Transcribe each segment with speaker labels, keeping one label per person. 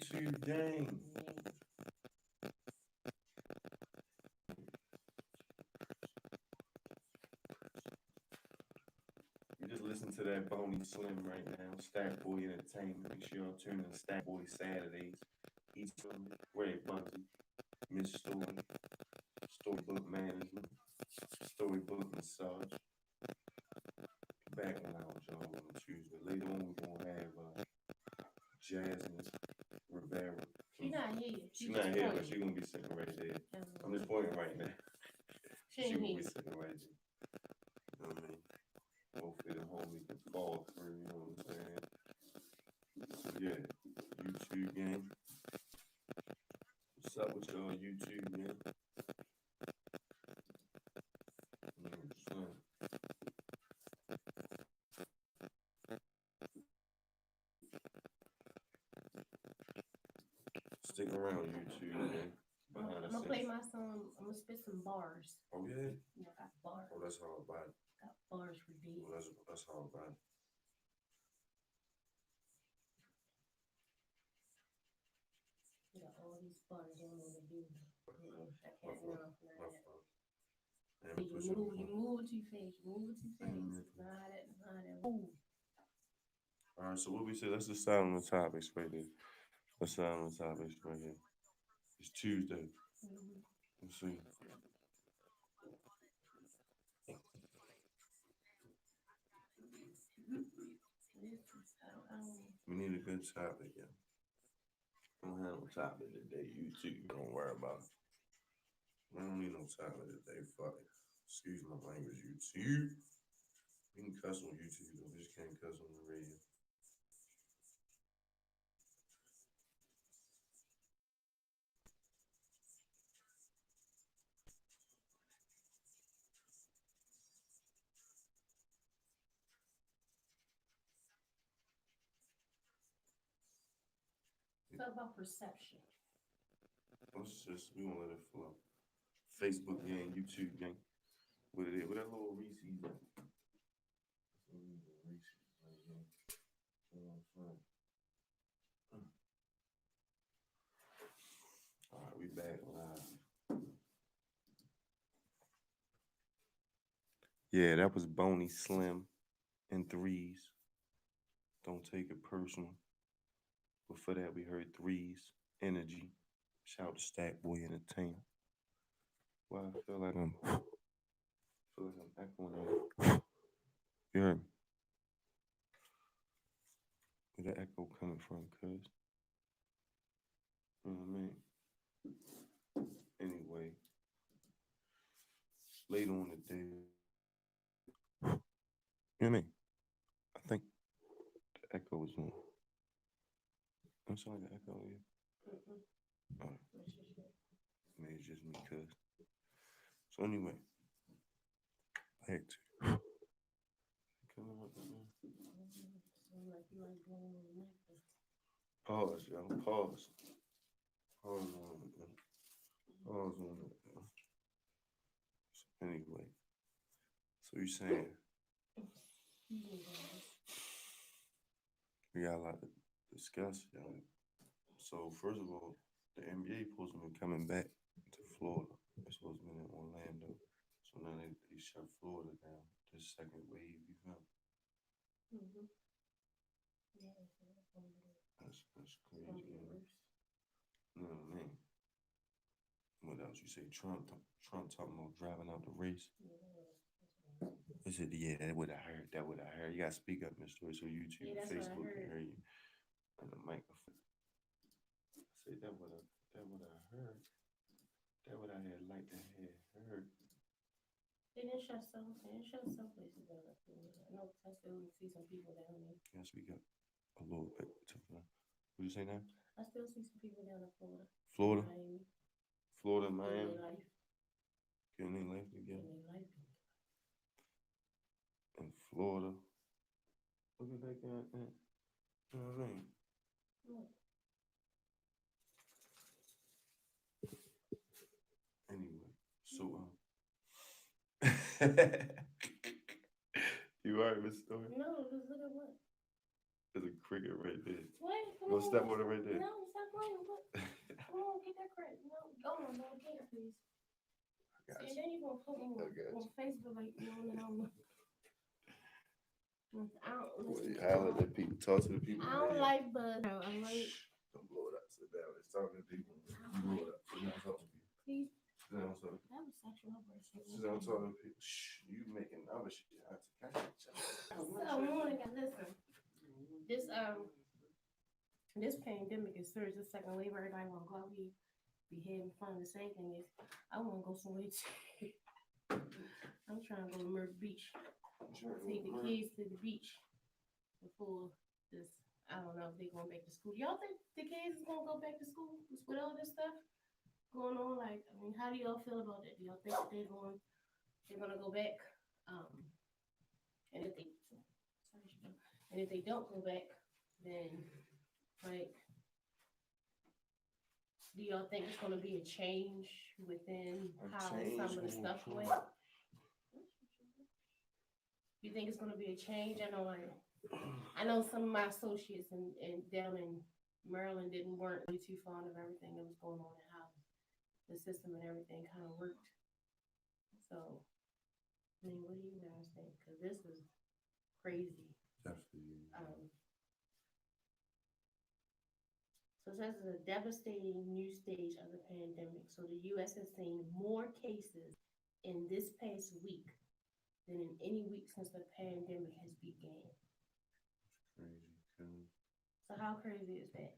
Speaker 1: YouTube gang. You just listen to that Boney Slim right now. Stack Boy Entertainment. Make sure y'all tune in to Stack Boy Saturdays. Each Sunday. Red Bunty. Miss Story. Storybook Management. Storybook Massage. Back in lounge, y'all, on Tuesday. Later on, we're going to have Jasmine Rivera.
Speaker 2: She's not here.
Speaker 1: She's not here, but she's going to be sitting right there. I'm just pointing right now. She will be sitting right there. You know what I mean? Hopefully the homies can fall through, you know what I'm saying? So yeah, YouTube gang. What's up with y'all YouTube gang? You know what I'm saying? Stick around YouTube gang.
Speaker 2: I'm gonna play my song. I'm gonna spit some bars.
Speaker 1: Oh yeah?
Speaker 2: I got bars.
Speaker 1: Oh, that's how about it.
Speaker 2: Got bars for days.
Speaker 1: Oh, that's how about it.
Speaker 2: Got all these bars I want to do. I can't run off that. You move too fast. Move too fast. Move.
Speaker 1: All right, so what we say, let's decide on the topics right there. Let's decide on the topics right here. It's Tuesday. Let's see. We need a good topic, yeah. I don't have no topic today, YouTube. Don't worry about it. I don't need no topic today. Fuck it. Excuse my language, YouTube. You can cuss on YouTube, though. You just can't cuss on the radio.
Speaker 2: It's about perception.
Speaker 1: We gonna let it flow. Facebook gang, YouTube gang. What it is? What that little Reese's at? All right, we back live. Yeah, that was Boney Slim and Threes. Don't take it personal. But for that, we heard Threes, Energy. Shout out to Stack Boy Entertainment. Well, I feel like I'm echoing out. You heard me? Where the echo coming from, cuz? You know what I mean? Anyway, later on the day, you know what I mean? I think the echo is on. Don't sound like an echo here. All right. Maybe it's just me, cuz. So anyway, back to pause, y'all. Pause. Pause on it, man. Pause on it, man. So anyway, so you're saying we got a lot to discuss, y'all. So first of all, the NBA supposed to be coming back to Florida. It's supposed to be in Orlando. So now they shut Florida down. This second wave, you feel me? That's crazy. You know what I mean? What else? You say Trump talking about driving out the race? Is it? Yeah, that what I heard. You gotta speak up, Mr. So YouTube, Facebook can hear you. And the microphone. I said that what I heard. That what I had like to have heard.
Speaker 2: They didn't shut some places down. I know I still see some people down there.
Speaker 1: Yeah, speak up a little bit. What you say now?
Speaker 2: I still see some people down in Florida.
Speaker 1: Florida?
Speaker 2: Miami.
Speaker 1: Florida, Miami. Getting their life together. In Florida. Look at that guy. You know what I mean? Anyway, so you alright with the story?
Speaker 2: No, just look at what?
Speaker 1: There's a cricket right there.
Speaker 2: What?
Speaker 1: Go step on it right there.
Speaker 2: No, stop print. Go on, no, here, please.
Speaker 1: I got
Speaker 2: And
Speaker 1: you.
Speaker 2: then you're gonna put me
Speaker 1: I got
Speaker 2: on Facebook like you know, and I don't. I don't listen.
Speaker 1: Holler at people, talk to the people.
Speaker 2: I don't like buzz. I like.
Speaker 1: Don't blow it up. Sit down. It's talking to people. You blow it up. Sit down, talk to people.
Speaker 2: Please.
Speaker 1: Sit down, talk to people.
Speaker 2: That was sexual harassment.
Speaker 1: Sit down, talk to people. Shh, you making other shit.
Speaker 2: So morning, listen. This pandemic is serious. The second wave, everybody wanna go out. We be having fun. The same thing is, I wanna go somewhere. I'm trying to go to Myrtle Beach. Take the kids to the beach before this. I don't know if they're going back to school. Y'all think the kids is gonna go back to school with all this stuff going on? Like, I mean, how do y'all feel about that? Do y'all think they're gonna go back? And if they don't go back, then like, do y'all think it's gonna be a change within how some of the stuff went? You think it's gonna be a change? I know some of my associates in down in Maryland weren't really too fond of everything that was going on and how the system and everything kind of worked. So, I mean, what do you guys think? Because this is crazy.
Speaker 1: Definitely.
Speaker 2: So it says it's a devastating new stage of the pandemic. So the U.S. has seen more cases in this past week than in any week since the pandemic has began.
Speaker 1: Crazy.
Speaker 2: So how crazy is that?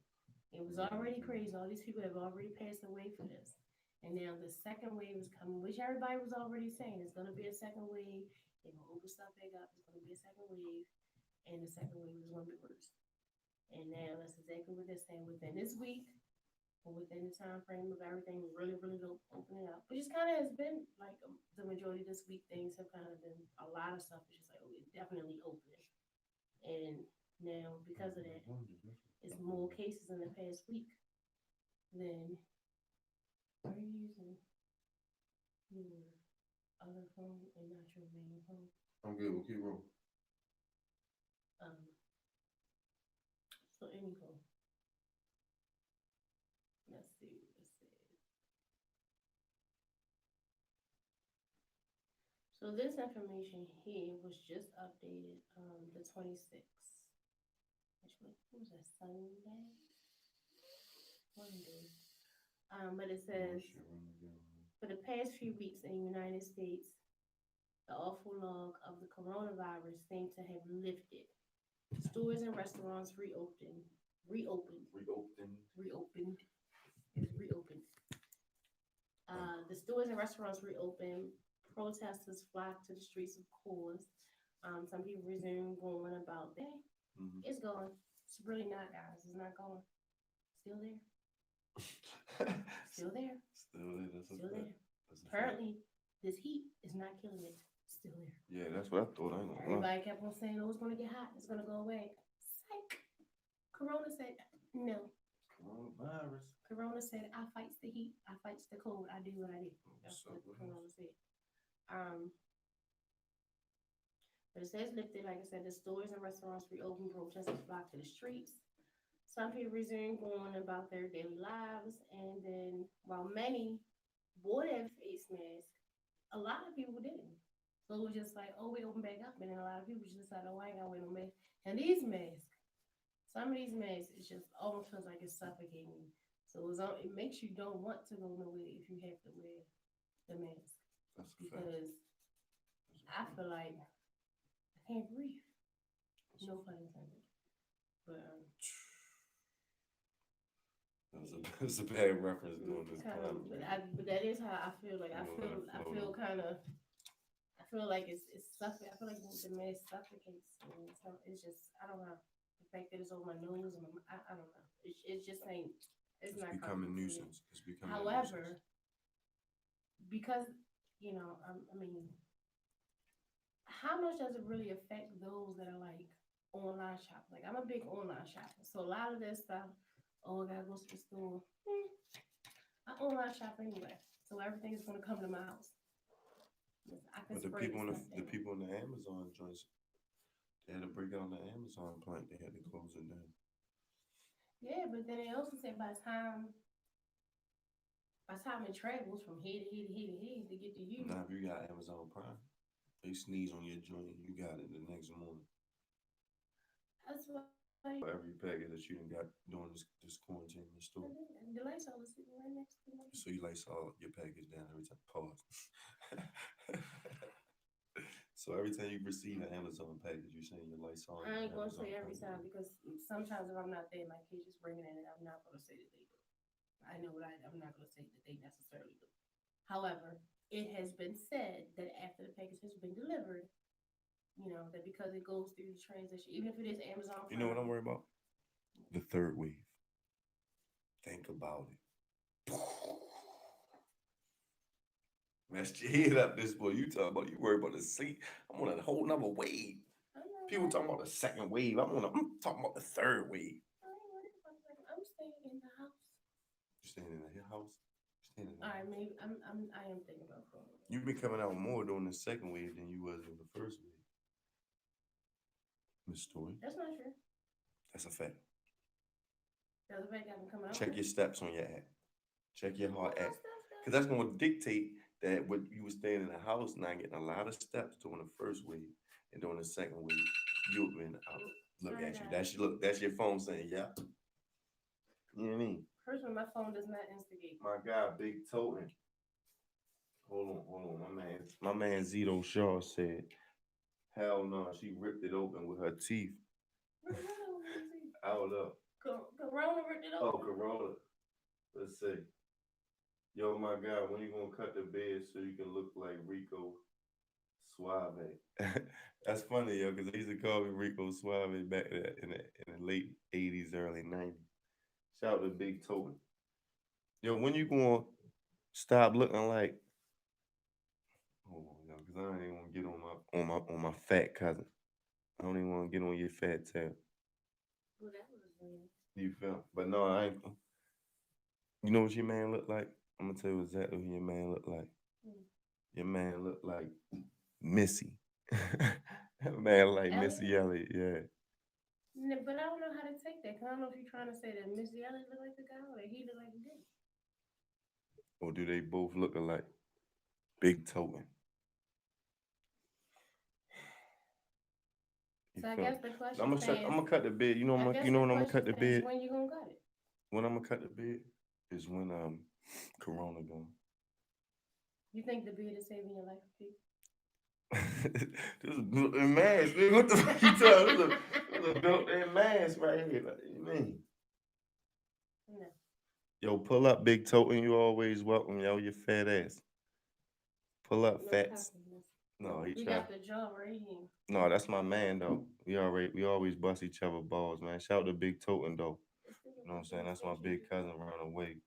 Speaker 2: It was already crazy. All these people have already passed away for this. And now the second wave is coming, which everybody was already saying it's going to be a second wave. They're going to open stuff back up. It's going to be a second wave. And the second wave is going to be worse. And now that's exactly what they're saying within this week, or within the time frame of everything really, really opening up. Which just kind of has been like the majority of this week, things have kind of been, a lot of stuff is just like, oh, it's definitely opening. And now, because of that, it's more cases in the past week than, are you using your other phone and not your main phone?
Speaker 1: I'm good. We'll keep rolling.
Speaker 2: So anyhow, let's see. So this information here was just updated the 26th. Actually, what was that, Sunday? Monday. But it says, for the past few weeks in the United States, the awful log of the coronavirus seemed to have lifted. Stores and restaurants reopened. The stores and restaurants reopened. Protesters flocked to the streets, of course. Some people resumed going about that. Mm-hmm. It's gone. It's really not, guys. It's not gone. Still there. Still there. Still there. Apparently, this heat is not killing it. Still there.
Speaker 1: Yeah, that's what I thought.
Speaker 2: Everybody kept on saying, "Oh, it's going to get hot. It's going to go away." Psych. Corona said, "No."
Speaker 1: Coronavirus.
Speaker 2: Corona said, "I fights the heat. I fights the cold. I do what I do." That's what Corona said. But it says lifted, like I said, the stores and restaurants reopened. Protesters flocked to the streets. Some people resumed going about their daily lives, and then while many wore their face masks, a lot of people didn't. So it was just like, oh, we open back up, and then a lot of people just decided, oh, I ain't gonna wear no mask. And these masks, some of these masks, it just almost feels like it's suffocating. So it makes you don't want to go nowhere if you have to wear the mask.
Speaker 1: That's
Speaker 2: because I feel like I can't breathe. No pun intended. But
Speaker 1: that's a bad reference doing this.
Speaker 2: But that is how I feel. Like I feel kind of. I feel like it's suffocating. I feel like the mask suffocates. So it's just, I don't know. The fact that it's over my nose, and I don't know. It's just ain't. It's not
Speaker 1: becoming a nuisance. It's becoming.
Speaker 2: However, because I mean, how much does it really affect those that are like online shopping? Like I'm a big online shopper, so a lot of this stuff. Oh, I gotta go to the store. I online shop anyway, so everything is gonna come to my house.
Speaker 1: But the people in the Amazon joints, they had to break it on the Amazon plant. They had to close it down. Yeah, but then they also said by the time
Speaker 2: By the time it travels from here to here to here to here to get to you.
Speaker 1: Now, if you got Amazon Prime, they sneeze on your joint, you got it the next morning.
Speaker 2: That's why
Speaker 1: For every package that you done got during this quarantine in the store.
Speaker 2: the Lysol is sitting right next to me.
Speaker 1: So you Lysol your package down every time. Pause. So every time you receive an Amazon package, you saying your Lysol.
Speaker 2: I ain't gonna
Speaker 1: Amazon
Speaker 2: say every
Speaker 1: package.
Speaker 2: time because sometimes if I'm not there, my kids just bring it in, and I'm not gonna say that they do. I know what I'm not gonna say that they necessarily do. However, it has been said that after the package has been delivered, that because it goes through the transition, even if it is Amazon.
Speaker 1: You know what I'm worried about? The third wave. Think about it. Messed your head up, this boy. You talking about you worried about the seat. I'm on a whole nother wave. People talking about the second wave. I'm talking about the third wave.
Speaker 2: I'm staying in the house.
Speaker 1: You staying in your house?
Speaker 2: All right, maybe I am thinking about going.
Speaker 1: You've been coming out more during the second wave than you was in the first wave. Miss Story.
Speaker 2: That's not true.
Speaker 1: That's a fact.
Speaker 2: That's a fact. I've been coming out.
Speaker 1: Check your steps on your app. Check your heart app. Because that's going to dictate that what you were staying in the house, not getting a lot of steps during the first wave, and during the second wave, you've been out. Look at you. That's your phone saying, yeah. You know what I mean?
Speaker 2: Personally, my phone does not instigate.
Speaker 1: My guy, Big Toten. Hold on. My man Zito Shaw said, hell no, she ripped it open with her teeth. Out up.
Speaker 2: Corona ripped it open.
Speaker 1: Oh, Corona. Let's see. Yo, my God, when you gonna cut the bed so you can look like Rico Suave? That's funny, yo, because they used to call me Rico Suave back in the late 80s, early 90s. Shout out to Big Toten. Yo, when you gonna stop looking like? Hold on, yo, because I don't even want to get on my fat cousin. I don't even want to get on your fat tail.
Speaker 2: Well, that was weird.
Speaker 1: You feel? But no, I ain't. You know what your man look like? I'm gonna tell you exactly what your man look like. Your man look like Missy. That man like
Speaker 2: Elliot?
Speaker 1: Missy Elliott, yeah.
Speaker 2: No, but I don't know how to take that. Cause I don't know if you're trying to say that Missy Elliott look like the guy or that he look like the dude.
Speaker 1: Or do they both look alike? Big Toten.
Speaker 2: So I guess the question
Speaker 1: I'm gonna cut the bed. You know when I'm gonna cut the bed?
Speaker 2: When you gonna cut it?
Speaker 1: When I'm gonna cut the bed is when Corona gone.
Speaker 2: You think the beard is saving your life, Pete?
Speaker 1: This is built-in mask, nigga. What the fuck you talking about? This is a built-in mask right here. Like, you mean?
Speaker 2: No.
Speaker 1: Yo, pull up, Big Toten. You always welcome, yo. Your fat ass. Pull up,
Speaker 2: No
Speaker 1: fats.
Speaker 2: happiness.
Speaker 1: No, he
Speaker 2: We
Speaker 1: try.
Speaker 2: got the jaw right here.
Speaker 1: No, that's my man though. We always bust each other balls, man. Shout out to Big Toten though. You know what I'm saying? That's my big cousin running away.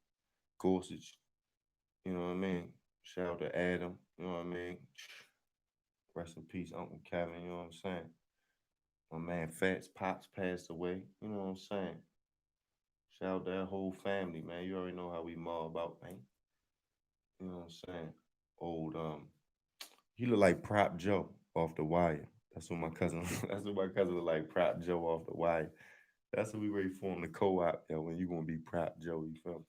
Speaker 1: Gorsuch. You know what I mean? Shout out to Adam. You know what I mean? Rest in peace, Uncle Kevin. You know what I'm saying? My man Fats Pops passed away. You know what I'm saying? Shout out to that whole family, man. You already know how we mob out, man. You know what I'm saying? Old he looked like Prop Joe off the wire. That's what my cousin that's what my cousin looked like, Prop Joe off the wire. That's what we ready for in the co-op, yo, when you gonna be Prop Joe, you feel me?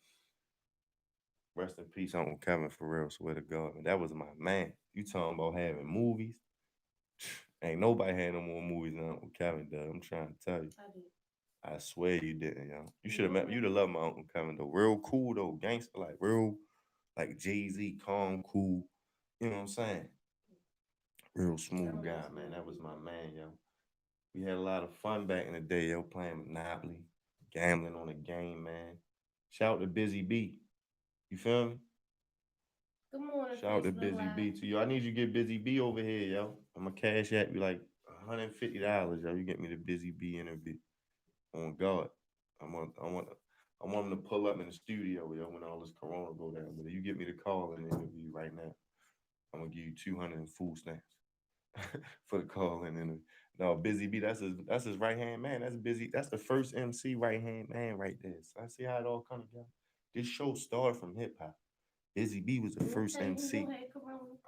Speaker 1: Rest in peace, Uncle Kevin, for real, swear to God. Man, that was my man. You talking about having movies? Ain't nobody had no more movies than Uncle Kevin does. I'm trying to tell you.
Speaker 2: I did.
Speaker 1: I swear you didn't, yo. You should have met. You'd have loved my Uncle Kevin though. Real cool though, gangster, like real, like Jay-Z, calm, cool. You know what I'm saying? Real smooth guy, man. That was my man, yo. We had a lot of fun back in the day, yo, playing Monopoly, gambling on the game, man. Shout out to Busy B. You feel me?
Speaker 2: Good morning.
Speaker 1: Shout out to Busy B to you. I need you to get Busy B over here, yo. I'm gonna cash at you like $150, yo. You get me the Busy B interview. On God. I want him to pull up in the studio, yo, when all this corona go down. But if you get me the call in the interview right now, I'm gonna give you 200 in food stamps for the call in interview. No, Busy B, that's his right hand man. That's Busy. That's the first MC right hand man right there. So I see how it all comes together. This show started from hip hop. Busy B was the first MC. And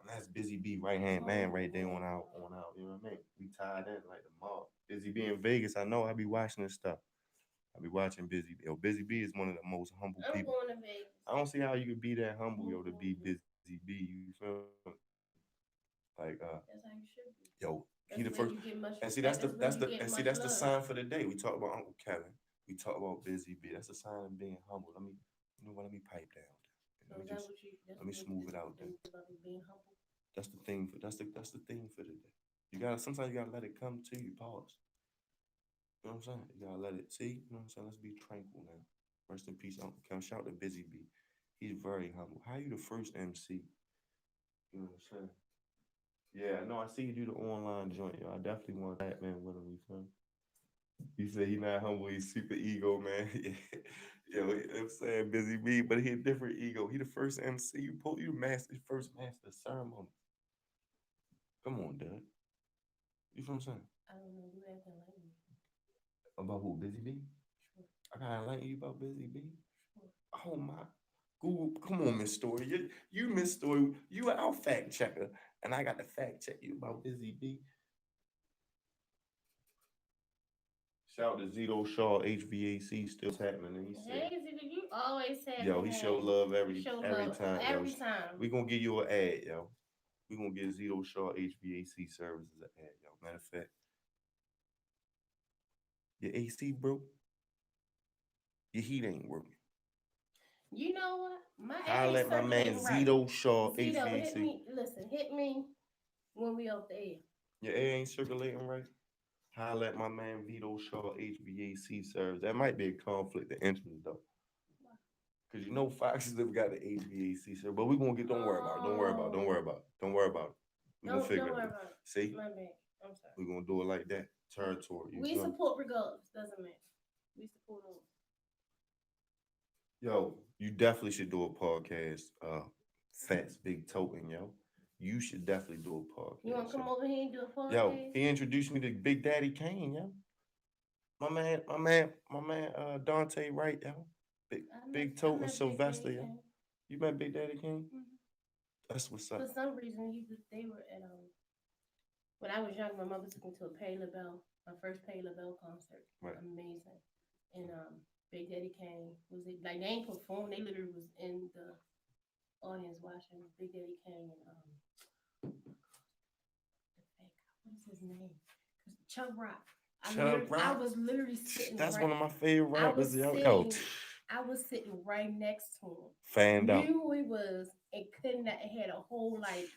Speaker 1: that's Busy B right hand man right there on out. You know what I mean? We tied in like the mob. Busy B in Vegas. I know I be watching this stuff. I be watching Busy. Yo, Busy B is one of the most humble
Speaker 2: I'm
Speaker 1: people.
Speaker 2: going to Vegas.
Speaker 1: I don't see how you could be that humble,
Speaker 2: I'm
Speaker 1: yo, to
Speaker 2: going
Speaker 1: be
Speaker 2: to.
Speaker 1: Busy B. You feel me? Like,
Speaker 2: That's how you should be.
Speaker 1: yo, he the
Speaker 2: That's
Speaker 1: first.
Speaker 2: where you get much
Speaker 1: And see,
Speaker 2: respect. That's where you get much
Speaker 1: that's the
Speaker 2: love.
Speaker 1: sign for the day. We talk about Uncle Kevin. We talk about Busy B. That's a sign of being humble. Let me, you know what? Let me pipe down.
Speaker 2: So
Speaker 1: Let
Speaker 2: is
Speaker 1: me
Speaker 2: that
Speaker 1: just,
Speaker 2: what you? That's
Speaker 1: let me
Speaker 2: what
Speaker 1: smooth
Speaker 2: this
Speaker 1: it out then.
Speaker 2: is about being humble.
Speaker 1: That's the thing. That's the thing for the day. You gotta sometimes you gotta let it come to you. Pause. You know what I'm saying? You gotta let it see. You know what I'm saying? Let's be tranquil now. Rest in peace, Uncle Kevin. Shout out to Busy B. He's very humble. How you the first MC? You know what I'm saying? Yeah, no, I see you do the online joint, yo. I definitely want that man with him. You feel me? He said he not humble, he's super ego, man. Yo, I'm saying Busy B, but he a different ego. He the first MC. You master, first master ceremony. Come on, Dad. You feel what I'm saying?
Speaker 2: I don't know. You acting like me.
Speaker 1: About who? Busy B?
Speaker 2: Sure.
Speaker 1: I gotta enlighten you about Busy B.
Speaker 2: Sure.
Speaker 1: Oh my. Google, come on, Miss Story. You Miss Story. You our fact checker, and I got to fact check you about Busy B. Shout out to Zito Shaw, HVAC, still happening. And he said,
Speaker 2: Hey, Ziggy, you always say
Speaker 1: yo, he show love
Speaker 2: you show
Speaker 1: every
Speaker 2: love
Speaker 1: time, yo.
Speaker 2: every time.
Speaker 1: We gonna give you an ad, yo. We gonna give Zito Shaw HVAC services an ad, yo. Matter of fact, your AC broke, your heat ain't working.
Speaker 2: You know what? My air
Speaker 1: Holla
Speaker 2: ain't
Speaker 1: at my man
Speaker 2: circulating right.
Speaker 1: Zito Shaw
Speaker 2: Zito, hit
Speaker 1: HVAC.
Speaker 2: me. Listen, hit me when we off the air.
Speaker 1: Your air ain't circulating right. Holla at my man Vito Shaw HVAC service. That might be a conflict of interest though. Cause you know Foxes have got the HVAC service, but we gonna get. Don't worry about it. Don't worry about it. Don't worry about it. Don't worry about it. We gonna figure
Speaker 2: Don't
Speaker 1: it
Speaker 2: worry
Speaker 1: out.
Speaker 2: about it.
Speaker 1: See,
Speaker 2: My bad. I'm sorry.
Speaker 1: we gonna do it like that. Territory.
Speaker 2: We support regardless. Doesn't matter. We support them.
Speaker 1: Yo, you definitely should do a podcast. Fats Big Token, yo. You should definitely do a podcast.
Speaker 2: You want to come over here and do a podcast?
Speaker 1: Yo, he introduced me to Big Daddy Kane, yo. My man, Dante Wright, yo. Big Token Sylvester, yo. You met Big Daddy King? Mm-hmm. That's what's up.
Speaker 2: For some reason, they were at when I was young, my mother took me to a Patti LaBelle, my first Patti LaBelle concert. Right. Amazing. And Big Daddy Kane was it like they ain't performed, they literally was in the audience watching Big Daddy Kane and what is his name? Chubb Rock. I was literally sitting. That's right, one of my favorite rappers. I was sitting right next to him. Fanned out. Knew who he was and couldn't. Had a whole like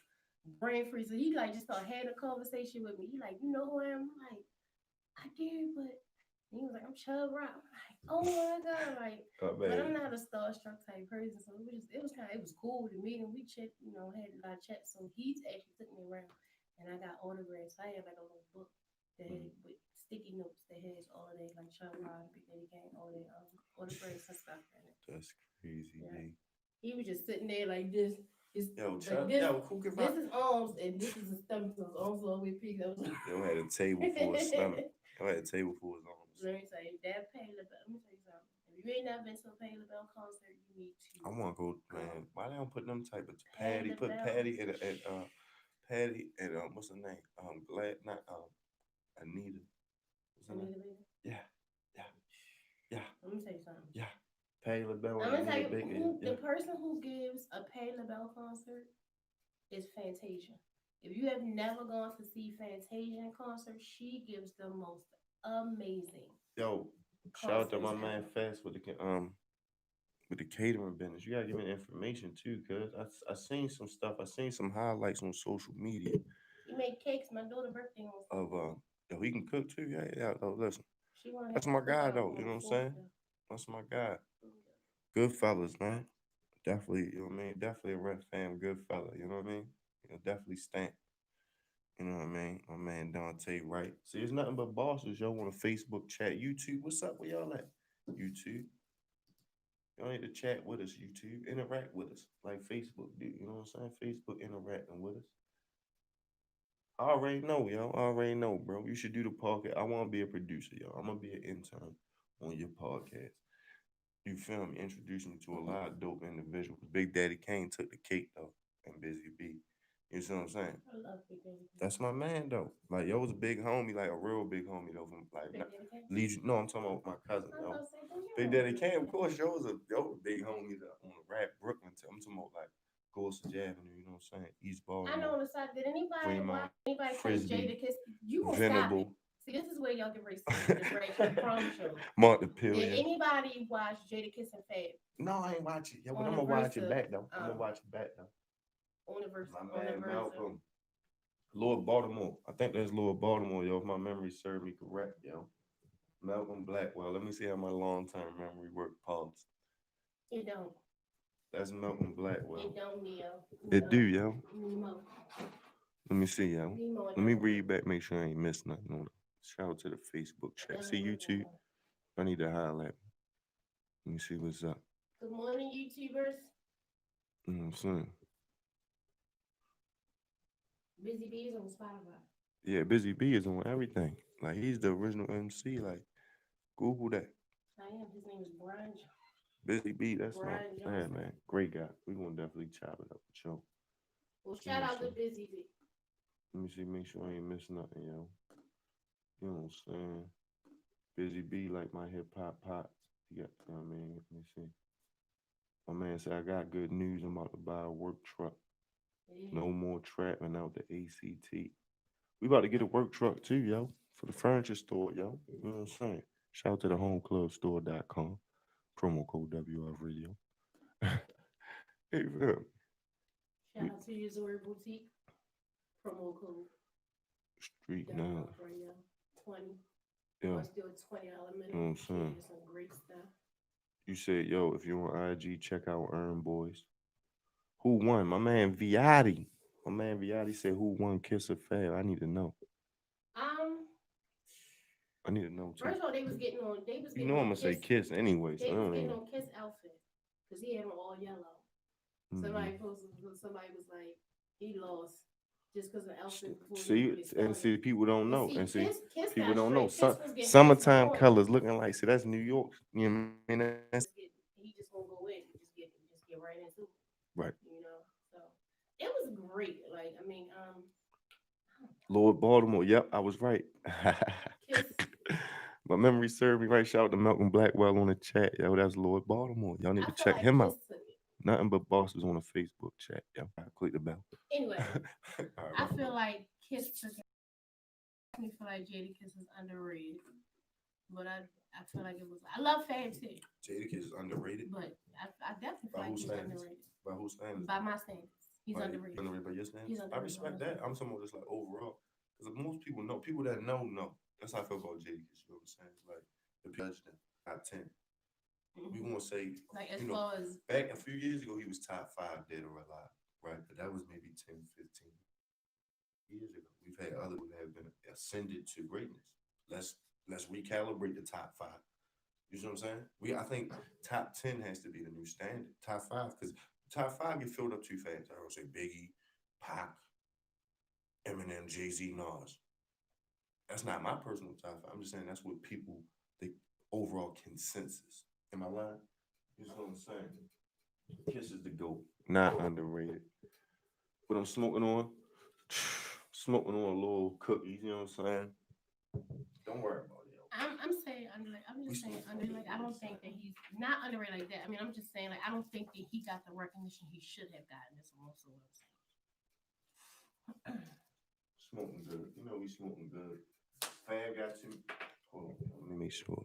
Speaker 2: brain freeze. So he like just started having a conversation with me. He like, you know who I am? I'm like, I do, but he was like, I'm Chubb Rock. I'm like, oh my god, like, but I'm not a starstruck type person. So it was cool to meet him. We checked, had a lot of chats. So he actually took me around, and I got autographs. I had like a little book that had with sticky notes that has all of that, like Chubb Rock, Big Daddy Kane, all that autographs and stuff in it. That's crazy, yeah. He was just sitting there like this. Yo, Chubb, like this is arms and this is his stomach. So his arms all the way peaked. Yo had a table for his stomach. Yo had a table for his arms. Let me tell you, that Patti LaBelle. Let me tell you something. If you ain't never been to a Patti LaBelle concert, you need to. I want to go, man. Why they don't put them type of Patty? Put Patty and Patty and what's her name? Glad not Anita. Anita. Yeah. Let me tell you something. Yeah. Patti LaBelle. I'm gonna tell you the person who gives a Patti LaBelle concert is Fantasia. If you have never gone to see Fantasia in concert, she gives the most amazing. Yo, shout out to my man Fast with the catering business. You gotta give me the information too, cause I seen some stuff. I seen some highlights on social media. He made cakes. My daughter's birthday was. Yo, he can cook too. Yeah. Oh, listen, that's my guy though. You know what I'm saying? That's my guy. Good fellas, man. Definitely, you know what I mean? Definitely a Red fam, good fella, you know what I mean? Definitely stamp. You know what I mean? My man Dante Wright. See, it's nothing but bosses. Y'all want a Facebook chat, YouTube. What's up with y'all at? YouTube. Y'all need to chat with us, YouTube. Interact with us like Facebook do. You know what I'm saying? Facebook interacting with us. I already know, yo. I already know, bro. You should do the podcast. I want to be a producer, yo. I'm going to be an intern on your podcast. You feel me? Introduce me to a lot of dope individuals. Big Daddy Kane took the cake, though, and Busy B.
Speaker 1: You see what I'm saying?
Speaker 2: I love Big Daddy Kane.
Speaker 1: That's my man though. Like yo was a big homie, like a real big homie though. From like
Speaker 2: Big Daddy Kane?
Speaker 1: Legion. No, I'm talking about my cousin.
Speaker 2: I was
Speaker 1: Yo.
Speaker 2: about to say, well,
Speaker 1: Big
Speaker 2: yeah.
Speaker 1: Daddy Kane, of course, yo was a big homie on the rap Brooklyn. I'm talking about like Gorsuch Avenue. You know what I'm saying? East
Speaker 2: I know on
Speaker 1: Baltimore,
Speaker 2: the side. Did anybody
Speaker 1: Greenmount,
Speaker 2: watch anybody play
Speaker 1: Frisbee,
Speaker 2: Jadakiss? You gonna stop it.
Speaker 1: Venable,
Speaker 2: See, this is where y'all get racist. The Ratchet prom show. Did
Speaker 1: Montpelier.
Speaker 2: anybody watch Jadakiss and Fab
Speaker 1: No, I ain't watch it. Yo, but
Speaker 2: On
Speaker 1: I'm
Speaker 2: the
Speaker 1: gonna watch it
Speaker 2: Versa,
Speaker 1: back though. I'm gonna watch it back though.
Speaker 2: on the verse?
Speaker 1: My
Speaker 2: On the
Speaker 1: man
Speaker 2: Versa.
Speaker 1: Malcolm, Lord Baltimore. I think that's Lord Baltimore, yo. If my memory serves me correct, yo. Malcolm Blackwell. Let me see how my long-term memory work. Pause.
Speaker 2: It don't.
Speaker 1: That's Malcolm Blackwell.
Speaker 2: It don't, Neo.
Speaker 1: It do, yo.
Speaker 2: Nemo.
Speaker 1: Let me see, yo.
Speaker 2: Nemo.
Speaker 1: Let me read back, make sure I ain't missed nothing on it. Shout out to the Facebook chat. See YouTube. I need to highlight. Let me see what's up.
Speaker 2: Good morning, YouTubers.
Speaker 1: You know what I'm saying?
Speaker 2: Busy B is on Spotify.
Speaker 1: Yeah, Busy B is on everything. Like he's the original MC. Like Google that.
Speaker 2: I am. His name is Brian.
Speaker 1: Busy B, that's not
Speaker 2: Brian
Speaker 1: bad,
Speaker 2: Johnson.
Speaker 1: man. Great guy. We're gonna definitely chop it up with you.
Speaker 2: Well, shout out to Busy B.
Speaker 1: Let me see, make sure I ain't miss nothing, yo. You know what I'm saying? Busy B like my hip hop pops. You got, you know what I mean? Let me see. My man said, I got good news. I'm about to buy a work truck.
Speaker 2: Yeah.
Speaker 1: No more trapping out the ACT. We about to get a work truck too, yo, for the furniture store, yo. You know what I'm saying? Shout out to the homeclubstore.com. Promo code WR Radio. Hey, man.
Speaker 2: Shout out to Resort Boutique. Promo code
Speaker 1: Street
Speaker 2: WR
Speaker 1: now.
Speaker 2: Radio 20.
Speaker 1: Yeah.
Speaker 2: Or still $20 minimum.
Speaker 1: You know what I'm saying?
Speaker 2: Some great stuff.
Speaker 1: You said, yo, if you're on IG, check out Earn Boys. Who won? My man Viotti. My man Viotti said, who won Kiss or Fail? I need to know. I need to know too.
Speaker 2: First of all, they was getting on.
Speaker 1: You know I'm gonna say Kiss anyway. So
Speaker 2: They
Speaker 1: I
Speaker 2: was
Speaker 1: don't
Speaker 2: getting
Speaker 1: even.
Speaker 2: on Kiss outfit because he had on all yellow. Somebody posted. Somebody was like, he lost just because of the outfit.
Speaker 1: See, people don't know.
Speaker 2: See,
Speaker 1: And see,
Speaker 2: Kiss
Speaker 1: people
Speaker 2: got
Speaker 1: don't know.
Speaker 2: straight. Kiss was getting
Speaker 1: Summertime
Speaker 2: passed
Speaker 1: colors looking like. See, that's New York. You know what I mean? That's
Speaker 2: he just won't go in. Just get right into it.
Speaker 1: right.
Speaker 2: You know, so it was great. Like, I mean,
Speaker 1: Lord Baltimore. Yep, I was right.
Speaker 2: Kiss.
Speaker 1: My memory served me right. Shout out to Malcolm Blackwell on the chat. Yo, that's Lord Baltimore. Y'all need to check him out. Nothing but bosses on the Facebook chat. Yo, click the bell.
Speaker 2: Anyway,
Speaker 1: right,
Speaker 2: I feel like Kiss took it. I feel like Jadakiss is underrated, but I feel like it was. I love Fab too.
Speaker 1: Jadakiss is underrated,
Speaker 2: but I definitely feel like he's underrated.
Speaker 1: By whose standards?
Speaker 2: By my standards, he's underrated.
Speaker 1: Underrated by your standards? I respect that. I'm talking about just like overall, because most people know. People that know. That's how I feel about Jadakiss. You know what I'm saying? Like the president, top 10. We won't say
Speaker 2: like as far as
Speaker 1: back a few years ago he was top 5 dead or alive, right? But that was maybe 10, 15 years ago. We've had other people that have been ascended to greatness. Let's recalibrate the top 5. You know what I'm saying? I think top 10 has to be the new standard. Top 5, because top 5 get filled up too fast. I would say Biggie, Pac, Eminem, Jay-Z, Nas. That's not my personal top 5. I'm just saying that's what people, the overall consensus. Am I lying? You know what I'm saying? Kiss is the GOAT. Not underrated. But I'm smoking on a little cookies, you know what I'm saying? Don't worry about it.
Speaker 2: I'm saying underrated. I'm just saying underrated. I don't think that he's not underrated like that. I mean, I'm just saying like I don't think that he got the recognition he should have gotten. That's also what I'm saying.
Speaker 1: Smoking good. You know we smoking good. Fab got you. Hold on. Let me make sure.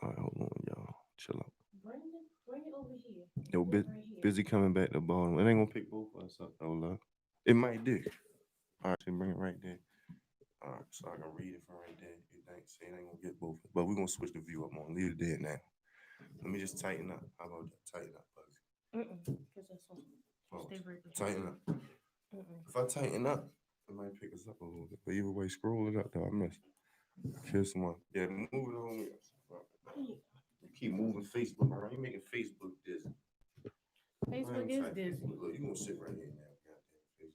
Speaker 1: All right, hold on, y'all. Chill out.
Speaker 2: Bring it over here.
Speaker 1: Yo, busy coming back to the bottom. It ain't gonna pick both of us up, though, love. It might do. All right, so bring it right there. All right, so I can read it from right there. You think? See, it ain't gonna get both. But we're gonna switch the view up on. Leave it there now. Let me just tighten up. How about that? Tighten up, buddy. Tighten up. If I tighten up, it might pick us up a little bit. But either way, scroll it up, though. I missed. Kiss one. Yeah, move it on. You keep moving Facebook around. You making Facebook dizzy.
Speaker 2: Facebook is dizzy.
Speaker 1: Look, you gonna sit right here now. Goddamn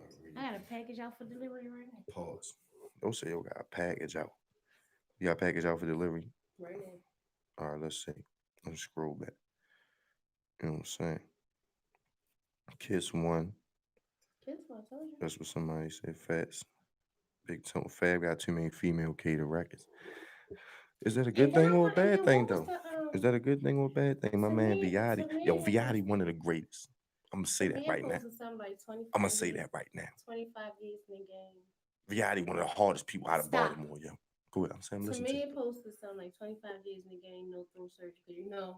Speaker 1: Facebook.
Speaker 2: I got a package out for delivery right now.
Speaker 1: Pause. Don't say you got a package out. You got a package out for delivery?
Speaker 2: Right now.
Speaker 1: All right, let's see. Let's scroll back. You know what I'm saying? Kiss one.
Speaker 2: Kids, I told you.
Speaker 1: That's what somebody said. Fats. Big Tone. Fab got too many female cater records. Is that a good
Speaker 2: And then
Speaker 1: thing
Speaker 2: I
Speaker 1: or a
Speaker 2: want, and
Speaker 1: bad
Speaker 2: then
Speaker 1: thing
Speaker 2: what was
Speaker 1: though?
Speaker 2: the
Speaker 1: Is that a good thing or a bad thing? My man Viotti. Yo,
Speaker 2: Tamir
Speaker 1: Viotti,
Speaker 2: posted
Speaker 1: one of the greatest. I'm gonna say that
Speaker 2: Tamir
Speaker 1: right now.
Speaker 2: posted something like
Speaker 1: I'm gonna
Speaker 2: 25
Speaker 1: say
Speaker 2: years,
Speaker 1: that right now.
Speaker 2: 25 years in the game.
Speaker 1: Viotti, one of the hardest people out of
Speaker 2: Stop.
Speaker 1: Baltimore, yo. Go ahead. I'm saying, listen to you.
Speaker 2: Tamir posted something like 25 years in the game, no throat surgery. Cause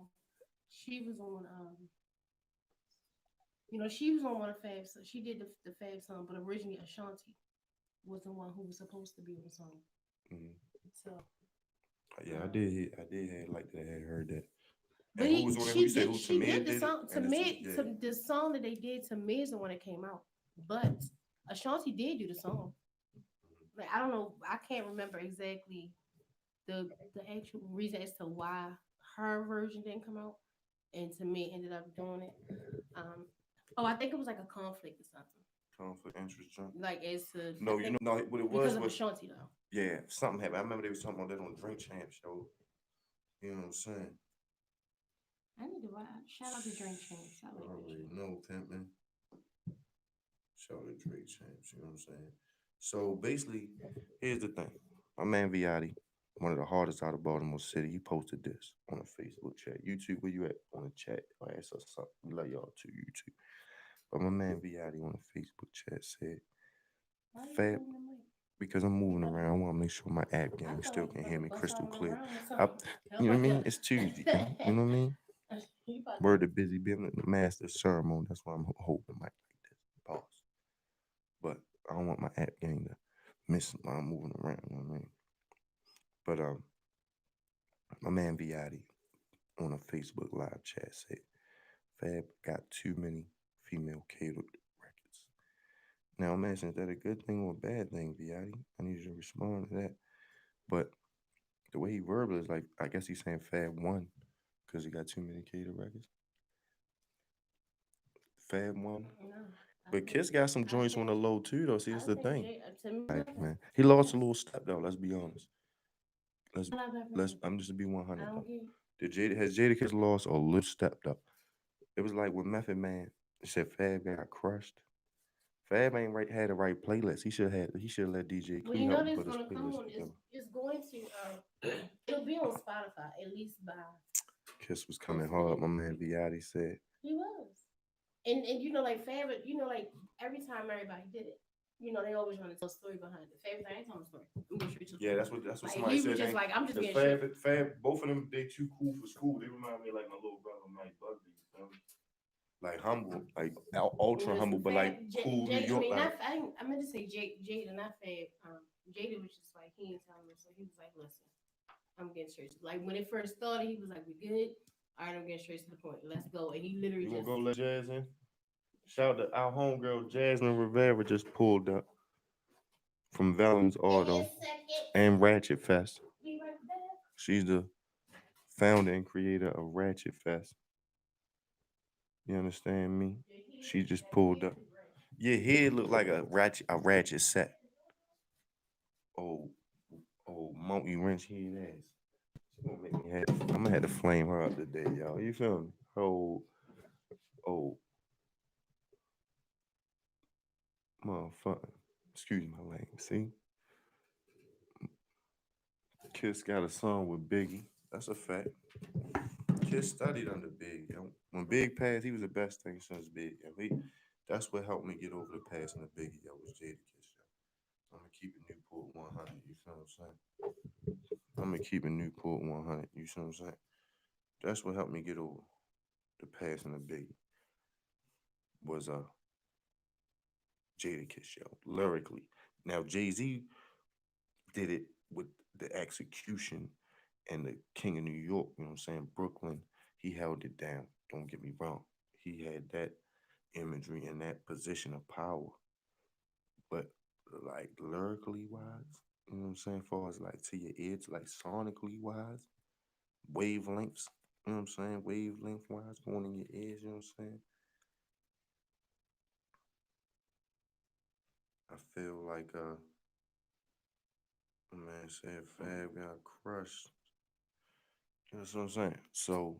Speaker 2: she was on she was on one of Fab's. So she did the Fab song, but originally Ashanti was the one who was supposed to be on the song.
Speaker 1: Mhm.
Speaker 2: So
Speaker 1: Yeah, I did hear like that. I had heard that.
Speaker 2: but
Speaker 1: And who was on it? Who you said who
Speaker 2: she
Speaker 1: Tamir
Speaker 2: did the
Speaker 1: did it?
Speaker 2: song
Speaker 1: And it's yeah.
Speaker 2: to the song that they did to me is the one that came out. But Ashanti did do the song. Like I don't know, I can't remember exactly the actual reason as to why her version didn't come out, and to me ended up doing it. I think it was like a conflict or something.
Speaker 1: Conflict interest jump.
Speaker 2: Like as to
Speaker 1: No, no, what it
Speaker 2: because
Speaker 1: was
Speaker 2: of Ashanti though.
Speaker 1: yeah, something happened. I remember they was talking about that on Drink Champ show. You know what I'm saying?
Speaker 2: I need to watch. Shout out to Drink Champs. I
Speaker 1: I
Speaker 2: like that
Speaker 1: already
Speaker 2: show.
Speaker 1: know, pimping. Shout out to Drake Champs. You know what I'm saying? So basically, here's the thing. My man Viotti, one of the hardest out of Baltimore City, he posted this on a Facebook chat. YouTube, where you at on the chat? Or ask us something. We love y'all too, YouTube. But my man Viotti on the Facebook chat said,
Speaker 2: Why are you
Speaker 1: Fab,
Speaker 2: moving the mic?
Speaker 1: because I'm moving around, I want to make sure my app game
Speaker 2: I feel
Speaker 1: still
Speaker 2: like
Speaker 1: can
Speaker 2: you're
Speaker 1: hear
Speaker 2: about
Speaker 1: me
Speaker 2: to bust
Speaker 1: crystal
Speaker 2: out in the
Speaker 1: clear.
Speaker 2: room or
Speaker 1: I,
Speaker 2: something.
Speaker 1: you know what I mean? It's Tuesday. You know what I mean?
Speaker 2: You about
Speaker 1: Word
Speaker 2: to-
Speaker 1: to busy being the master ceremony. That's why I'm holding the mic like this. Pause. But I don't want my app game to miss while I'm moving around. You know what I mean? But my man Viotti on a Facebook live chat said, Fab got too many female catered records. Now I'm asking, is that a good thing or a bad thing, Viotti? I need you to respond to that. But the way he verbal is like, I guess he's saying Fab won because he got too many catered records. Fab won.
Speaker 2: No,
Speaker 1: But Kiss got some joints on the low too, though. See, that's the thing.
Speaker 2: To me,
Speaker 1: Like, man, he lost a little step though. Let's be honest. Let's
Speaker 2: I love that
Speaker 1: let's.
Speaker 2: record.
Speaker 1: I'm just to be
Speaker 2: I
Speaker 1: 100
Speaker 2: don't
Speaker 1: though.
Speaker 2: get.
Speaker 1: Has Jadakiss lost or little stepped up? It was like with Method Man. He said Fab got crushed. Fab ain't had the right playlist. He should let DJ
Speaker 2: Well,
Speaker 1: Clue
Speaker 2: you know
Speaker 1: help him
Speaker 2: that's
Speaker 1: put his
Speaker 2: gonna come
Speaker 1: playlist
Speaker 2: on.
Speaker 1: together.
Speaker 2: It's going to it'll be on Spotify at least by.
Speaker 1: Kiss was coming hard. My man Viotti said
Speaker 2: He was, and like favorite, like every time everybody did it, they always want to tell a story behind it. Favorite, I ain't telling a story. I'm getting straight to the
Speaker 1: yeah,
Speaker 2: story.
Speaker 1: that's what
Speaker 2: Like
Speaker 1: somebody
Speaker 2: he
Speaker 1: said.
Speaker 2: was just like, I'm just getting
Speaker 1: Fab,
Speaker 2: straight.
Speaker 1: Fab, both of them they too cool for school. They remind me of like my little brother Mike Bugsy. You know? Like humble, like ultra
Speaker 2: Listen,
Speaker 1: humble, but like cool New York.
Speaker 2: I mean,
Speaker 1: like,
Speaker 2: I meant to say Jada, not Fab. Jada was just like he ain't telling me, so he was like, listen, I'm getting straight. Like when it first started, he was like, we good. All right, I'm getting straight to the point. Let's go. And he literally
Speaker 1: you
Speaker 2: just.
Speaker 1: gonna go let Jazz in? Shout out to our homegirl Jasmine Rivera just pulled up from Vellon's Auto and Ratchet Fest.
Speaker 2: Be right back.
Speaker 1: She's the founder and creator of Ratchet Fest. You understand me? She just pulled up. Your head look like a ratchet set. Oh, monkey wrench head ass. She gonna make me I'm gonna have to flame her up today, y'all. You feel me? Oh, motherfucker. Excuse my language. See? Kiss got a song with Biggie. That's a fact. Kiss studied under Big. Yo. When Big passed, he was the best thing since Big. Yo. That's what helped me get over the passing of Biggie. Yo, was Jadakiss. Yo. I'm gonna keep it Newport 100. You feel what I'm saying? I'm gonna keep it Newport 100. You see what I'm saying? That's what helped me get over the passing of Biggie. Was Jadakiss, yo, lyrically. Now Jay-Z did it with the execution and the King of New York, you know what I'm saying? Brooklyn, he held it down. Don't get me wrong. He had that imagery and that position of power. But like lyrically wise, you know what I'm saying? As far as like to your ears, like sonically wise, wavelengths, you know what I'm saying? Wavelength wise going in your ears, you know what I'm saying? I feel like man said Fab got crushed. You know what I'm saying? So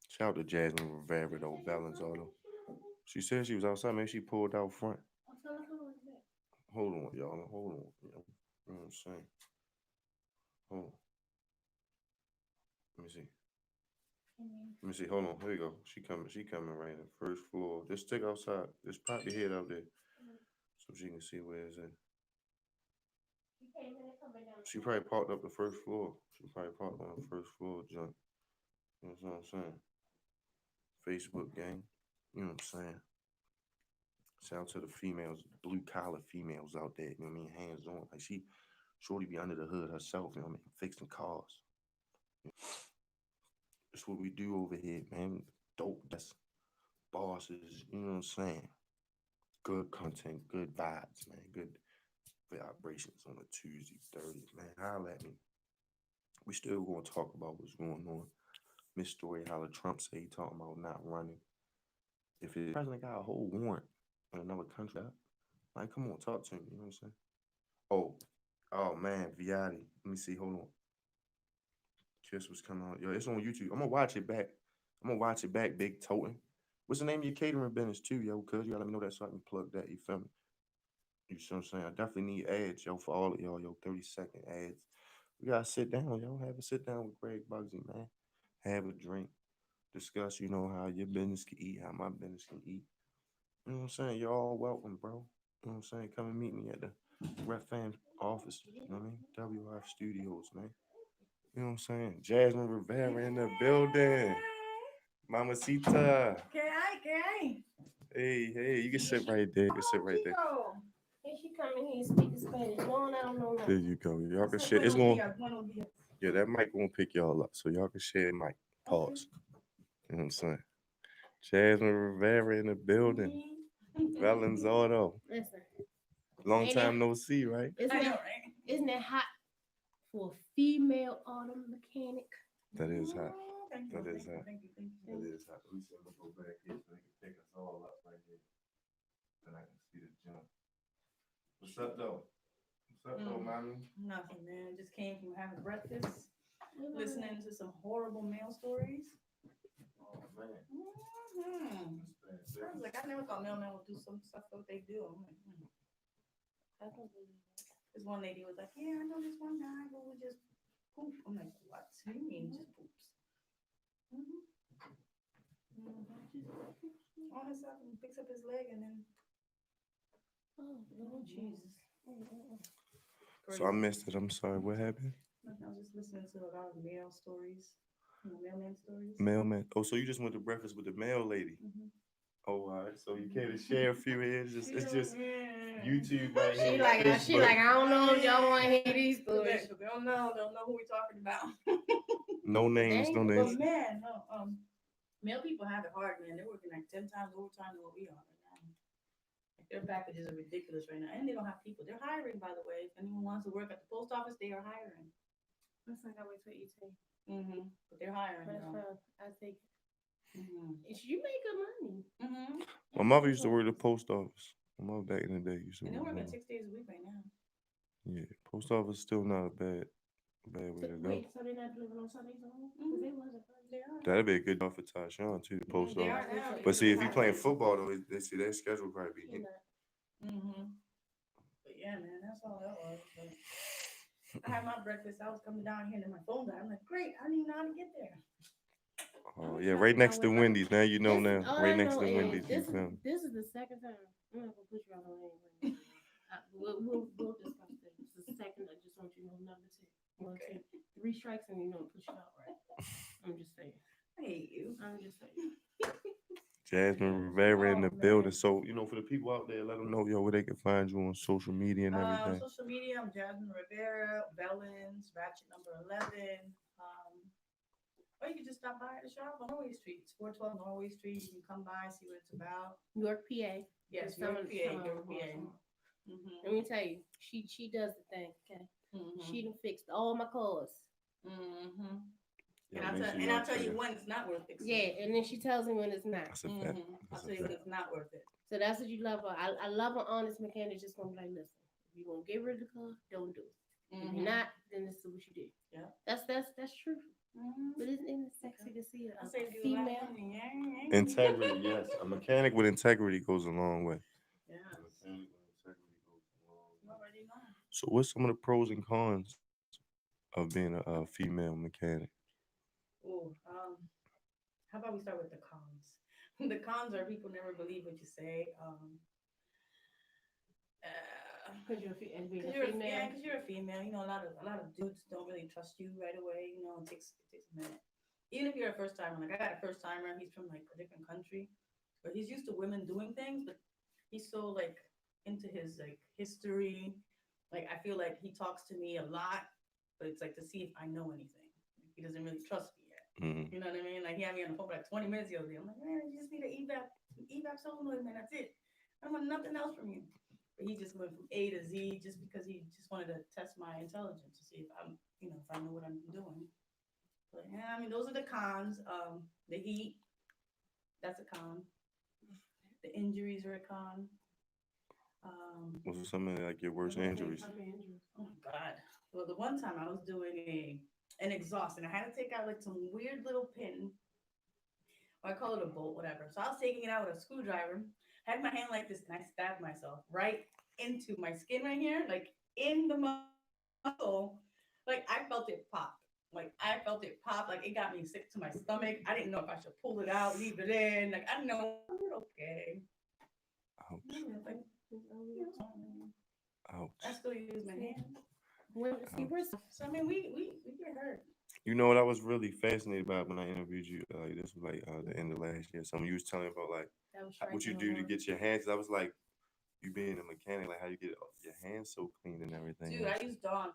Speaker 1: shout out to Jasmine Rivera though, Vellon's Auto. She said she was outside, maybe she pulled out front. Hold on, y'all. Hold on. You know what I'm saying? Hold on. Let me see. Let me see. Hold on. Here you go. She coming. She coming right in. First floor. Just stick outside. Just pop your head out there so she can see where it's at. She probably parked up the first floor. She probably parked on the first floor, junk. You know what I'm saying? Facebook gang. You know what I'm saying? Shout out to the females, blue collar females out there. You know what I mean? Hands on. Like shorty be under the hood herself. You know what I mean? Fixing cars. That's what we do over here, man. Dope. That's bosses. You know what I'm saying? Good content, good vibes, man. Good vibrations on a Tuesday, 30th, man. Holla at me. We still gonna talk about what's going on. Miss Story, how Trump say he talking about not running. If the president got a whole warrant in another country, like, come on, talk to me. You know what I'm saying? Oh man, Viati. Let me see. Hold on. Kiss was coming on. Yo, it's on YouTube. I'm gonna watch it back. Big Toten. What's the name of your catering business too, yo? Cause you gotta let me know that so I can plug that. You feel me? You see what I'm saying? I definitely need ads, yo, for all of y'all, yo, 30-second ads. We gotta sit down, yo. Have a sit down with Greg Bugsy, man. Have a drink. Discuss, you know, how your business can eat, how my business can eat. You know what I'm saying? You're all welcome, bro. You know what I'm saying? Come and meet me at the Ref Fam office. You know what I mean? WR Studios, man. You know what I'm saying? Jasmine Rivera in the building. Mamacita.
Speaker 3: Okay.
Speaker 1: Hey, you can sit right there. You can sit right there.
Speaker 2: Here she coming here speaking Spanish. No, I don't know
Speaker 1: There
Speaker 2: nothing.
Speaker 1: you go. Y'all can share. It's going. Yeah, that mic won't pick y'all up, so y'all can share the mic. Pause. You know what I'm saying? Jasmine Rivera in the building. Vellon's Auto.
Speaker 2: Listen.
Speaker 1: Long time no see, right?
Speaker 2: Isn't it hot for a female auto mechanic?
Speaker 1: That is hot.
Speaker 3: Thank
Speaker 1: That
Speaker 3: you.
Speaker 1: is hot.
Speaker 3: Thank you.
Speaker 1: That is hot. Let me see. I'm gonna go back here so they can pick us all up right here. Then I can see the jump. What's up, though? Mommy?
Speaker 3: Nothing, man. Just came from having breakfast, listening to some horrible mail stories.
Speaker 1: Oh, man.
Speaker 3: I was like, I never thought mailmen would do some stuff that they do. I'm like,
Speaker 2: I don't believe that.
Speaker 3: This one lady was like, yeah, I know this one guy who would just poop. I'm like, what? What do you mean just poops? All his stuff and picks up his leg and then.
Speaker 2: Oh, Lord Jesus.
Speaker 1: So I missed it. I'm sorry. What happened?
Speaker 3: I was just listening to a lot of mail stories, mailman stories.
Speaker 1: Mailman. Oh, so you just went to breakfast with the mail lady? Oh, all right. So you can't share a few here. It's just YouTube right here.
Speaker 2: She like, I don't know if y'all want to hear these stories.
Speaker 3: They don't know who we're talking about.
Speaker 1: No names.
Speaker 3: But man, mail people have it hard, man. They're working like 10 times overtime than what we are right now. Like their packages are ridiculous right now, and they don't have people. They're hiring, by the way. If anyone wants to work at the post office, they are hiring.
Speaker 2: That's like I wait till you say.
Speaker 3: But they're hiring.
Speaker 2: I think. You make good money.
Speaker 1: My mother used to work at the post office. My mother back in the day used to
Speaker 3: and
Speaker 1: work.
Speaker 3: They're working 6 days a week right now.
Speaker 1: Yeah, post office is still not a bad way to go.
Speaker 2: Wait, so they're not delivering on Sundays no more? Because they wasn't.
Speaker 1: That'd be a good job for Tyshawn too, the post office. But see, if you playing football though, they see their schedule probably be hit.
Speaker 3: But yeah, man, that's all that was. But I had my breakfast. I was coming down here and my phone died. I'm like, great, I didn't even know how to get there.
Speaker 1: Oh yeah, right next to Wendy's. Now you know now. Right next to Wendy's.
Speaker 2: This is the second time. I'm not gonna put you on the lane. We'll discuss this. This is the second. I just want you to know number 2. 1, 2, 3 strikes and you know push you out, right? I'm just saying.
Speaker 3: I hate you.
Speaker 2: I'm just saying.
Speaker 1: Jasmine Rivera in the building. So, you know, for the people out there, let them know, where they can find you on social media and everything.
Speaker 3: Social media, I'm Jasmine Rivera, Vellon's, Ratchet number 11. Or you can just stop by at the shop on Norway Street. It's 412 Norway Street. You can come by, see what it's about.
Speaker 2: York, PA.
Speaker 3: Yes, York, PA.
Speaker 2: Let me tell you, she does the thing, okay? She done fixed all my cars.
Speaker 3: And I'll tell you when it's not worth it.
Speaker 2: Yeah, and then she tells me when it's not.
Speaker 1: That's a fact.
Speaker 3: I'll tell you when it's not worth it.
Speaker 2: So that's what you love her. I love an honest mechanic just gonna be like, listen, if you want to get rid of the car, don't do it. If you're not, then this is what you do. Yeah. That's true. But isn't it sexy to see a female?
Speaker 1: Integrity, yes. A mechanic with integrity goes a long way.
Speaker 3: Yeah.
Speaker 1: So what's some of the pros and cons of being a female mechanic?
Speaker 3: Oh, how about we start with the cons? The cons are people never believe what you say.
Speaker 2: Because you're and being a
Speaker 3: Because
Speaker 2: female.
Speaker 3: you're a female. You know, a lot of dudes don't really trust you right away. You know, it takes a minute. Even if you're a first timer, like I got a first timer, he's from like a different country, but he's used to women doing things, but he's so like into his like history. Like I feel like he talks to me a lot, but it's like to see if I know anything. He doesn't really trust me yet.
Speaker 1: Mm.
Speaker 3: You know what I mean? Like he had me on the phone for like 20 minutes the other day. I'm like, man, you just need an evap solenoid, man. That's it. I don't want nothing else from you. But he just went from A to Z just because he just wanted to test my intelligence to see if I'm, if I know what I'm doing. But yeah, I mean, those are the cons. The heat, that's a con. The injuries are a con.
Speaker 1: What's some of like your worst injuries?
Speaker 3: Oh my God. Well, the one time I was doing an exhaust and I had to take out like some weird little pin, or I call it a bolt, whatever. So I was taking it out with a screwdriver, had my hand like this, and I stabbed myself right into my skin right here, like in the muscle. Like I felt it pop. Like I felt it pop. Like it got me sick to my stomach. I didn't know if I should pull it out, leave it in. Like I know, okay.
Speaker 1: Ouch.
Speaker 3: Like,
Speaker 1: Ouch.
Speaker 3: I still use my hand. So I mean, we get hurt.
Speaker 1: You know what I was really fascinated about when I interviewed you? This was like the end of last year. Something you was telling me about like what you do to get your hands. 'Cause I was like, you being a mechanic, like how you get your hands so clean and everything.
Speaker 3: Dude, I use Dawn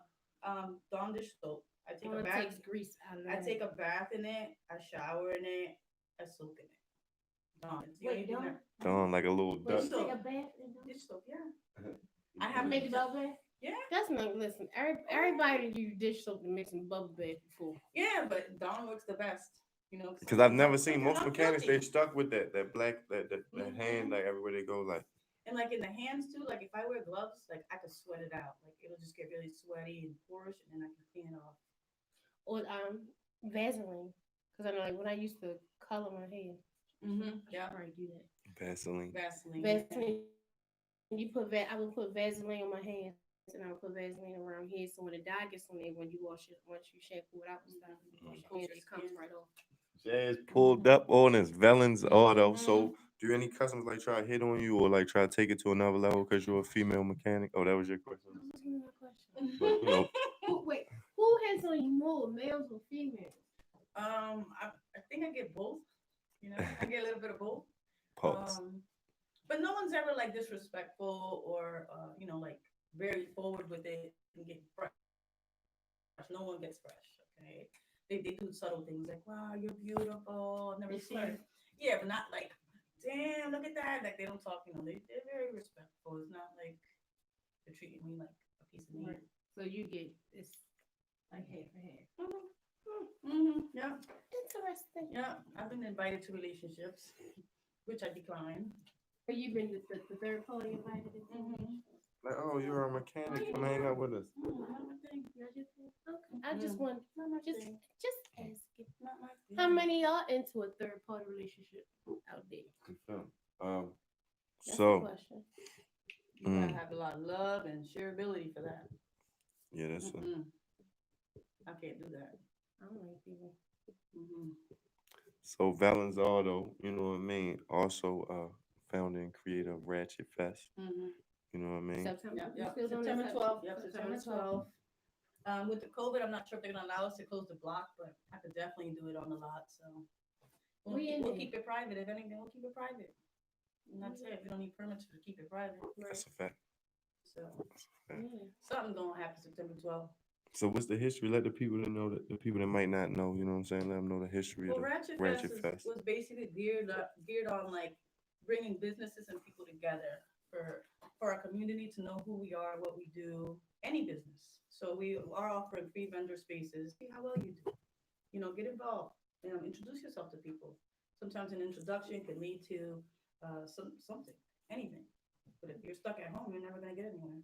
Speaker 3: dish soap. I take a bath.
Speaker 2: Takes grease out of
Speaker 3: I
Speaker 2: it.
Speaker 3: take a bath in it. I shower in it. I soak in it. Dawn. It's the only
Speaker 2: Wait,
Speaker 3: thing
Speaker 2: Dawn?
Speaker 3: that-
Speaker 1: Done like a little
Speaker 2: Wait,
Speaker 1: duck.
Speaker 2: you take a bath in Dawn?
Speaker 3: Dish soap, yeah.
Speaker 1: I
Speaker 3: I have
Speaker 2: Make
Speaker 3: made
Speaker 2: bubble bath?
Speaker 3: Yeah,
Speaker 2: That's not, listen, everybody use dish soap to make some bubble bath before.
Speaker 3: yeah, but Dawn works the best.
Speaker 1: Because I've never
Speaker 3: sometimes
Speaker 1: seen most
Speaker 3: I'm
Speaker 1: mechanics.
Speaker 3: guilty.
Speaker 1: They stuck with that black that
Speaker 3: Mhm.
Speaker 1: hand like everywhere they go like.
Speaker 3: And like in the hands too, like if I wear gloves, like I could sweat it out. Like it'll just get really sweaty and porous, and then I can clean it off.
Speaker 2: Or Vaseline. Because I know like when I used to color my hair,
Speaker 3: Yeah.
Speaker 2: I probably do that.
Speaker 1: Vaseline.
Speaker 2: Vaseline. I would put Vaseline on my hands and I would put Vaseline around here. So when the dye gets on there, when you wash it, once you shampoo it out and stuff, you wash your hands, it comes right off.
Speaker 1: Jazz pulled up on his Vellon's auto. So, do any customers like try to hit on you or like try to take it to another level because you're a female mechanic? Oh, that was your question.
Speaker 2: That wasn't my question.
Speaker 1: But, you know,
Speaker 2: Who has on you more, males or females?
Speaker 3: I think I get both. I get a little bit of both.
Speaker 1: pause.
Speaker 3: But no one's ever like disrespectful or like very forward with it and get fresh. No one gets fresh. Okay, they do subtle things like, "Wow, you're beautiful. I've never seen."
Speaker 2: Flirt.
Speaker 3: Yeah, but not like, "Damn, look at that." Like they don't talk. They're very respectful. It's not like they're treating me like a piece of meat.
Speaker 2: Right. So you get it's like half and half.
Speaker 3: Yeah.
Speaker 2: Interesting.
Speaker 3: Yeah. I've been invited to relationships, which I declined.
Speaker 2: But you've been the third party invited to
Speaker 1: Like, oh, you're a mechanic. Come hang out with us.
Speaker 2: Okay. I just want just asking.
Speaker 3: Not my thing.
Speaker 2: How many y'all into a third party relationship out there? That's the
Speaker 1: So
Speaker 2: question.
Speaker 3: You gotta have a lot of love and shareability for that.
Speaker 1: yeah, that's
Speaker 3: I can't do that.
Speaker 2: I don't like people.
Speaker 1: so Vellon's auto. You know what I mean. Also, founder and creator of Ratchet Fest. You know what I mean.
Speaker 2: September.
Speaker 3: Yeah.
Speaker 2: You still doing
Speaker 3: September
Speaker 2: that?
Speaker 3: 12th. Yep, September 12th. With the COVID, I'm not sure if they're gonna allow us to close the block, but I could definitely do it on the lot. So we'll keep it private. If anything, we'll keep it private. And that's it. We don't need permits to keep it private.
Speaker 1: That's a fact.
Speaker 3: So something's gonna happen September 12th.
Speaker 1: So what's the history? Let the people that know that the people that might not know, you know what I'm saying? Let them know the history
Speaker 3: Well,
Speaker 1: of the
Speaker 3: Ratchet Fest was basically geared on like bringing businesses and people together for our community to know who we are, what we do, any business. So we are offering free vendor spaces. See how well you do. Get involved. Introduce yourself to people. Sometimes an introduction can lead to something, anything. But if you're stuck at home, you're never gonna get anywhere.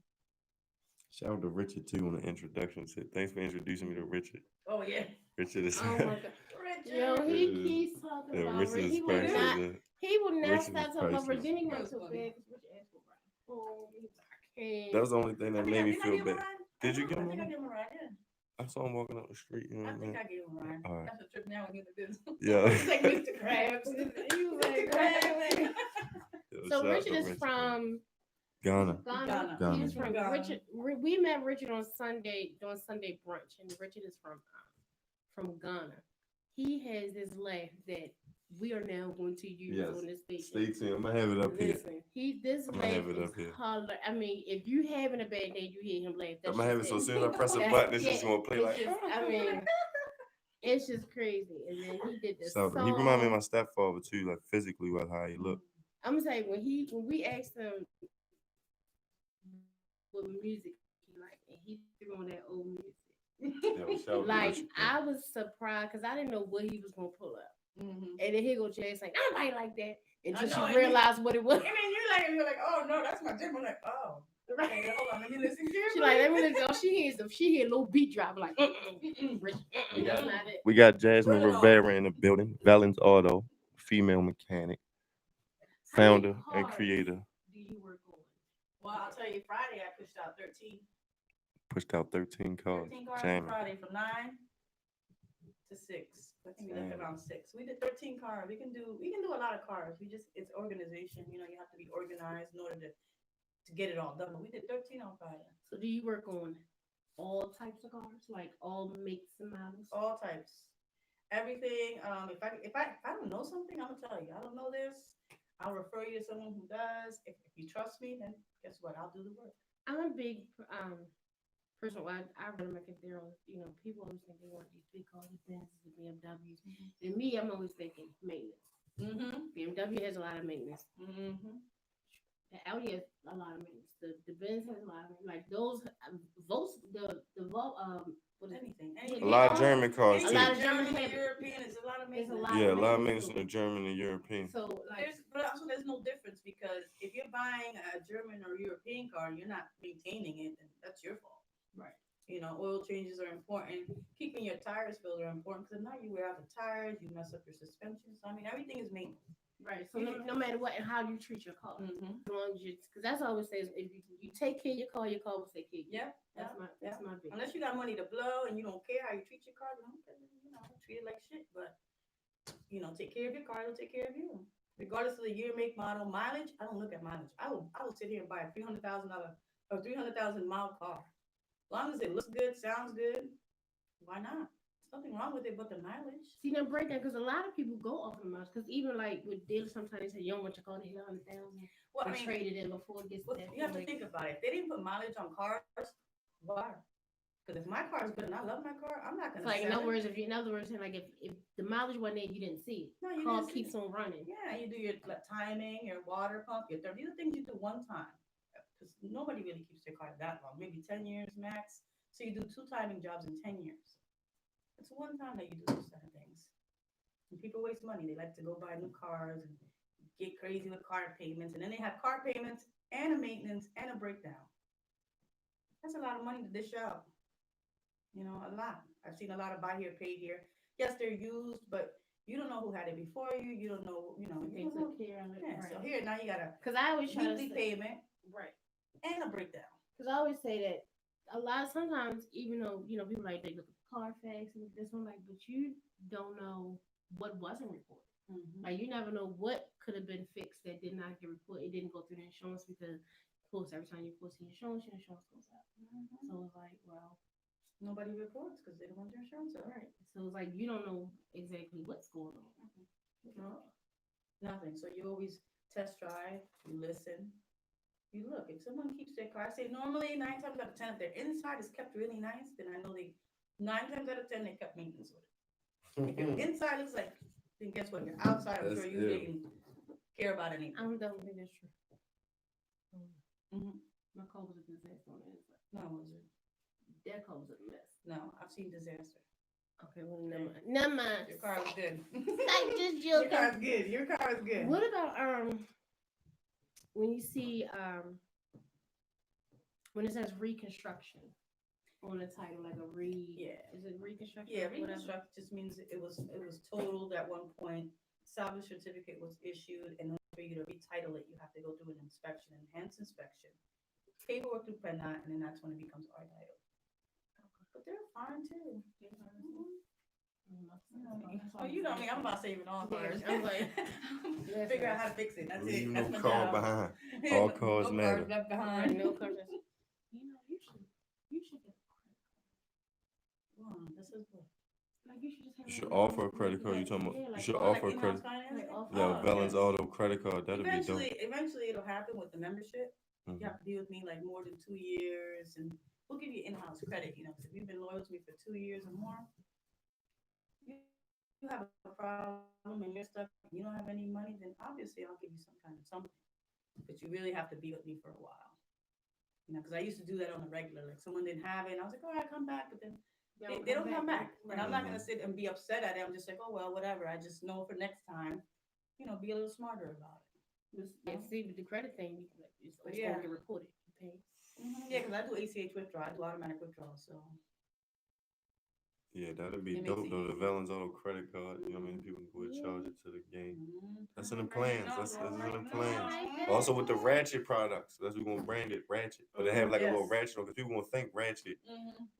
Speaker 1: Shout out to Richard too on the introduction. Said thanks for introducing me to Richard.
Speaker 3: Oh yeah.
Speaker 1: Richard is.
Speaker 2: Oh my God.
Speaker 3: Richard.
Speaker 2: Yo, he keeps talking
Speaker 1: Yeah,
Speaker 2: about
Speaker 1: Richard
Speaker 2: Rick.
Speaker 1: is
Speaker 2: He will
Speaker 1: priceless.
Speaker 2: not. He will not
Speaker 1: Richard
Speaker 2: stop
Speaker 1: is
Speaker 2: talking about Rick.
Speaker 1: priceless.
Speaker 2: Then he went
Speaker 3: That's
Speaker 2: so
Speaker 3: funny.
Speaker 2: bad because Rich asked for Brian. Oh, he's like, I And
Speaker 1: That was the only thing that made me
Speaker 3: Did I
Speaker 1: feel
Speaker 3: give him a
Speaker 1: bad.
Speaker 3: ride?
Speaker 1: Did you
Speaker 3: I
Speaker 1: give him a
Speaker 3: think I
Speaker 1: ride?
Speaker 3: gave him a ride, yeah.
Speaker 1: I saw him walking up the street. You know
Speaker 3: I
Speaker 1: what I
Speaker 3: think
Speaker 1: mean?
Speaker 3: I gave him a ride.
Speaker 1: All right.
Speaker 3: That's a trip now when you're in the business.
Speaker 1: Yeah.
Speaker 3: He's like Mr. Krabs.
Speaker 2: he was like,
Speaker 3: Mr. Krabs.
Speaker 1: Yo,
Speaker 2: so
Speaker 1: shout out
Speaker 2: Richard
Speaker 1: to
Speaker 2: is
Speaker 1: Richard, man.
Speaker 2: from
Speaker 1: Ghana.
Speaker 2: Ghana.
Speaker 1: Ghana.
Speaker 2: He was from
Speaker 3: Ghana.
Speaker 2: Richard. We met Richard on Sunday doing Sunday brunch, and Richard is from Ghana. He has this laugh that we are now going to use
Speaker 1: Yes.
Speaker 2: on this station.
Speaker 1: Stay tuned. I'm gonna have it up here.
Speaker 2: Listen, this
Speaker 1: I'ma
Speaker 2: laugh
Speaker 1: have it
Speaker 2: is
Speaker 1: up here.
Speaker 2: holler. I mean, if you having a bad day, you hear him laugh.
Speaker 1: I'm gonna have it so as soon as I press a
Speaker 2: That's-
Speaker 1: button, it's just
Speaker 2: yeah,
Speaker 1: gonna play
Speaker 2: it's
Speaker 1: like.
Speaker 2: just, I mean, it's just crazy. And then he did this
Speaker 1: So
Speaker 2: song.
Speaker 1: he reminded me of my stepfather too, like physically, like how he looked.
Speaker 2: I'm gonna say when we asked him what music he liked, and he threw on that old music.
Speaker 1: Yo, shout out to
Speaker 2: Like
Speaker 1: Richard, man.
Speaker 2: I was surprised because I didn't know what he was gonna pull up,
Speaker 3: Mm-hmm.
Speaker 2: and then he go Jay's like nobody like that,
Speaker 3: I
Speaker 2: until
Speaker 3: know,
Speaker 2: she
Speaker 3: and
Speaker 2: realized what it was.
Speaker 3: I mean, you're like, oh no, that's my gym. I'm like, oh. Okay, hold on, let me listen to
Speaker 2: She like let me listen. Oh, she hear a little beat drop like Rich,
Speaker 1: We got
Speaker 2: that's not it.
Speaker 1: We got Jasmine
Speaker 3: Bring it on.
Speaker 1: Rivera in the building. Vellon's Auto, female mechanic,
Speaker 2: How many
Speaker 1: founder and
Speaker 2: cars
Speaker 1: creator.
Speaker 2: do you work on?
Speaker 3: Well, I'll tell you, Friday I pushed out 13.
Speaker 1: Pushed out 13 cars.
Speaker 3: 13 cars on
Speaker 1: Jamming.
Speaker 3: Friday from 9 to 6. I think we left
Speaker 1: Damn.
Speaker 3: around 6. We did 13 cars. We can do a lot of cars. It's organization. You know, you have to be organized in order to get it all done. But we did 13 on Friday.
Speaker 2: So do you work on all types of cars, like all makes and models?
Speaker 3: All types. Everything. If I don't know something, I'm gonna tell you. I don't know this. I'll refer you to someone who does. If you trust me, then guess what? I'll do the work.
Speaker 2: I'm a big person. I run my cathedral. You know, people always think they want these big cars, the Benzes, the BMWs. And me, I'm always thinking maintenance.
Speaker 3: Mm-hmm.
Speaker 2: BMW has a lot of maintenance.
Speaker 3: Mm-hmm.
Speaker 2: The Audi has a lot of maintenance. The Benz has a lot of like those Volts. What is it?
Speaker 3: Anything.
Speaker 1: A lot of German cars
Speaker 2: A
Speaker 1: too.
Speaker 2: lot of
Speaker 3: German
Speaker 2: German
Speaker 3: and European is a lot of
Speaker 2: There's a
Speaker 3: maintenance.
Speaker 2: lot
Speaker 1: Yeah, a lot of
Speaker 2: maintenance
Speaker 1: maintenance in the German and European.
Speaker 2: So like
Speaker 3: There's no difference because if you're buying a German or European car and you're not maintaining it, then that's your fault.
Speaker 2: right.
Speaker 3: You know, oil changes are important. Keeping your tires filled are important because if not, you wear out the tires, you mess up your suspension. So I mean, everything is maintenance.
Speaker 2: Right. So no matter what and how you treat your car,
Speaker 3: Mm-hmm.
Speaker 2: as long as you, because that's always says if you take care of your car will take care of you.
Speaker 3: Yeah,
Speaker 2: That's my big.
Speaker 3: Unless you got money to blow and you don't care how you treat your car, then okay, you know, treat it like shit. But you know, take care of your car, it'll take care of you. Regardless of the year, make, model, mileage. I don't look at mileage. I will sit here and buy a $300,000 or 300,000 mile car. As long as it looks good, sounds good, why not? There's nothing wrong with it but the mileage.
Speaker 2: See them breakdown because a lot of people go off the miles because even like with dealers sometimes they say you don't want your car to hit 100,000.
Speaker 3: Well, I
Speaker 2: Or
Speaker 3: mean,
Speaker 2: trade it in before it gets to that
Speaker 3: you have to
Speaker 2: point.
Speaker 3: think about it. If they didn't put mileage on cars, why? Because if my car is good and I love my car, I'm not
Speaker 2: It's
Speaker 3: gonna.
Speaker 2: like in
Speaker 3: sell
Speaker 2: other
Speaker 3: it.
Speaker 2: words, like if the mileage wasn't there, you didn't see it.
Speaker 3: No, you
Speaker 2: Car
Speaker 3: didn't see
Speaker 2: keeps
Speaker 3: it.
Speaker 2: on running.
Speaker 3: Yeah, you do your timing, your water pump, your these are things you do one time. Because nobody really keeps their car that long, maybe 10 years max. So you do 2 timing jobs in 10 years. It's one time that you do those kind of things. And people waste money. They like to go buy new cars and get crazy with car payments. And then they have car payments and a maintenance and a breakdown. That's a lot of money to dish out. You know, a lot. I've seen a lot of buy here, pay here. Yes, they're used, but you don't know who had it before you. You don't know, you
Speaker 2: They
Speaker 3: don't know.
Speaker 2: took care of it.
Speaker 3: Yeah,
Speaker 2: Right.
Speaker 3: so here now you got a
Speaker 2: Because I always try to
Speaker 3: weekly
Speaker 2: say,
Speaker 3: payment
Speaker 2: right.
Speaker 3: and a breakdown.
Speaker 2: Because I always say that sometimes even though people like they look at Carfax and this one like, but you don't know what wasn't reported.
Speaker 3: Mm-hmm.
Speaker 2: Like you never know what could have been fixed that did not get reported. It didn't go through the insurance because, of course, every time you post the insurance, your insurance goes up.
Speaker 3: Mm-hmm.
Speaker 2: So it's like, well,
Speaker 3: Nobody reports because they don't want their insurance up.
Speaker 2: right. So it's like you don't know exactly what's going on.
Speaker 3: No, nothing. So you always test drive, you listen, you look. If someone keeps their car, I say normally 9 times out of 10, if their inside is kept really nice, then I know 9 times out of 10 they kept maintenance with it. If your inside looks like, then guess what? Your outside, I'm
Speaker 1: That's
Speaker 3: sure you
Speaker 1: it.
Speaker 3: didn't care about anything.
Speaker 2: I don't think that's true.
Speaker 3: Mm-hmm.
Speaker 2: My car was a disaster on the inside.
Speaker 3: No, was it?
Speaker 2: That car was a mess.
Speaker 3: No, I've seen disaster.
Speaker 2: Okay, well, never mind. Never mind.
Speaker 3: Your car was good.
Speaker 2: Like just
Speaker 3: Your
Speaker 2: joking.
Speaker 3: car is good. Your car is good.
Speaker 2: What about when you see when it says reconstruction on the title, like a
Speaker 3: Yeah.
Speaker 2: is it reconstruction?
Speaker 3: Yeah,
Speaker 2: or whatever?
Speaker 3: reconstruct just means it was totaled at one point. Salvage certificate was issued, and in order for you to retitle it, you have to go through an inspection, enhanced inspection. paperwork through PennDOT, and then that's when it becomes our title. But they're fine too. Oh, you know me, I'm about saving all cars.
Speaker 2: I'm like,
Speaker 3: figure out how to fix it. That's it.
Speaker 1: Leave
Speaker 3: That's
Speaker 1: no
Speaker 3: my
Speaker 1: car
Speaker 3: job.
Speaker 1: behind.
Speaker 3: Yeah,
Speaker 1: All
Speaker 3: no-
Speaker 1: cars
Speaker 3: no
Speaker 1: matter.
Speaker 3: left
Speaker 2: right,
Speaker 3: behind.
Speaker 2: no cars. You should get
Speaker 3: This is what.
Speaker 2: like you should just have
Speaker 1: You should
Speaker 2: like,
Speaker 1: offer a credit card. You talking about?
Speaker 2: yeah,
Speaker 1: You
Speaker 2: like,
Speaker 1: should
Speaker 3: Oh,
Speaker 1: offer a
Speaker 3: in-house
Speaker 1: credit.
Speaker 3: financing?
Speaker 2: Like,
Speaker 1: Yeah,
Speaker 3: Oh,
Speaker 1: Vellon's
Speaker 3: yeah.
Speaker 1: Auto credit card. That'd be dope.
Speaker 3: Eventually it'll happen with the membership.
Speaker 1: Mhm.
Speaker 3: You have to be with me like more than 2 years, and we'll give you in-house credit. You know, if you've been loyal to me for 2 years or more, you have a problem and you're stuck, you don't have any money, then obviously I'll give you some kind of something. But you really have to be with me for a while. You know, because I used to do that on the regular. Like someone didn't have it, and I was like, all right, come back. But then they don't come back. And I'm not going to sit and be upset at it. I'm just like, oh, well, whatever. I just know for next time, you know, be a little smarter about it.
Speaker 2: And see with the credit thing, it's
Speaker 3: Yeah.
Speaker 2: going to get reported. You pay.
Speaker 3: Yeah, because I do ACH withdrawal. I do automatic withdrawal. So
Speaker 1: Yeah, that'd be
Speaker 3: It makes
Speaker 1: dope
Speaker 3: it
Speaker 1: though. The
Speaker 3: easy.
Speaker 1: Vellon's Auto credit card. You know what I mean? People can go charge it to the game. That's in the
Speaker 3: Mhm.
Speaker 1: plans.
Speaker 3: No,
Speaker 1: That's in the
Speaker 3: no.
Speaker 1: plans. Also with the Ratchet products, that's what we're gonna brand it, Ratchet. But they have like a little
Speaker 3: Yes.
Speaker 1: Ratchet because people gonna think Ratchet.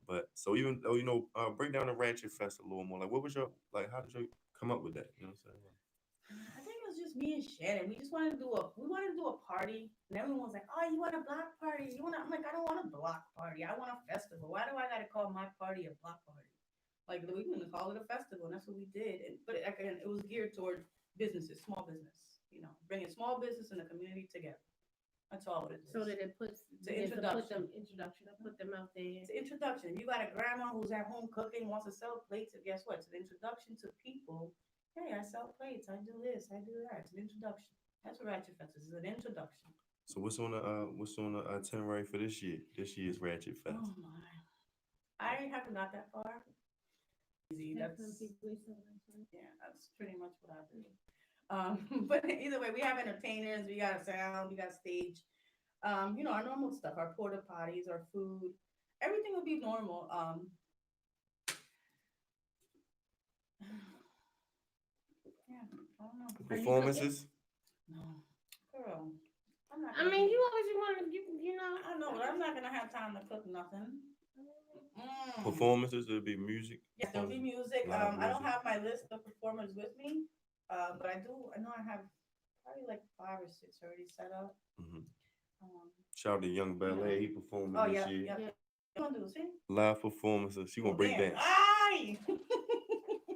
Speaker 1: But so even though break down the Ratchet Fest a little more. Like, what was your how did you come up with that? You know what I'm saying?
Speaker 3: I think it was just me and Shannon. We just wanted to do a party, and everyone was like, "Oh, you want a block party? You want?" I'm like, "I don't want a block party. I want a festival. Why do I gotta call my party a block party? Like we can call it a festival." And that's what we did. But again, it was geared toward businesses, small business. You know, bringing small business and the community together. That's all it is.
Speaker 2: So that it puts
Speaker 3: It's an introduction.
Speaker 2: I put them out there.
Speaker 3: It's an introduction. If you got a grandma who's at home cooking, wants to sell plates, and guess what? It's an introduction to people. Hey, I sell plates. I do this. I do that. It's an introduction. That's what Ratchet Fest is. It's an introduction.
Speaker 1: So what's on the itinerary for this year? This year's Ratchet Fest.
Speaker 3: Oh my! I haven't got that far. Easy. That's pretty much what I do. But either way, we have entertainers. We got a sound. We got a stage. You know, our normal stuff, our porta potties, our food, everything will be normal. Yeah, I don't know.
Speaker 1: Performances.
Speaker 3: No, girl. I'm not
Speaker 2: I mean, you always want to, you know.
Speaker 3: I know, but I'm not gonna have time to cook nothing.
Speaker 1: Performances. There'll be music.
Speaker 3: Yes, there'll be music.
Speaker 1: Live
Speaker 3: I don't
Speaker 1: music.
Speaker 3: have my list of performers with me, but I know I have probably like 5 or 6 already set up.
Speaker 1: Mm-hmm. Shout out to Young Ballet. He performed
Speaker 3: Oh
Speaker 1: this
Speaker 3: yeah,
Speaker 1: year.
Speaker 3: yeah. You want to do sing?
Speaker 1: Live performances. She gonna break dance.
Speaker 3: Aye.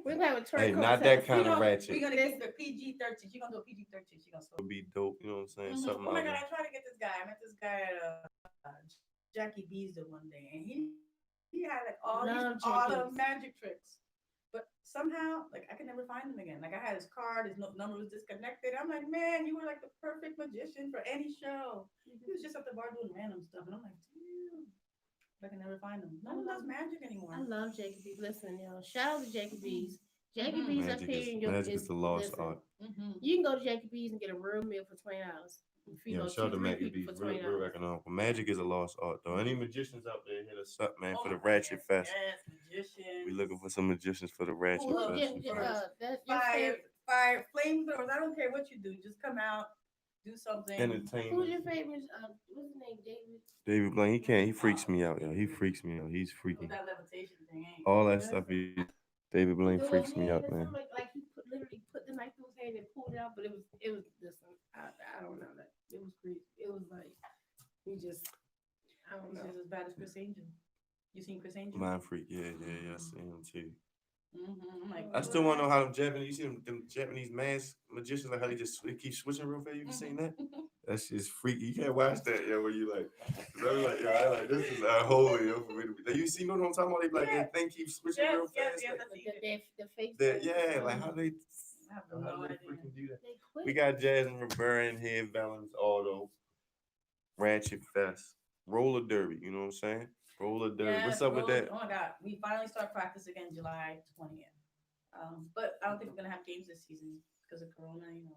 Speaker 2: We're gonna have a
Speaker 1: Hey,
Speaker 2: twerk
Speaker 1: not that kind of Ratchet.
Speaker 3: We're gonna keep the PG-13. She's gonna do a PG-13. She's gonna
Speaker 1: It'll be dope. You know what I'm saying? Something
Speaker 3: Oh my
Speaker 1: like
Speaker 3: god,
Speaker 1: that.
Speaker 3: I tried to get this guy. I met this guy at Jackie B's the one day, and he had like all
Speaker 2: Love
Speaker 3: the
Speaker 2: Jackie's.
Speaker 3: magic tricks. But somehow, like I could never find him again. Like I had his card, his number was disconnected. I'm like, man, you were like the perfect magician for any show. He was just at the bar doing random stuff, and I'm like, damn. I can never find him. No one does magic anymore.
Speaker 2: I love Jackie B. Listen, y'all. Shout out to Jackie B's. Jackie B's up here in your
Speaker 1: Magic is the lost
Speaker 2: listen,
Speaker 1: art.
Speaker 2: You can go to Jackie B's and get a real meal for $20.
Speaker 1: Yeah, shout out to Maggie B. Real economical. Magic is a lost art, though. Any magicians out there, hit us up, man, for the Ratchet Fest.
Speaker 3: Yes, magicians.
Speaker 1: We looking for some magicians for the Ratchet Fest.
Speaker 2: That's your favorite.
Speaker 3: Fire, flamethrowers. I don't care what you do. Just come out, do something.
Speaker 1: Entertainment.
Speaker 2: Who's your favorite? What's his name? David.
Speaker 1: David Blaine. He freaks me out, yo. He freaks me out. He's freaking.
Speaker 3: That levitation thing, ain't
Speaker 1: All that stuff. David Blaine freaks me out, man.
Speaker 2: Like he literally put the knife through his hand and pulled it out, but it was listen, I don't know that it was crazy. It was like he just I don't know.
Speaker 3: He's as bad as Chris Angel. You seen Chris Angel?
Speaker 1: Mind freak, yeah, I seen him too.
Speaker 3: I'm like,
Speaker 1: I still want to know how them Japanese, you see them Japanese mask magicians, like how they keep switching real fast. You seen that? That's just freaky. You can't watch that, yo. Where you like, I was like, yo, I like this is unholy. Yo, for me to be. You see what I'm talking about? They like they think keep switching real fast.
Speaker 2: The face.
Speaker 1: Yeah, like how they.
Speaker 3: I have no idea.
Speaker 1: Freaking do that? We got Jasmine Rivera in here, Vellon's Auto, Ratchet Fest, Roller Derby. You know what I'm saying? Roller Derby. What's up with that?
Speaker 3: Oh my God, we finally start practice again July 20th. But I don't think we're gonna have games this season because of Corona. You know,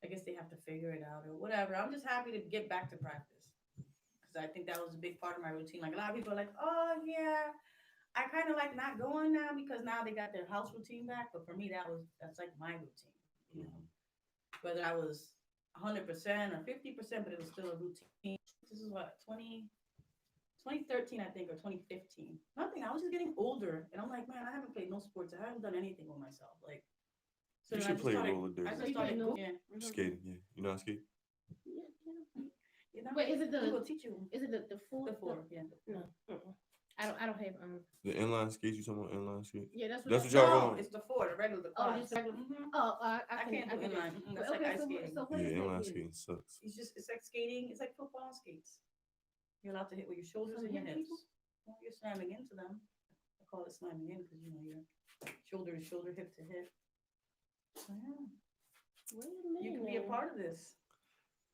Speaker 3: I guess they have to figure it out or whatever. I'm just happy to get back to practice because I think that was a big part of my routine. Like a lot of people are like, oh yeah, I kind of like not going now because now they got their house routine back. But for me, that's like my routine. You know, whether I was 100% or 50%, but it was still a routine. This is what 2013, I think, or 2015. Nothing. I was just getting older, and I'm like, man, I haven't played no sports. I haven't done anything with myself. Like, so
Speaker 1: You
Speaker 3: then I
Speaker 1: should
Speaker 3: just
Speaker 1: play
Speaker 3: started.
Speaker 1: roller derby.
Speaker 3: I
Speaker 2: So
Speaker 3: just
Speaker 2: you play
Speaker 3: started.
Speaker 2: no-
Speaker 3: Yeah.
Speaker 1: Skating, yeah. You know how to skate?
Speaker 3: You know,
Speaker 2: Wait, is it
Speaker 3: we will
Speaker 2: the
Speaker 3: teach you
Speaker 2: is it the four?
Speaker 3: the four? Yeah.
Speaker 2: No, I don't have
Speaker 1: The inline skates, you talking about inline skates?
Speaker 2: Yeah, that's
Speaker 1: That's what
Speaker 3: No,
Speaker 1: y'all rolling?
Speaker 3: it's the four, the regular, the
Speaker 2: Oh,
Speaker 3: quads.
Speaker 2: just regular.
Speaker 3: Mhm.
Speaker 2: I
Speaker 3: can't do
Speaker 2: can-
Speaker 3: inline. That's
Speaker 2: Okay,
Speaker 3: like ice
Speaker 2: so
Speaker 3: skating.
Speaker 2: so what
Speaker 1: Yeah,
Speaker 2: is that
Speaker 1: inline
Speaker 2: then?
Speaker 1: skating sucks.
Speaker 3: It's like skating. It's like football skates. You're allowed to hit with your shoulders
Speaker 2: Some
Speaker 3: and your
Speaker 2: hit
Speaker 3: hips.
Speaker 2: people?
Speaker 3: Well, you're slamming into them. I call it slamming in because your shoulder to shoulder, hip to hip. So yeah,
Speaker 2: Wait a minute.
Speaker 3: you can be a part of this.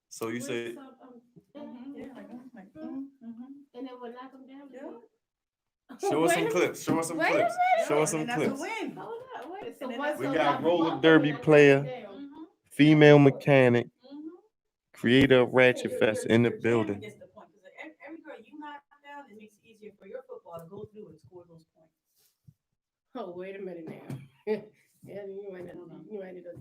Speaker 1: So you say
Speaker 3: Yeah, like.
Speaker 2: And then we'll knock them down.
Speaker 3: Yeah.
Speaker 1: show us
Speaker 2: Wait
Speaker 1: some
Speaker 2: a minute.
Speaker 1: clips. Show us some
Speaker 2: Wait a
Speaker 1: clips.
Speaker 2: minute.
Speaker 1: Show us some
Speaker 3: and that's
Speaker 1: clips.
Speaker 3: a win.
Speaker 2: Hold up, wait.
Speaker 3: And then
Speaker 2: once
Speaker 1: We
Speaker 2: so
Speaker 1: got
Speaker 2: y'all
Speaker 1: roller
Speaker 2: bump
Speaker 1: derby
Speaker 2: them and
Speaker 1: player.
Speaker 2: knock them down.
Speaker 1: Female mechanic,
Speaker 3: Mhm.
Speaker 1: creator of Ratchet
Speaker 3: Your-
Speaker 1: Fest
Speaker 3: your-
Speaker 1: in the
Speaker 3: your
Speaker 1: building.
Speaker 3: jamming gets the point, 'cause every girl you knock down, it makes it easier for your football to go through and score those points.
Speaker 2: Oh, wait a minute now. Yeah, you might have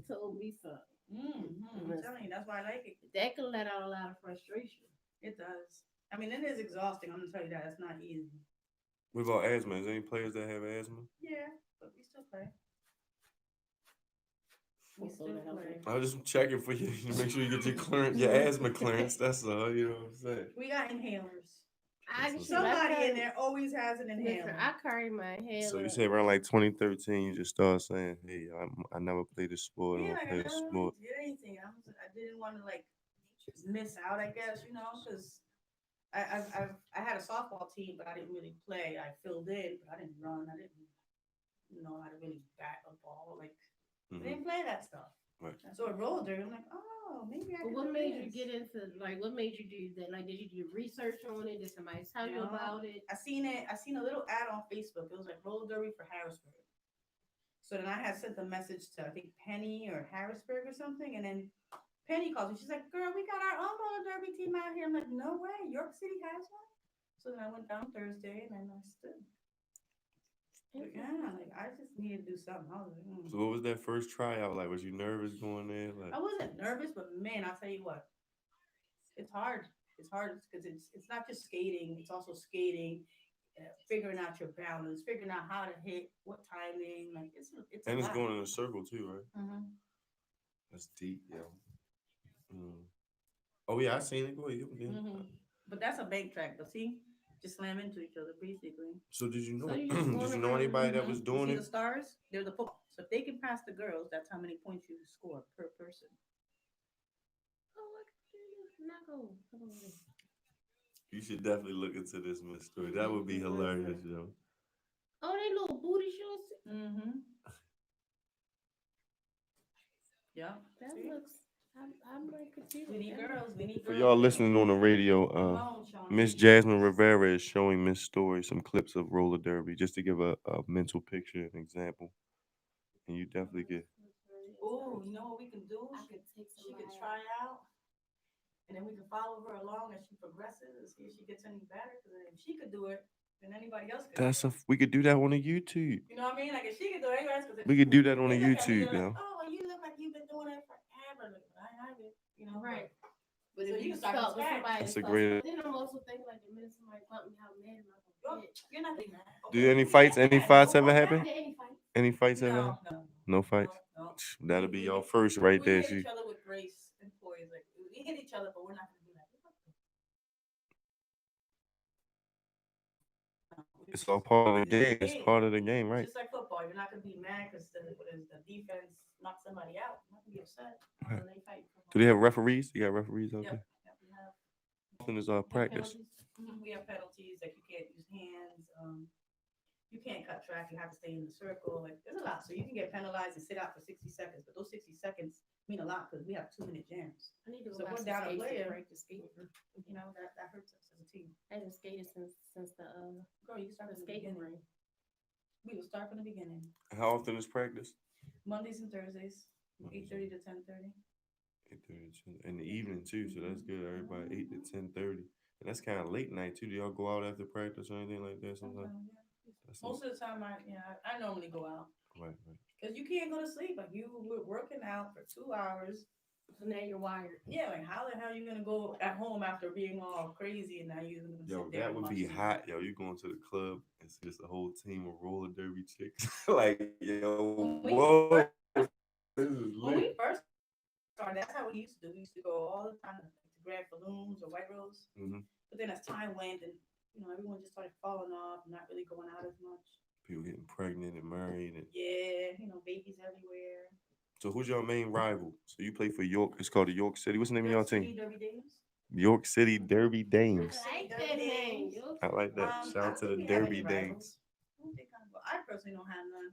Speaker 2: told me something.
Speaker 3: I'm telling you, that's why I like it.
Speaker 2: That could let out a lot of frustration.
Speaker 3: It does. I mean, it is exhausting. I'm gonna tell you that. It's not easy.
Speaker 1: What about asthma? Is there any players that have asthma?
Speaker 3: Yeah, but we still play. We
Speaker 2: We'll
Speaker 3: still
Speaker 2: throw that out
Speaker 3: play.
Speaker 2: there.
Speaker 1: I was just checking for you to make sure you get your clearance, your asthma clearance. That's all. You know what I'm saying?
Speaker 3: We got inhalers.
Speaker 1: That's
Speaker 3: Somebody in there always has an
Speaker 2: Listen,
Speaker 3: inhaler.
Speaker 2: I carry my inhaler.
Speaker 1: So you say around like 2013, you just start saying, "Hey, I never played this sport.
Speaker 3: Yeah,
Speaker 1: I
Speaker 3: like I
Speaker 1: play a
Speaker 3: never
Speaker 1: sport."
Speaker 3: really did anything. I didn't want to like miss out, I guess, because I had a softball team, but I didn't really play. I filled in, but I didn't run. I didn't know how to really bat a ball. Like I
Speaker 1: Mhm.
Speaker 3: didn't play that stuff.
Speaker 1: Right.
Speaker 3: And so it rolled there. I'm like, oh, maybe I.
Speaker 2: But
Speaker 3: can
Speaker 2: what
Speaker 3: do
Speaker 2: made you
Speaker 3: this.
Speaker 2: get into what made you do that? Like, did you do research on it? Did somebody tell you
Speaker 3: No.
Speaker 2: about it?
Speaker 3: I seen it. I seen a little ad on Facebook. It was like roller derby for Harrisburg. So then I had sent a message to I think Penny or Harrisburg or something, and then Penny calls me. She's like, "Girl, we got our own roller derby team out here." I'm like, "No way, York City has one." So then I went down Thursday and then I stood. But yeah, like I just needed to do something. I was like,
Speaker 1: So what was that first tryout like? Was you nervous going there? Like,
Speaker 3: I wasn't nervous, but man, I'll tell you what, it's hard. It's hard because it's not just skating; it's also skating, figuring out your balance, figuring out how to hit, what timing. Like it's
Speaker 1: and
Speaker 3: a
Speaker 1: it's
Speaker 3: lot.
Speaker 1: going in a circle too, right?
Speaker 3: Mm-hmm.
Speaker 1: That's deep, yo. Oh yeah, I seen it. Go ahead.
Speaker 3: Mm-hmm. But that's a bank track. But see, just slam into each other basically.
Speaker 1: So did you know?
Speaker 2: So you just
Speaker 1: Did
Speaker 2: going
Speaker 1: you know
Speaker 2: around-
Speaker 1: anybody that was
Speaker 3: You
Speaker 1: doing
Speaker 3: see
Speaker 1: it?
Speaker 3: the stars? They're the football. So if they can pass the girls, that's how many points you score per person.
Speaker 2: Oh, look at this. Not go.
Speaker 1: You should definitely look into this mystery. That would be hilarious, yo.
Speaker 2: Oh, they little booty shorts.
Speaker 3: Mm-hmm. Yeah.
Speaker 2: That
Speaker 3: See?
Speaker 2: looks. I might consider.
Speaker 3: We need
Speaker 2: that.
Speaker 3: girls. We need
Speaker 1: For
Speaker 3: girls.
Speaker 1: y'all
Speaker 3: too.
Speaker 1: listening on the radio,
Speaker 3: Come on, Shawnee.
Speaker 1: Miss Jasmine Rivera is showing Miss Story some clips of roller derby just to give a mental picture, an example. And you definitely get.
Speaker 3: Oh, you know what we can do?
Speaker 2: I
Speaker 3: She
Speaker 2: could take
Speaker 3: she
Speaker 2: somebody
Speaker 3: could try out, and then we can follow her along as she progresses and see if she gets any better. Because if she could do it, then anybody else could.
Speaker 1: We could do that on a YouTube.
Speaker 3: You know what I mean? Like if she could do it, anybody else could.
Speaker 1: We could do that on a
Speaker 3: They look at me,
Speaker 1: YouTube,
Speaker 3: they're
Speaker 1: yo.
Speaker 3: like, oh, well, you look like you've been doing it forever. Like, I haven't,
Speaker 2: Right.
Speaker 3: But
Speaker 2: So
Speaker 3: if you
Speaker 2: you
Speaker 3: can start
Speaker 2: start
Speaker 3: from
Speaker 2: with
Speaker 3: scratch,
Speaker 2: somebody.
Speaker 1: That's a
Speaker 2: else.
Speaker 1: great-
Speaker 2: Then I'm also thinking like the minute somebody bump me, how mad am I gonna get?
Speaker 3: you're not getting mad.
Speaker 1: Do any fights ever happen?
Speaker 2: Any fight.
Speaker 1: Any fights ever
Speaker 3: No,
Speaker 1: happen?
Speaker 3: no,
Speaker 1: No fights?
Speaker 3: no.
Speaker 1: That'll be y'all first right
Speaker 3: We
Speaker 1: there.
Speaker 3: hit
Speaker 1: See?
Speaker 3: each other with grace and poise. Like we hit each other, but we're not gonna do that.
Speaker 1: It's all part of the game. It's part of the game, right?
Speaker 3: Just like football, you're not gonna be mad because the defense knocked somebody out. You're not gonna be upset when they fight.
Speaker 1: Do they have referees? You got referees out
Speaker 3: Yep.
Speaker 1: there?
Speaker 3: Yep, we have
Speaker 1: Often is practice.
Speaker 3: penalties. We have penalties like you can't use hands. You can't cut track. You have to stay in the circle. Like there's a lot. So you can get penalized and sit out for 60 seconds. But those 60 seconds mean a lot because we have 2-minute jams.
Speaker 2: I need to go
Speaker 3: So
Speaker 2: back
Speaker 3: we're
Speaker 2: to
Speaker 3: down a
Speaker 2: skating,
Speaker 3: player.
Speaker 2: practice skating.
Speaker 3: You know that hurts us as a team.
Speaker 2: I haven't skated since the
Speaker 3: Girl, you start
Speaker 2: the
Speaker 3: from the
Speaker 2: skating
Speaker 3: beginning.
Speaker 2: ring.
Speaker 3: We will start from the beginning.
Speaker 1: How often is practice?
Speaker 3: Mondays and Thursdays, 8:30 to 10:30.
Speaker 1: 8:30 in the evening too, so that's good. Everybody 8 to 10:30, and that's kind of late night too. Do y'all go out after practice or anything like that sometimes?
Speaker 3: Sometimes, yeah.
Speaker 1: That's
Speaker 3: Most of the time, I normally go out
Speaker 1: right.
Speaker 3: because you can't go to sleep. Like you were working out for 2 hours,
Speaker 2: So now you're wired.
Speaker 3: Yeah, like how the hell are you gonna go at home after being all crazy and now you're gonna
Speaker 1: Yo,
Speaker 3: sit there
Speaker 1: that
Speaker 3: and
Speaker 1: would
Speaker 3: watch
Speaker 1: be
Speaker 3: TV?
Speaker 1: hot. Yo, you going to the club and see just a whole team of roller derby chicks. Like, yo, whoa, this is
Speaker 3: When
Speaker 1: lit.
Speaker 3: we first started, that's how we used to do. We used to go all the time to grab balloons or white rose.
Speaker 1: Mm-hmm.
Speaker 3: But then as time went and everyone just started falling off and not really going out as much.
Speaker 1: People getting pregnant and married. And...
Speaker 3: Yeah, babies everywhere.
Speaker 1: So who's your main rival? So you play for York. It's called the York City. What's the name of your
Speaker 3: York
Speaker 1: team?
Speaker 3: City Derby Dames.
Speaker 1: York City Derby Dames.
Speaker 2: I like
Speaker 3: Derby
Speaker 2: that name.
Speaker 3: Dames.
Speaker 1: I like that.
Speaker 3: I
Speaker 1: Shout out
Speaker 3: don't
Speaker 1: to
Speaker 3: think
Speaker 1: the
Speaker 3: we have
Speaker 1: Derby
Speaker 3: any
Speaker 1: Dames.
Speaker 3: rivals. I personally don't have none.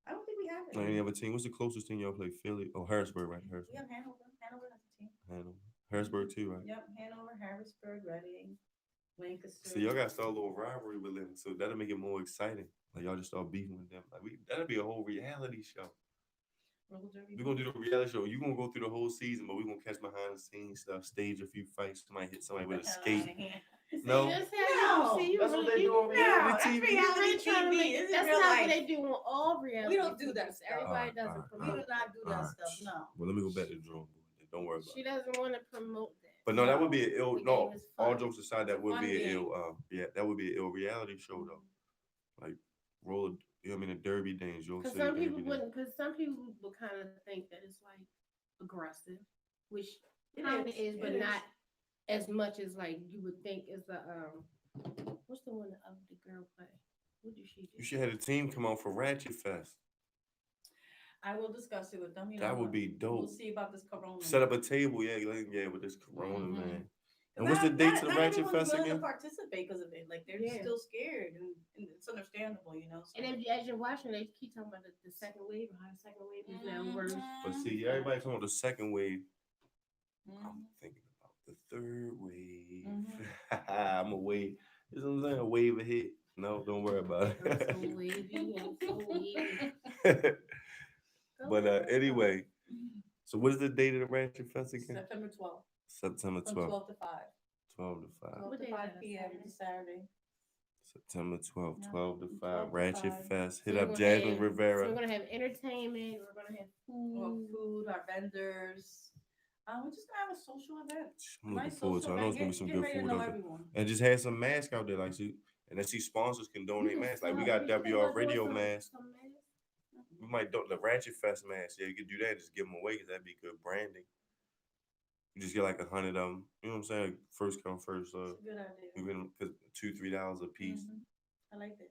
Speaker 3: I don't think we have any.
Speaker 1: Any other team? What's the closest team y'all play? Philly? Oh, Harrisburg, right?
Speaker 3: We
Speaker 1: Harrisburg.
Speaker 3: have Hanover. Hanover has a team.
Speaker 1: Hanover. Harrisburg too, right?
Speaker 3: Yep, Hanover, Harrisburg, Reading, Lancaster.
Speaker 1: So y'all got to start a little rivalry with them, so that'll make it more exciting. Like y'all just start beefing with them. Like that'll be a whole reality show. We're gonna do the reality show. You gonna go through the whole season, but we're gonna catch behind the scenes stuff, stage a few fights. Somebody hit somebody with a skate. No,
Speaker 2: That's
Speaker 1: that's what they do on reality TV.
Speaker 2: That's not what they do on all reality.
Speaker 3: We don't do that stuff.
Speaker 2: Everybody
Speaker 1: Alright,
Speaker 2: doesn't
Speaker 1: alright,
Speaker 3: We
Speaker 2: promote.
Speaker 3: do not do that
Speaker 1: Alright.
Speaker 3: stuff. No.
Speaker 1: Well, let me go back to the drawing board. Don't worry about
Speaker 2: She
Speaker 1: it.
Speaker 2: doesn't want to promote that.
Speaker 1: But no, that would be an ill.
Speaker 2: The
Speaker 1: No,
Speaker 2: game is
Speaker 1: all
Speaker 2: fun.
Speaker 1: jokes aside, that
Speaker 3: It's a
Speaker 1: would
Speaker 3: fun
Speaker 1: be an
Speaker 3: game.
Speaker 1: ill. Yeah, that would be an ill reality show though. Like roller. I mean, the Derby Dames, York
Speaker 2: Because
Speaker 1: City
Speaker 2: some
Speaker 1: Derby
Speaker 2: people
Speaker 1: Dames.
Speaker 2: wouldn't. Because some people would kind of think that it's like aggressive, which
Speaker 3: It
Speaker 2: kind of
Speaker 3: is,
Speaker 2: is, but
Speaker 3: it is.
Speaker 2: not as much as like you would think is the what's the one that the girl play? What did she do?
Speaker 1: You should have a team come out for Ratchet Fest.
Speaker 3: I will discuss it with them.
Speaker 1: That would be dope.
Speaker 3: We'll see about this corona.
Speaker 1: Set up a table, yeah, with this Corona,
Speaker 3: Mhm.
Speaker 1: man. And what's the date to the Ratchet Fest
Speaker 3: willing
Speaker 1: again?
Speaker 3: to participate because of it. Like they're still scared, and it's understandable, So.
Speaker 2: And as you're watching, they keep talking about the second wave, or how the second wave is now worse.
Speaker 1: But see, everybody talking about the second wave.
Speaker 3: Mhm.
Speaker 1: I'm thinking about the third wave.
Speaker 3: Mhm.
Speaker 1: I'm a wave. You know what I'm saying? A wave ahead. No, don't worry about
Speaker 2: I'm so
Speaker 1: it.
Speaker 2: wavy, I'm so wavy.
Speaker 1: But anyway, so what is the date of the Ratchet Fest again?
Speaker 3: September 12th.
Speaker 1: September
Speaker 3: From
Speaker 1: 12th.
Speaker 3: 12 to 5.
Speaker 1: 12 to 5.
Speaker 3: 12 to 5 p.m. It's Saturday.
Speaker 1: September 12th,
Speaker 3: Yeah,
Speaker 1: 12 to 5.
Speaker 3: 12 to
Speaker 1: Ratchet
Speaker 3: 5.
Speaker 1: Fest.
Speaker 2: So
Speaker 1: Hit
Speaker 2: we're
Speaker 1: up
Speaker 2: gonna
Speaker 1: Jasmine
Speaker 2: have-
Speaker 1: Rivera.
Speaker 2: So we're gonna have entertainment. We're gonna have
Speaker 3: Our
Speaker 2: food.
Speaker 3: food, our vendors. We're just gonna have a social event.
Speaker 1: I'm looking forward to it. I know it's gonna be some
Speaker 3: Get
Speaker 1: good
Speaker 3: ready to
Speaker 1: food
Speaker 3: know
Speaker 1: out there.
Speaker 3: everyone.
Speaker 1: And just have some masks out there, like see, and then see sponsors can donate masks. Like we got WR Radio masks. We might do the Ratchet Fest mask. Yeah, you could do that. Just give them away because that'd be good branding. You just get like 100 of them. You know what I'm saying? First come, first serve.
Speaker 3: It's a good idea.
Speaker 1: Even because $2-3 a piece.
Speaker 3: I like that.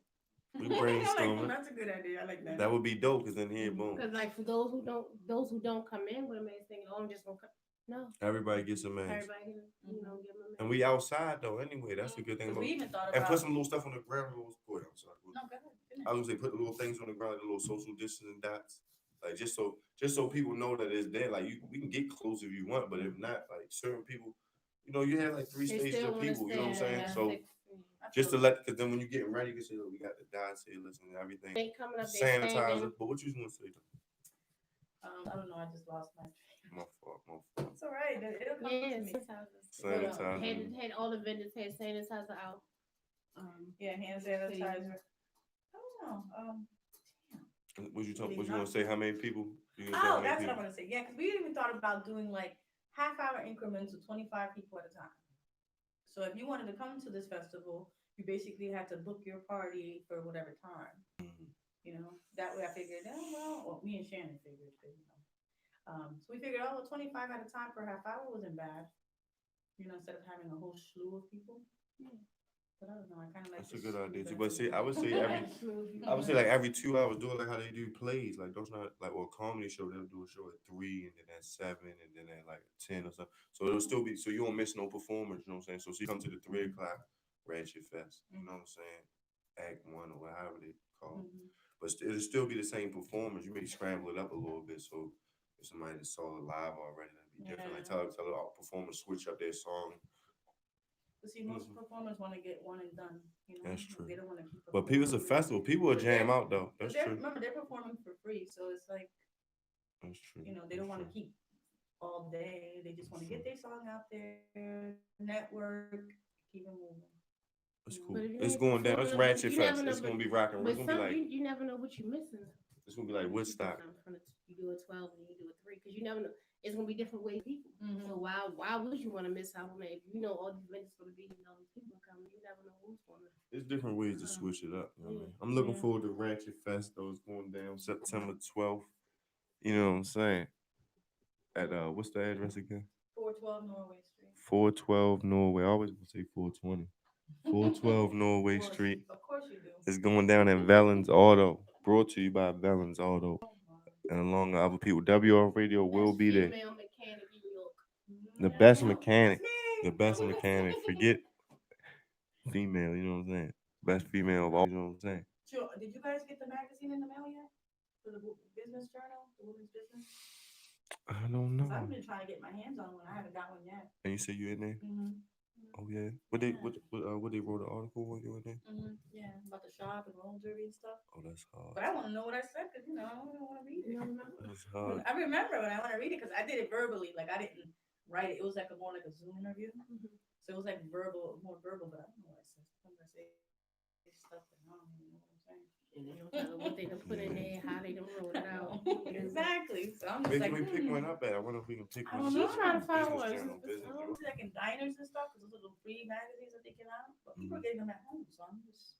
Speaker 1: We brainstorming.
Speaker 3: That's a good idea. I like that.
Speaker 1: That would be dope because then here, boom,
Speaker 2: Because like for those who don't come in with a mask, thinking, oh, I'm just gonna come. No,
Speaker 1: everybody gets a mask.
Speaker 2: everybody, give them a mask.
Speaker 1: And we outside though. Anyway, that's a good thing.
Speaker 3: We even thought
Speaker 1: And
Speaker 3: about.
Speaker 1: put some little stuff on the ground. Go ahead, I'm sorry.
Speaker 3: No, go ahead. Finish.
Speaker 1: I was gonna say put the little things on the ground, the little social distancing dots, like just so people know that it's there. Like we can get close if you want, but if not, like certain people, you have like 3
Speaker 2: They
Speaker 1: stages
Speaker 2: still
Speaker 1: of
Speaker 2: wanna
Speaker 1: people. You know what I'm
Speaker 2: stay
Speaker 1: saying?
Speaker 2: at
Speaker 1: So
Speaker 2: 6 feet.
Speaker 1: just to let, because then when you getting ready, you can say, "Oh, we got the dots here, listen to everything."
Speaker 2: They coming up, they
Speaker 1: Sanitizer.
Speaker 2: standing.
Speaker 1: But what you gonna say?
Speaker 3: I don't know. I just lost my.
Speaker 1: My fault.
Speaker 3: It's all right. It'll come
Speaker 2: Yeah,
Speaker 3: to me.
Speaker 1: Sanitizer.
Speaker 2: Had all the vendors had sanitizer out.
Speaker 3: Yeah, hand sanitizer. I don't know.
Speaker 1: What you gonna say? How many people? You gonna say how
Speaker 3: Oh,
Speaker 1: many
Speaker 3: that's
Speaker 1: people?
Speaker 3: what I'm gonna say. Yeah, because we even thought about doing like half-hour increments of 25 people at a time. So if you wanted to come to this festival, you basically had to book your party for whatever time. That way I figured, me and Shannon figured, so we figured, 25 at a time per half hour wasn't bad. Instead of having a whole slew of people. But I don't know. I kind of like.
Speaker 1: That's a good idea too. But see, I would say like every 2 hours, do it like how they do plays. Like those not like or a comedy show. They'll do a show at 3 and then at 7 and then at like 10 or something. So it'll still be so you won't miss no performers. You know what I'm saying? So she come to the 3 o'clock Ratchet Fest. You know what I'm saying? Act 1 or whatever they call it. But it'll still be the same performers. You may scramble it up a little bit. So if somebody that saw it live already, that'd be different. Like tell the performers switch up their song.
Speaker 3: But see, most performers want to get one and done.
Speaker 1: That's true.
Speaker 3: They don't want to keep.
Speaker 1: But people's a festival. People will jam out though. That's true.
Speaker 3: Remember, they're performing for free, so it's like.
Speaker 1: That's true.
Speaker 3: They don't want to keep all day. They just want to get their song out there, network, keep it moving.
Speaker 1: It's cool. It's going down. It's Ratchet Fest. It's gonna be rocking. It's gonna be like
Speaker 2: you never know what you're missing.
Speaker 1: It's gonna be like Woodstock.
Speaker 2: You do a 12 and you do a 3 because you never know. it's gonna be different ways people.
Speaker 3: Mhm.
Speaker 2: So why would you want to miss out on it? If you know all these events gonna be, you know, people coming, you never know who's gonna.
Speaker 1: There's different ways to switch it up. You know what I mean? I'm looking
Speaker 3: Yeah.
Speaker 1: forward to Ratchet Fest. Those going down September 12th. You know what I'm saying? At what's the address again?
Speaker 3: 412 Norway Street.
Speaker 1: 412 Norway. I always want to say 420. 412 Norway
Speaker 3: Of course.
Speaker 1: Street.
Speaker 3: Of course you do.
Speaker 1: It's going down in Vellon's Auto. Brought to you by Vellon's Auto.
Speaker 3: Oh, my.
Speaker 1: And along with other people. WR Radio will
Speaker 2: Best
Speaker 1: be there.
Speaker 2: female mechanic in New York.
Speaker 1: The
Speaker 3: Yeah,
Speaker 1: best
Speaker 3: yeah.
Speaker 1: mechanic.
Speaker 3: That's me.
Speaker 1: The best mechanic. Forget female, you know what I'm saying? Best female of all, you know what I'm saying?
Speaker 3: Sure. Did you guys get the magazine in the mail yet? For the business journal, the women's business?
Speaker 1: I don't
Speaker 3: 'Cause I've
Speaker 1: know.
Speaker 3: been trying to get my hands on one. I haven't got one yet.
Speaker 1: And you say you in there?
Speaker 3: Mm-hmm.
Speaker 1: Oh yeah. What they wrote an article when you in there?
Speaker 3: Mm-hmm. Yeah, about the shop and roller derby and stuff.
Speaker 1: Oh, that's hard.
Speaker 3: But I want to know what I said because, I don't want to read it.
Speaker 2: You don't remember?
Speaker 1: That's hard.
Speaker 3: I remember, but I want to read it because I did it verbally. Like, I didn't write it. It was like more like a Zoom interview.
Speaker 2: Mhm.
Speaker 3: So it was like more verbal, but I don't know what I said. Sometimes I say stuff and I don't even know what I'm saying.
Speaker 2: And they don't tell them what they done put in there, how they done wrote it out.
Speaker 3: Exactly. So I'm just
Speaker 1: Where
Speaker 3: like,
Speaker 1: can we pick one up at? I wonder if we can pick
Speaker 3: I
Speaker 1: one
Speaker 3: don't
Speaker 1: up.
Speaker 3: know.
Speaker 2: She's trying to find
Speaker 1: Business
Speaker 2: one.
Speaker 1: journal, business
Speaker 3: I don't see like in diners and stuff because those little free magazines that they get out, but people are getting them at home, so I'm just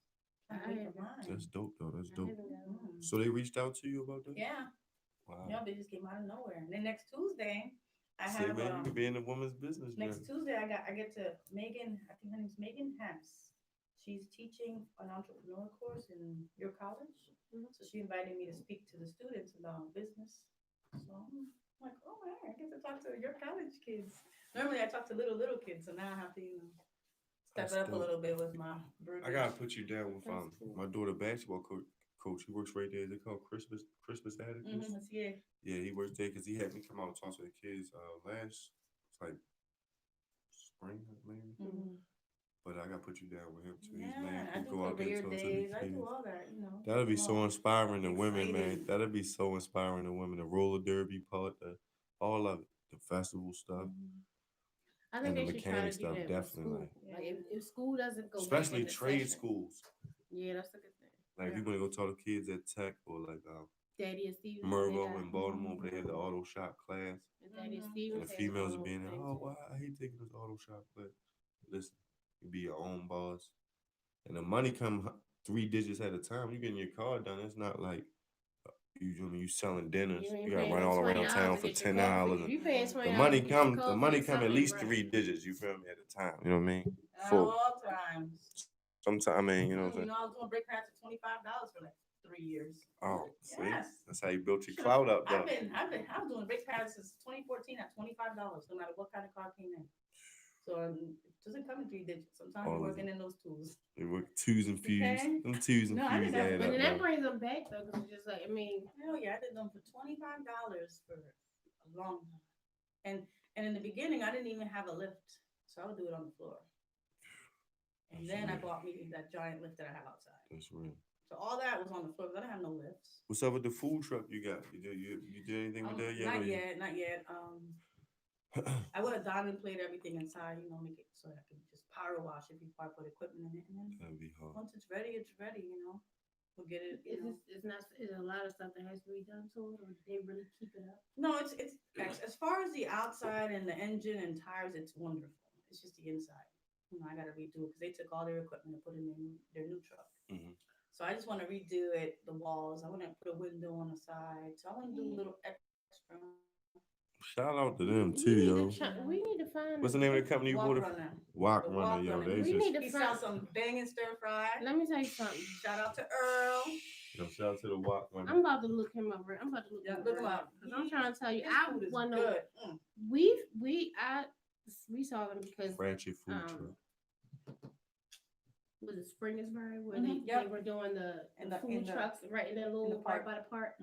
Speaker 3: trying to make my mind.
Speaker 1: That's dope though. That's
Speaker 2: I
Speaker 1: dope.
Speaker 2: haven't got one.
Speaker 1: So they reached out to you about that?
Speaker 3: Yeah,
Speaker 1: Wow.
Speaker 3: yeah, they just came out of nowhere. And then next Tuesday, I
Speaker 1: Say,
Speaker 3: have
Speaker 1: man, you could be in the women's business
Speaker 3: next
Speaker 1: journal.
Speaker 3: Tuesday I get to Megan. I think her name's Megan Hess. She's teaching an entrepreneur course in your college. So she invited me to speak to the students about business. So I'm like, oh man, I get to talk to your college kids. Normally I talk to little kids, so now I have to step
Speaker 1: That's
Speaker 3: it up
Speaker 1: dope.
Speaker 3: a little bit with my verbiage.
Speaker 1: I gotta put you down with
Speaker 2: That's cool.
Speaker 1: my daughter basketball coach. He works right there. They call Christmas Atticus.
Speaker 3: Yeah.
Speaker 1: Yeah, he works there because he had me come out and talk to the kids last like spring maybe.
Speaker 3: Mm-hmm.
Speaker 1: But I gotta put you down with him too.
Speaker 3: Yeah,
Speaker 1: He's man.
Speaker 3: I
Speaker 1: He
Speaker 3: do
Speaker 1: go out there
Speaker 3: career
Speaker 1: and talk to
Speaker 3: days.
Speaker 1: the
Speaker 3: I
Speaker 1: kids.
Speaker 3: do all that,
Speaker 1: That'll be so inspiring to women, man.
Speaker 3: Excited.
Speaker 1: That'll be so inspiring to women. The roller derby part, all of it, the festival stuff,
Speaker 2: I
Speaker 1: and
Speaker 2: think
Speaker 1: the
Speaker 2: they should try
Speaker 1: mechanic
Speaker 2: to do
Speaker 1: stuff.
Speaker 2: that with
Speaker 1: Definitely,
Speaker 2: school. Like if school doesn't go back
Speaker 1: especially
Speaker 2: into
Speaker 1: trade
Speaker 2: session.
Speaker 1: schools.
Speaker 2: Yeah, that's a good thing.
Speaker 1: Like if you're gonna go talk to kids at Tech or like
Speaker 2: Daddy and Steven.
Speaker 1: Mervo in Baltimore, they had the auto shop class,
Speaker 2: Daddy and
Speaker 3: Mhm.
Speaker 2: Steven.
Speaker 1: and the females would be in there. Oh, why I hate taking this auto shop class. Listen, you be your own boss, and the money come 3 digits at a time. You getting your car done. It's not like you selling dinners. You gotta run all around town for $10.
Speaker 2: You paying $20.
Speaker 1: The money come at least 3 digits. You feel me at a time. You know what I mean?
Speaker 3: At
Speaker 1: Full.
Speaker 3: all times.
Speaker 1: Sometimes I mean, you know what I'm saying.
Speaker 3: I was doing brake pads for $25 for like 3 years.
Speaker 1: Oh, see,
Speaker 3: Yes.
Speaker 1: that's how you built your clout up, though.
Speaker 3: I was doing brake pads since 2014 at $25, no matter what kind of car came in. So it doesn't come in 3 digits. Sometimes you're working in those twos.
Speaker 1: They work twos and fuse.
Speaker 3: Okay.
Speaker 1: Them twos and
Speaker 3: No, I
Speaker 1: fuse
Speaker 3: didn't have-
Speaker 1: add
Speaker 2: But
Speaker 1: up,
Speaker 2: then that
Speaker 1: bro.
Speaker 2: brings them back though, because it's just like
Speaker 3: Hell yeah, I did them for $25 for a long time. And in the beginning, I didn't even have a lift, so I would do it on the floor. And then I bought me that giant lift that I have outside.
Speaker 1: That's real.
Speaker 3: So all that was on the floor, because I didn't have no lifts.
Speaker 1: What's up with the food truck you got? You did anything with that yet?
Speaker 3: Not yet. I would have diamond plate everything inside, make it so I can just power wash it before I put equipment in it. And then
Speaker 1: That'd be hard.
Speaker 3: once it's ready, We'll get it.
Speaker 2: it's not. It's a lot of stuff that has to be done to it, or they really keep it up.
Speaker 3: No, it's as far as the outside and the engine and tires, it's wonderful. It's just the inside. I got to redo it because they took all their equipment and put it in their new truck.
Speaker 1: Mhm.
Speaker 3: So I just want to redo it. The walls. I want to put a window on the side. So I want to do a little extra.
Speaker 1: Shout out to them too, yo.
Speaker 2: We need to find.
Speaker 1: What's the name of the company you
Speaker 3: Walk
Speaker 1: bought it?
Speaker 3: Runner.
Speaker 1: Walk
Speaker 3: The
Speaker 1: Runner,
Speaker 3: Walk
Speaker 1: yo.
Speaker 3: Runner.
Speaker 1: They
Speaker 2: We
Speaker 1: just
Speaker 2: need to
Speaker 3: He
Speaker 2: find.
Speaker 3: sells some banging stir fry.
Speaker 2: Let me tell you something.
Speaker 3: Shout out to Earl.
Speaker 1: yo, shout out to the Walk Runner.
Speaker 2: I'm about to look him up. I'm about to look him up. Because I'm trying to tell you, I
Speaker 3: His food is
Speaker 2: want to.
Speaker 3: good.
Speaker 2: We saw them because
Speaker 1: Ratchet food truck.
Speaker 2: was it Springersbury where
Speaker 3: Mhm,
Speaker 2: they were doing the food trucks right in that little part by the park,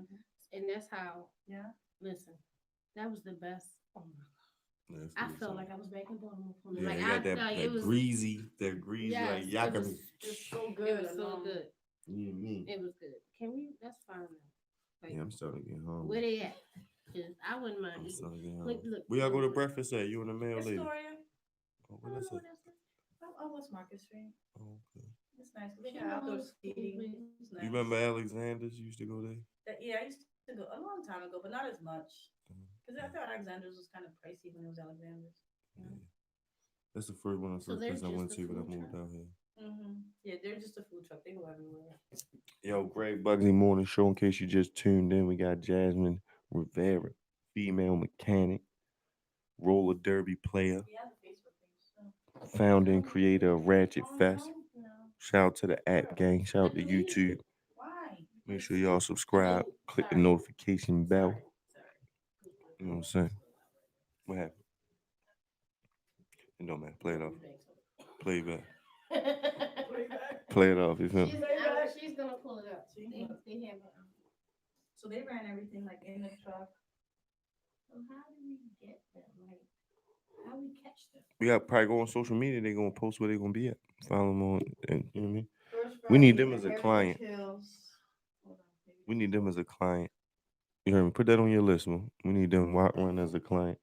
Speaker 2: and that's how.
Speaker 3: Yeah.
Speaker 2: Listen, that was the best. Oh my God.
Speaker 1: That's
Speaker 2: I
Speaker 1: what
Speaker 2: felt
Speaker 1: it's
Speaker 2: like I was back in Baltimore.
Speaker 1: Yeah,
Speaker 2: Like
Speaker 1: you
Speaker 2: I
Speaker 1: got that,
Speaker 2: felt
Speaker 1: that
Speaker 2: it was
Speaker 1: greasy, like
Speaker 2: it
Speaker 1: yakami.
Speaker 2: was
Speaker 3: so good.
Speaker 2: It was so good.
Speaker 1: Mm-hmm.
Speaker 2: It was good. Can we? That's fine. Like,
Speaker 1: Yeah, I'm starting to get hungry.
Speaker 2: where they at? 'Cause I wouldn't mind.
Speaker 1: I'm starting to get
Speaker 2: Look,
Speaker 1: hungry.
Speaker 2: look.
Speaker 1: Where y'all go to breakfast at? You and the mail lady?
Speaker 3: Astoria.
Speaker 1: Oh, what is it?
Speaker 3: Oh, what's Market Street?
Speaker 1: Oh, okay.
Speaker 3: It's nice. They got outdoor seating. It's nice.
Speaker 1: You remember Alexander's? You used to go there?
Speaker 3: Yeah, I used A long time ago, but not as much. Because I thought Alexander's was kind of pricey when it was Alexander's.
Speaker 1: Yeah. That's the first one, the
Speaker 2: So
Speaker 1: first
Speaker 2: they're
Speaker 1: place I went
Speaker 2: just a
Speaker 1: to when I
Speaker 2: food
Speaker 1: moved
Speaker 2: truck?
Speaker 1: out here.
Speaker 3: Yeah, they're just a food truck. They go everywhere.
Speaker 1: Yo, Greg Bugsy Morning Show. In case you just tuned in, we got Jasmine Rivera, female mechanic, roller derby player,
Speaker 3: Yeah, the Facebook page. So.
Speaker 1: founder and creator of Ratchet
Speaker 3: Oh,
Speaker 1: Fest.
Speaker 3: no.
Speaker 1: Shout out to the app gang. Shout out to YouTube.
Speaker 3: Why?
Speaker 1: Make sure y'all subscribe. Click the
Speaker 2: Sorry.
Speaker 1: notification bell.
Speaker 2: Sorry.
Speaker 1: You know what I'm saying? What happened? It don't matter. Play it off. Play it back. Play it off. You feel me?
Speaker 2: She's gonna pull it up. They have
Speaker 3: So they ran everything like in the truck.
Speaker 2: So how do we get them? Like, how we catch them?
Speaker 1: We got probably go on social media. They gonna post where they gonna be at. Follow them on, and you know what I mean. We need them as a client. We need them as a client. You heard me? Put that on your list, man. We need them walk run as a client.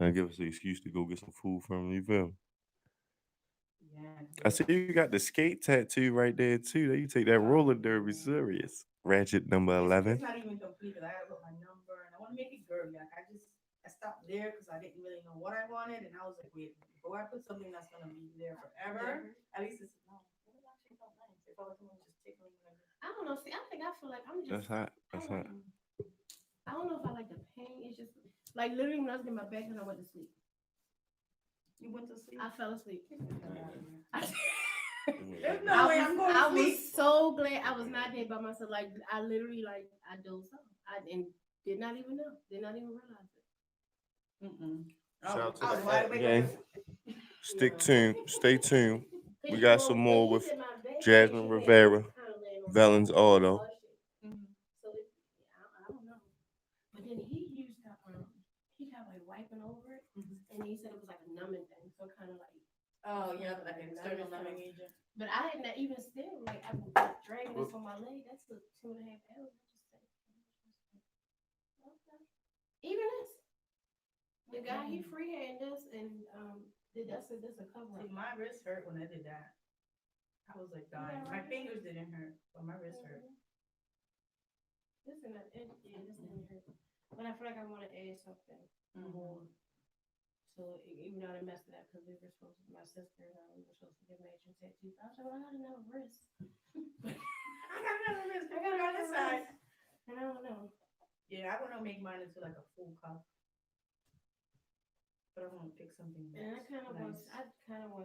Speaker 1: And give us an excuse to go get some food from them. You feel me?
Speaker 3: Yeah.
Speaker 1: I see you got the skate tattoo right there too. You take that roller derby serious. Ratchet number 11.
Speaker 3: It's not even complete because I gotta put my number and I want to make it girly. Like I stopped there because I didn't really know what I wanted and I was like, wait, before I put something that's gonna be there forever, at least it's no. It actually felt nice. If I was someone just tickling me.
Speaker 2: I don't know. See, I think I feel like I'm just.
Speaker 1: That's hot. That's hot.
Speaker 2: I don't know if I like the pain. It's just like literally when I was getting my back and I went to sleep.
Speaker 3: You went to sleep?
Speaker 2: I fell asleep.
Speaker 3: There's no way I'm going to
Speaker 2: I
Speaker 3: sleep.
Speaker 2: was so glad I was not there by myself. Like I literally like I dozed off. I and did not even know. Did not even realize it.
Speaker 1: Shout out to
Speaker 3: I was
Speaker 1: the
Speaker 3: wide
Speaker 1: app
Speaker 3: awake.
Speaker 1: gang. Stick tuned. Stay tuned. We got some more with Jasmine Rivera, Vellon's Auto.
Speaker 2: So I don't know. But then he used to he got like wiping over it, and he said it was like a numbing thing, so kind of like.
Speaker 3: Oh yeah, like an external numbing agent.
Speaker 2: But I had not even still like I was dragging this on my leg. That's a 2.5 hours. Okay. Even this, the guy he freehand this and that's a cover up.
Speaker 3: See, my wrist hurt when I did that. I was like dying. My fingers didn't hurt, but my wrist hurt.
Speaker 2: This didn't hurt. But I feel like I want to add something more. So even though I messed it up because we were supposed to, my sister and I we were supposed to get matching tattoos. I was like, well, I got another wrist.
Speaker 3: I got another wrist. I got another side.
Speaker 2: And I don't know.
Speaker 3: Yeah, I want to make mine into like a full cup. But I want to pick something.
Speaker 2: And I kind of want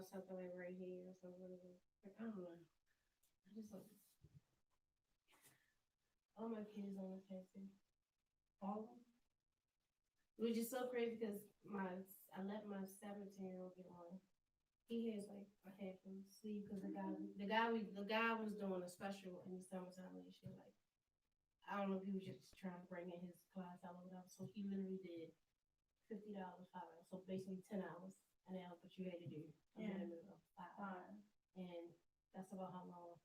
Speaker 2: something like right here or something. Like, I don't know. I just like all my kids on the tattoo. All of them. Which is so crazy because I let my 17-year-old get one. He has like a half of sleeve because the guy was doing a special in the summertime last year. Like I don't know if he was just trying to bring in his clientele or whatever. So he literally did $50, 5 hours. So basically 10 hours an hour, but you had to do a minimum of 5. And that's about how long.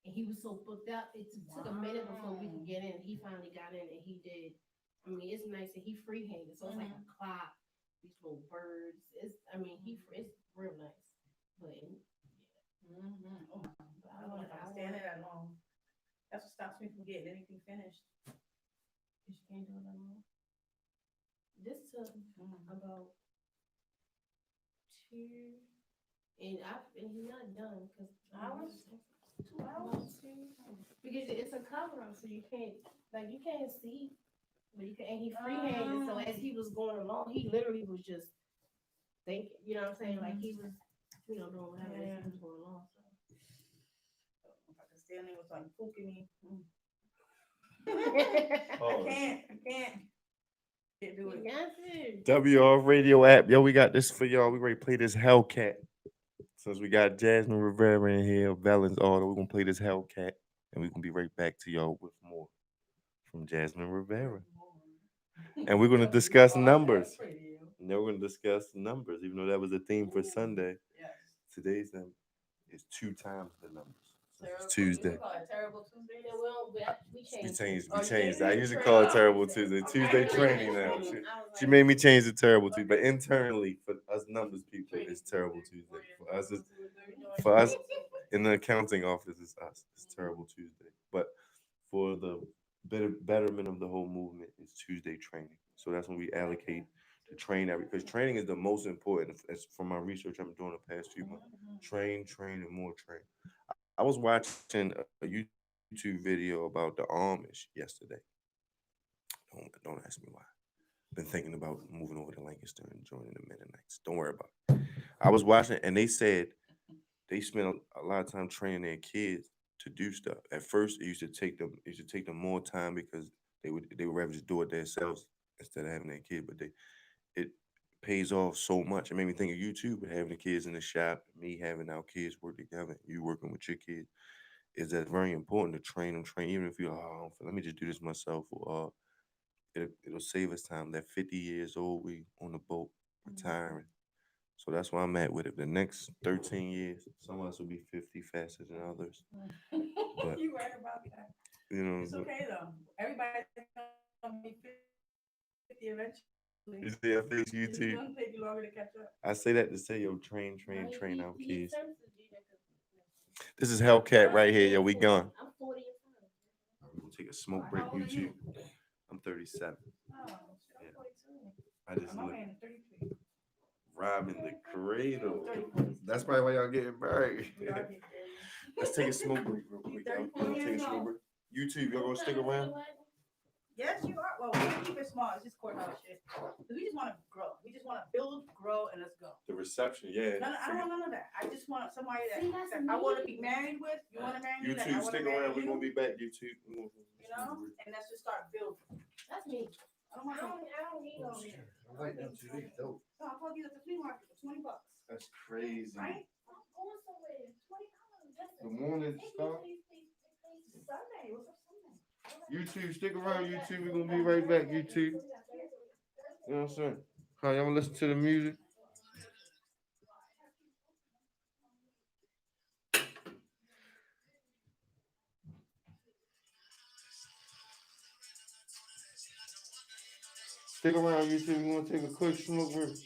Speaker 2: And he was so booked up. It took a minute before we could get in. He finally got in and he did. I mean, it's nice and he freehanded, so it's like a clock, these little birds. It's real nice. But
Speaker 3: Oh my God. I don't know if I can stand it that long. That's what stops me from getting anything finished.
Speaker 2: You can't do it alone. This took about 2, and he's not done because
Speaker 3: hours.
Speaker 2: 2 hours. Because it's a cover up, so you can't see. But and he freehanded, so as he was going along, he literally was just thinking, you know what I'm saying? Like he was, doing whatever as he was going along. So.
Speaker 3: If I can stand there with like poking me.
Speaker 1: Oh.
Speaker 3: I can't. Can't do it.
Speaker 1: WR Radio app. Yo, we got this for y'all. We ready to play this Hellcat. Since we got Jasmine Rivera in here, Vellon's Auto, we're going to play this Hellcat. And we're going to be right back to y'all with more from Jasmine Rivera. And we're going to discuss numbers. And then we're going to discuss numbers, even though that was a theme for Sunday.
Speaker 3: Yes.
Speaker 1: Today's number is 2 times the numbers. It's
Speaker 3: Tuesday.
Speaker 1: Tuesday.
Speaker 3: You call it Terrible Tuesday?
Speaker 2: Yeah, well, we changed.
Speaker 1: We changed. I usually call it Terrible Tuesday. Tuesday training now. She made me change the Terrible Tuesday. But internally, for us numbers people, it's Terrible Tuesday. For us in the accounting office, it's us. It's Terrible Tuesday. But for the betterment of the whole movement is Tuesday training. So that's when we allocate to train every because training is the most important. As from my research I'm doing the past few months, train, train, and more train. I was watching a YouTube video about the Amish yesterday. Don't ask me why. Been thinking about moving over to Lancaster and joining the Mennonites. Don't worry about it. I was watching and they said they spent a lot of time training their kids to do stuff. At first, it used to take them more time because they would rather just do it themselves instead of having their kid. But it pays off so much. It made me think of you too, but having the kids in the shop, me having our kids work together, you working with your kids, is that very important to train them, train even if you're let me just do this myself or it'll save us time. That 50 years old, we on the boat retiring. So that's where I'm at with it. The next 13 years, some of us will be 50 faster than others. But
Speaker 3: You right about that.
Speaker 1: you know,
Speaker 3: It's okay though. Everybody's gonna be 50 eventually.
Speaker 1: you see, I fix
Speaker 3: It's
Speaker 1: you
Speaker 3: gonna
Speaker 1: too.
Speaker 3: take you longer to catch up.
Speaker 1: I say that to say, yo, train,
Speaker 2: No,
Speaker 1: train, train our
Speaker 2: he
Speaker 1: kids.
Speaker 2: serves the G that
Speaker 1: This is Hellcat right here, yo. We gone.
Speaker 2: I'm 40 years old.
Speaker 1: I'm gonna take a smoke
Speaker 3: How
Speaker 1: break.
Speaker 3: old
Speaker 1: You
Speaker 3: are
Speaker 1: too.
Speaker 3: you?
Speaker 1: I'm 37.
Speaker 3: Oh, shit, I'm
Speaker 1: Yeah.
Speaker 3: 42.
Speaker 1: I just
Speaker 3: My
Speaker 1: look
Speaker 3: man is 33.
Speaker 1: robbing the cradle.
Speaker 3: 30.
Speaker 1: That's probably why y'all getting married.
Speaker 3: We are getting married.
Speaker 1: Let's take a smoke break real quick. Y'all. Y'all take a smoke break. You too. Y'all gonna stick around?
Speaker 3: Yes, you are. Well, we keep it small. It's just courthouse shit. 'Cause we just want to grow. We just want to build, grow, and let's go.
Speaker 1: The reception, yeah.
Speaker 3: No, I don't want none of that. I just want somebody that,
Speaker 2: See, that's
Speaker 3: that I want to
Speaker 2: me.
Speaker 3: be married with. You want to marry me?
Speaker 1: You
Speaker 3: Like,
Speaker 1: two,
Speaker 3: I want to
Speaker 1: stick
Speaker 3: marry
Speaker 1: around. We're
Speaker 3: you.
Speaker 1: gonna be back. You two.
Speaker 3: You know, and let's just start building.
Speaker 2: That's me.
Speaker 3: I don't want to.
Speaker 2: I don't need all that.
Speaker 1: I like them too. They dope.
Speaker 3: So I told you at the flea market for $20,
Speaker 1: That's crazy.
Speaker 3: right?
Speaker 2: I'm going somewhere. $20.
Speaker 1: The morning star.
Speaker 3: Sunday. What's up Sunday?
Speaker 1: You two, stick around. You two, we're gonna be right back. You two. You know what I'm saying? Huh, y'all wanna listen to the music? Stick around, you two. We're gonna take a quick smoke break.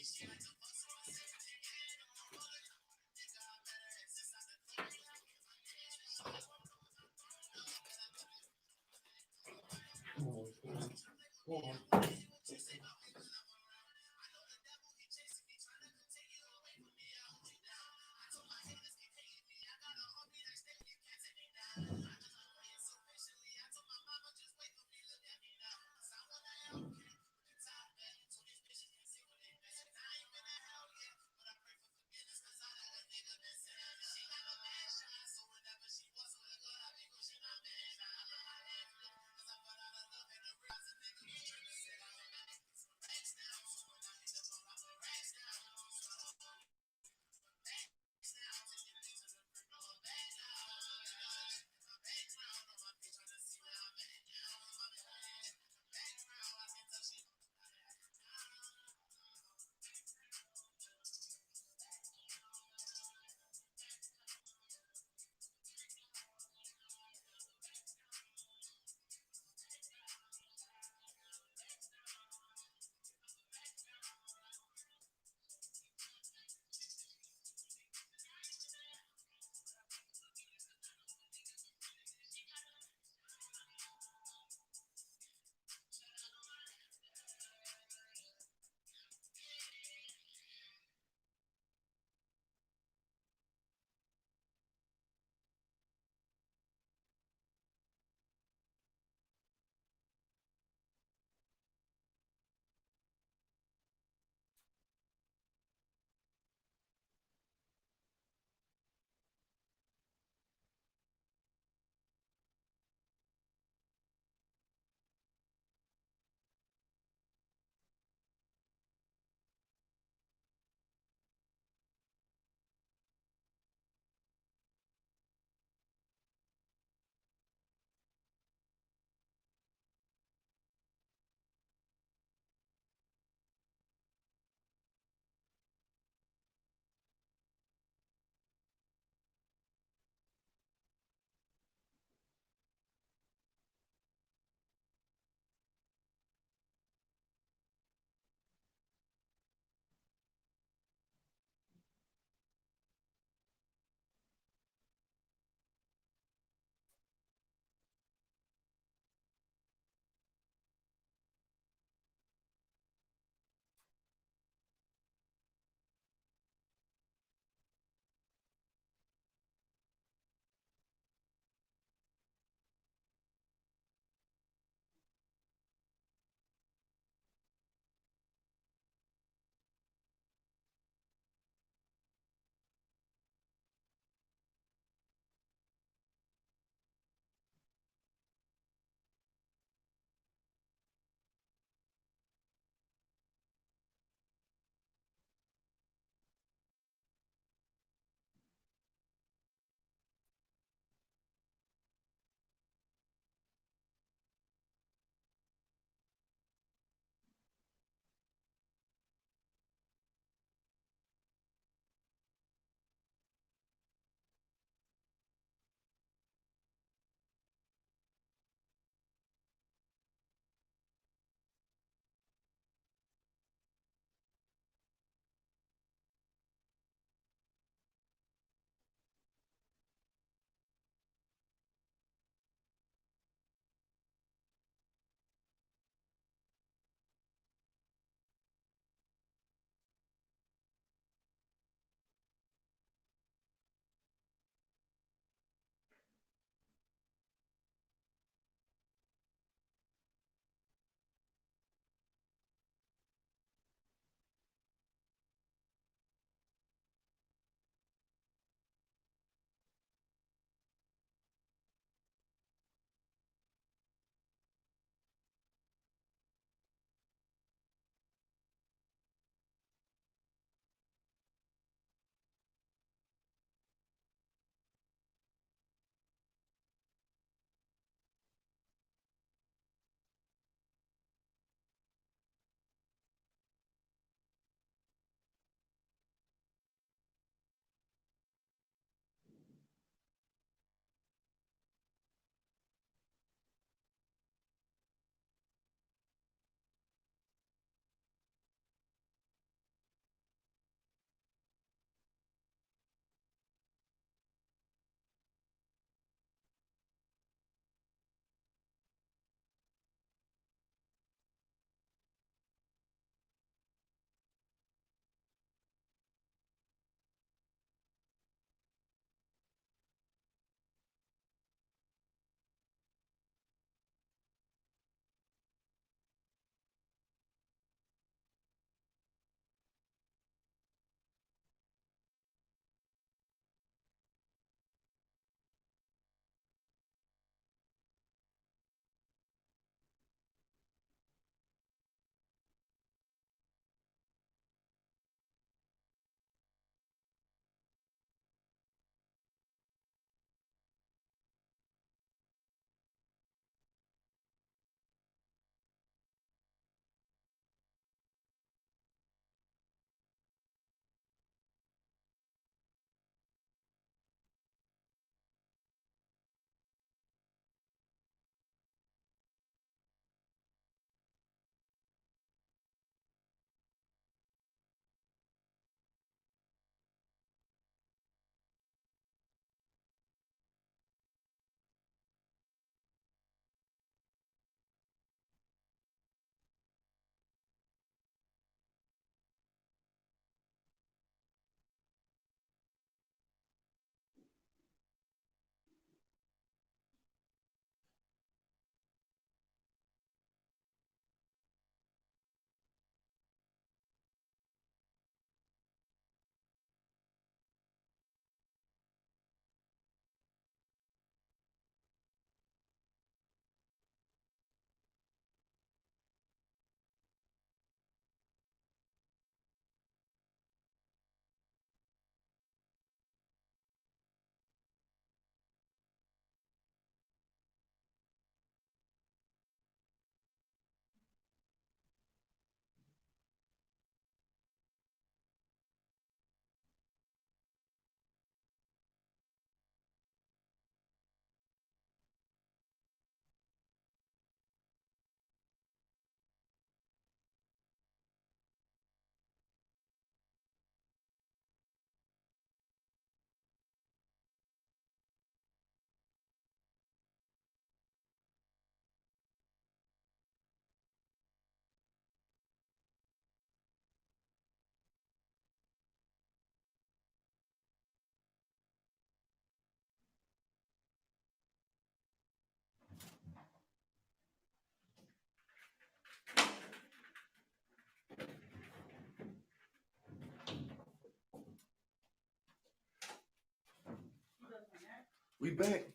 Speaker 1: We back.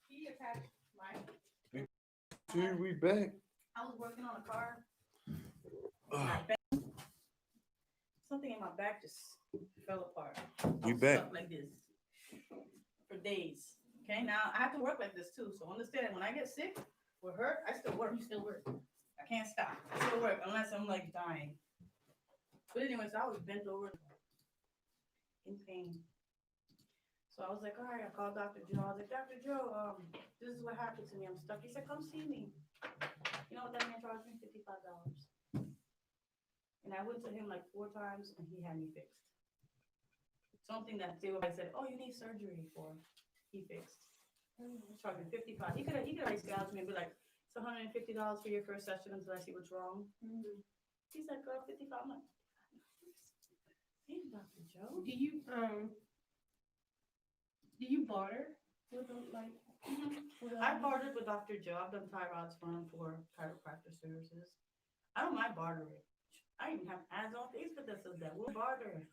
Speaker 3: He attacked my.
Speaker 1: Dude, we back.
Speaker 3: I was working on a car.
Speaker 1: Ugh.
Speaker 3: Something in my back just fell apart.
Speaker 1: We
Speaker 3: I was
Speaker 1: back.
Speaker 3: stuck like this for days. Okay, now I have to work like this too. So understand, when I get sick or hurt, I still work.
Speaker 2: You still work.
Speaker 3: I can't stop. I still work unless I'm like dying. But anyways, I was bent over in pain. So I was like, all right, I called Dr. Joe. I was like, Dr. Joe, this is what happened to me. I'm stuck. He said, come see me. You know what that man charged me? $55. And I went to him like 4 times and he had me fixed. Something that they said, oh, you need surgery for. He fixed. He charged me $55. He could have gouged me and be like, it's $150 for your first session until I see what's wrong.
Speaker 2: Mm-hmm.
Speaker 3: He's like, girl, $55. I'm like, hey, Dr. Joe.
Speaker 2: Do you barter with them, like?
Speaker 3: I bartered with Dr. Joe. I've done Tyrod's Fund for chiropractor services. I don't mind bartering. I even have ads on Facebook that says that we'll barter.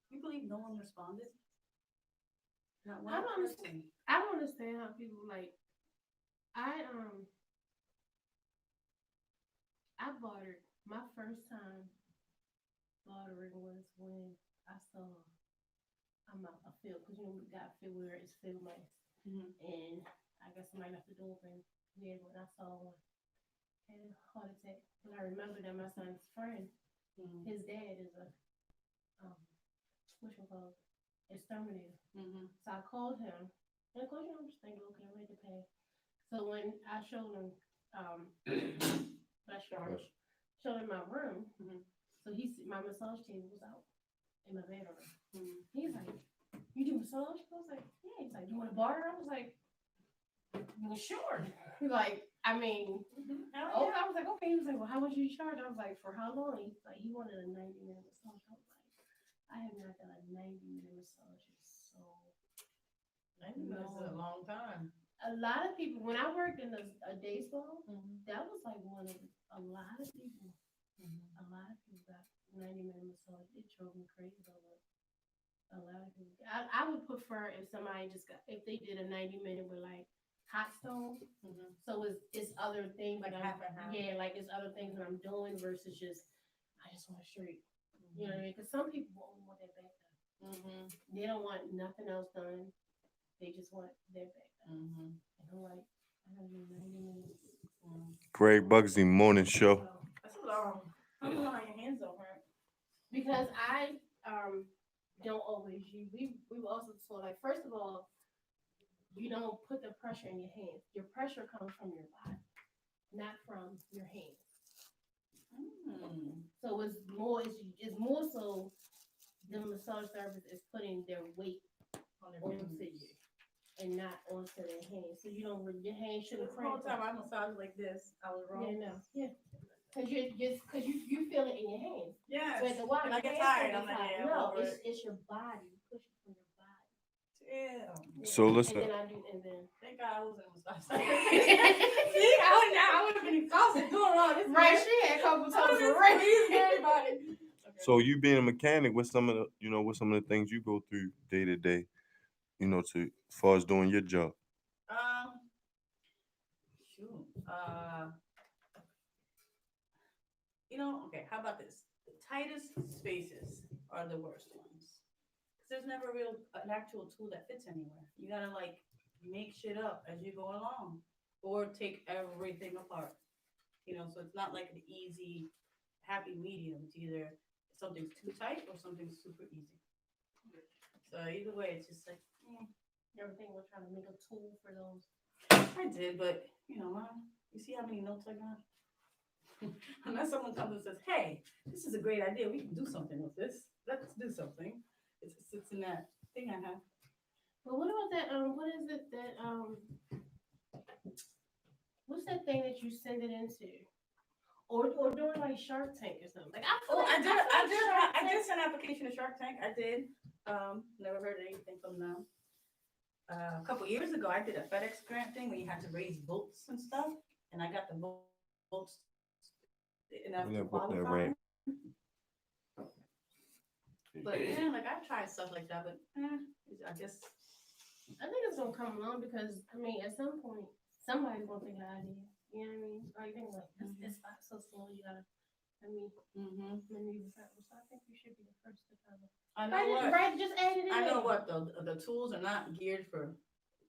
Speaker 3: You believe no one responded? Not one person.
Speaker 2: I don't understand how people like. I bartered. My first time bartering was when I saw a field, because you know we got a field where it's field mice, and I guess somebody left the door open. Yeah, when I saw one had a heart attack, and I remember that my son's friend, his dad is a what you call it, exterminator. So I called him, and of course you know I'm just thinking, okay, I'm ready to pay. So when I showed him, showed him my room, so my massage table was out in my bedroom. He's like, you do massage? I was like, yeah. He's like, you want to barter? I was like, well, sure. Like, I mean, I was like, okay. He was like, well, how much do you charge? I was like, for how long? He's like, he wanted a 90-minute massage. I was like, I have not done a 90-minute massage. So
Speaker 3: 90 minutes is a long time.
Speaker 2: A lot of people, when I worked in a day spa, that was like a lot of people. A lot of people got 90-minute massage. It drove me crazy. A lot of people. I would prefer if somebody if they did a 90-minute with like hot stone. So it's other things
Speaker 3: like half and half.
Speaker 2: Yeah, like it's other things that I'm doing versus just I just want straight. You know what I mean? Because some people only want their back done. They don't want nothing else done. They just want their back done. And I'm like, I gotta do 90 minutes.
Speaker 1: Greg Bugsy morning show.
Speaker 3: That's a long. I don't know how your hands don't hurt.
Speaker 2: Because I don't always use. We also saw like first of all, you don't put the pressure in your hands. Your pressure comes from your body, not from your hands. So it's more so the massage therapist is putting their weight onto you and not onto their hands. So you don't your hands shouldn't cramp.
Speaker 3: The whole time I massage like this, I was wrong.
Speaker 2: Yeah. Cause you feel it in your hands.
Speaker 3: Yeah.
Speaker 2: So
Speaker 3: when I get tired, I'm like,
Speaker 2: no, it's your body. You push it from your body.
Speaker 3: Yeah.
Speaker 1: So listen.
Speaker 2: And then
Speaker 3: thank God I was in a massage. See, I would have been exhausted doing all this.
Speaker 2: Right, she had a couple times
Speaker 3: everybody.
Speaker 1: So you being a mechanic, what's some of the things you go through day to day, as far as doing your job?
Speaker 3: Shoot. Okay, how about this? The tightest spaces are the worst ones. Because there's never an actual tool that fits anywhere. You gotta like make shit up as you go along or take everything apart. So it's not like an easy, happy medium. It's either something's too tight or something's super easy. So either way, it's just like,
Speaker 2: everything we're trying to make a tool for those.
Speaker 3: I did, but you see how many notes I got? Unless someone comes and says, hey, this is a great idea. We can do something with this. Let's do something. It's in that thing I have.
Speaker 2: Well, what about that? What is it that what's that thing that you send it into? Or doing like Shark Tank or something? Like
Speaker 3: I did send an application to Shark Tank. I did. Never heard anything from them. A couple years ago, I did a FedEx grant thing where you had to raise boats and stuff, and I got the boats enough to qualify. But like I've tried stuff like that, but I guess
Speaker 2: I think it's gonna come along because I mean, at some point, somebody's gonna think of an idea. You know what I mean? Like think like this spot's so small, you gotta. I mean, maneuver something. So I think you should be the first to kind of.
Speaker 3: I know what.
Speaker 2: Right, just add it in.
Speaker 3: I know what though. The tools are not geared for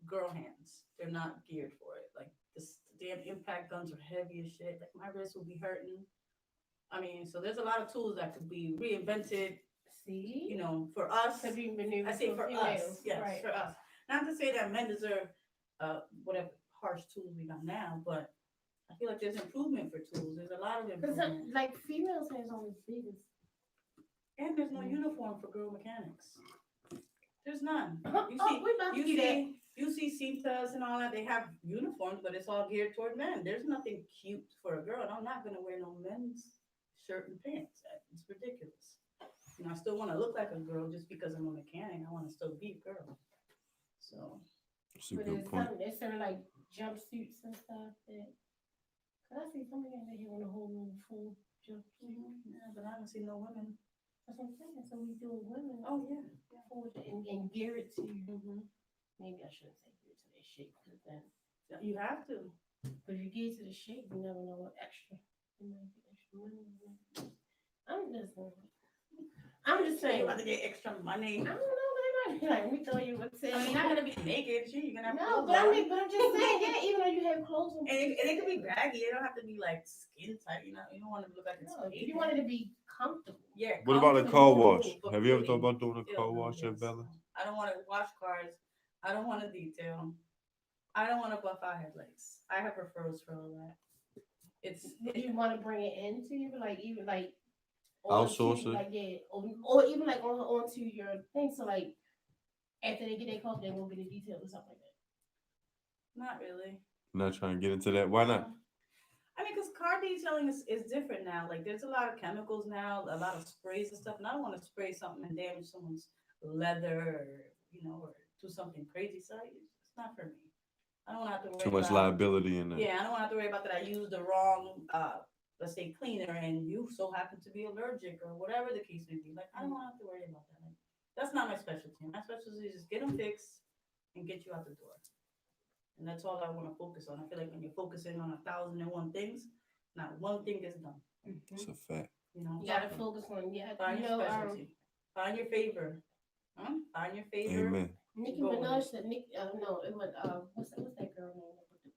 Speaker 3: girl hands. They're not geared for it. Like this damn impact guns are heavy as shit. Like my wrist will be hurting. I mean, so there's a lot of tools that could be reinvented.
Speaker 2: See,
Speaker 3: You know, for us.
Speaker 2: Could be maneuvered
Speaker 3: I say for
Speaker 2: females.
Speaker 3: us. Yes,
Speaker 2: Right.
Speaker 3: for us. Not to say that men deserve whatever harsh tools we got now, but I feel like there's improvement for tools. There's a lot of improvement.
Speaker 2: Because like females hands only big as.
Speaker 3: And there's no uniform for girl mechanics. There's none. You see Cintas and all that. They have uniforms, but it's all geared toward men. There's nothing cute for a girl. And I'm not gonna wear no men's shirt and pants. It's ridiculous. You know, I still want to look like a girl just because I'm a mechanic. I want to still be a girl. So.
Speaker 1: That's a
Speaker 2: But
Speaker 1: good point.
Speaker 2: there's certain like jumpsuits and stuff that. Cause I see some of them here on a whole little full jumpsuit.
Speaker 3: Yeah, but I don't see no women.
Speaker 2: That's what I'm saying. So we do women.
Speaker 3: Oh yeah.
Speaker 2: Forward and gear it to. Maybe I shouldn't say gear to their shape because then.
Speaker 3: You have to.
Speaker 2: But if you gear to the shape, you never know what extra. You might get extra money. I'm just saying.
Speaker 3: You about to get extra money.
Speaker 2: I don't know. They might be like, let me tell you what's in.
Speaker 3: I mean, you're not gonna be naked. You're gonna have
Speaker 2: no,
Speaker 3: clothes
Speaker 2: but
Speaker 3: on.
Speaker 2: but I'm just saying, yeah. Even though you have clothes on,
Speaker 3: and it can be baggy. It don't have to be like skin tight. You know, you don't want to look like it's.
Speaker 2: no, you want it to be comfortable.
Speaker 3: Yeah.
Speaker 1: What about a car wash?
Speaker 3: But
Speaker 1: Have you ever
Speaker 3: really,
Speaker 1: thought about doing a car
Speaker 3: no,
Speaker 1: wash at
Speaker 3: yes.
Speaker 1: Vellon?
Speaker 3: I don't want to wash cars. I don't want to detail. I don't want to buff out headlights. I have referrals for all that.
Speaker 2: Would you want to bring it into you, like even like
Speaker 1: Outsource it?
Speaker 2: like yeah, or even like onto your thing. So like after they get their car, they won't get the details or something like that.
Speaker 3: Not really.
Speaker 1: Not trying to get into that. Why not?
Speaker 3: I mean, because car detailing is different now. Like, there's a lot of chemicals now, a lot of sprays and stuff. And I don't want to spray something and damage someone's leather, or do something crazy. So it's not for me. I don't want to have to worry
Speaker 1: Too much
Speaker 3: about,
Speaker 1: liability in that.
Speaker 3: Yeah, I don't want to have to worry about that. I used the wrong, let's say, cleaner, and you so happen to be allergic or whatever the case may be. Like, I don't want to have to worry about that. Like, that's not my specialty. My specialty is just get them fixed and get you out the door. And that's all I want to focus on. I feel like when you're focusing on 1,001 things, not one thing gets done.
Speaker 1: It's a fact.
Speaker 2: You gotta focus on
Speaker 3: find your specialty. Find your favor. Find your favor.
Speaker 1: Amen.
Speaker 2: Nicki Minaj said no, it was what's that girl name with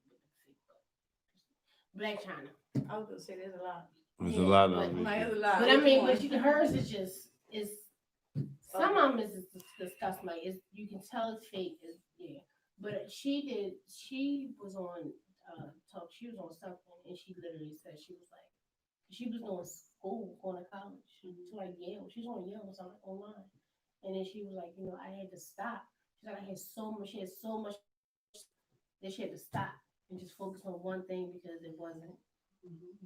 Speaker 2: the Black China.
Speaker 3: I was gonna say there's a lot.
Speaker 1: There's a lot of
Speaker 3: There's
Speaker 1: them.
Speaker 3: a lot.
Speaker 2: But I mean, hers is just some of them is disgusting. Like you can tell it's fake. Yeah. But she was on talk. She was on something, and she literally said she was doing school, going to college, to like Yale. She's on Yale or something online, and then she was like, I had to stop. She's like, she had so much that she had to stop and just focus on one thing because it wasn't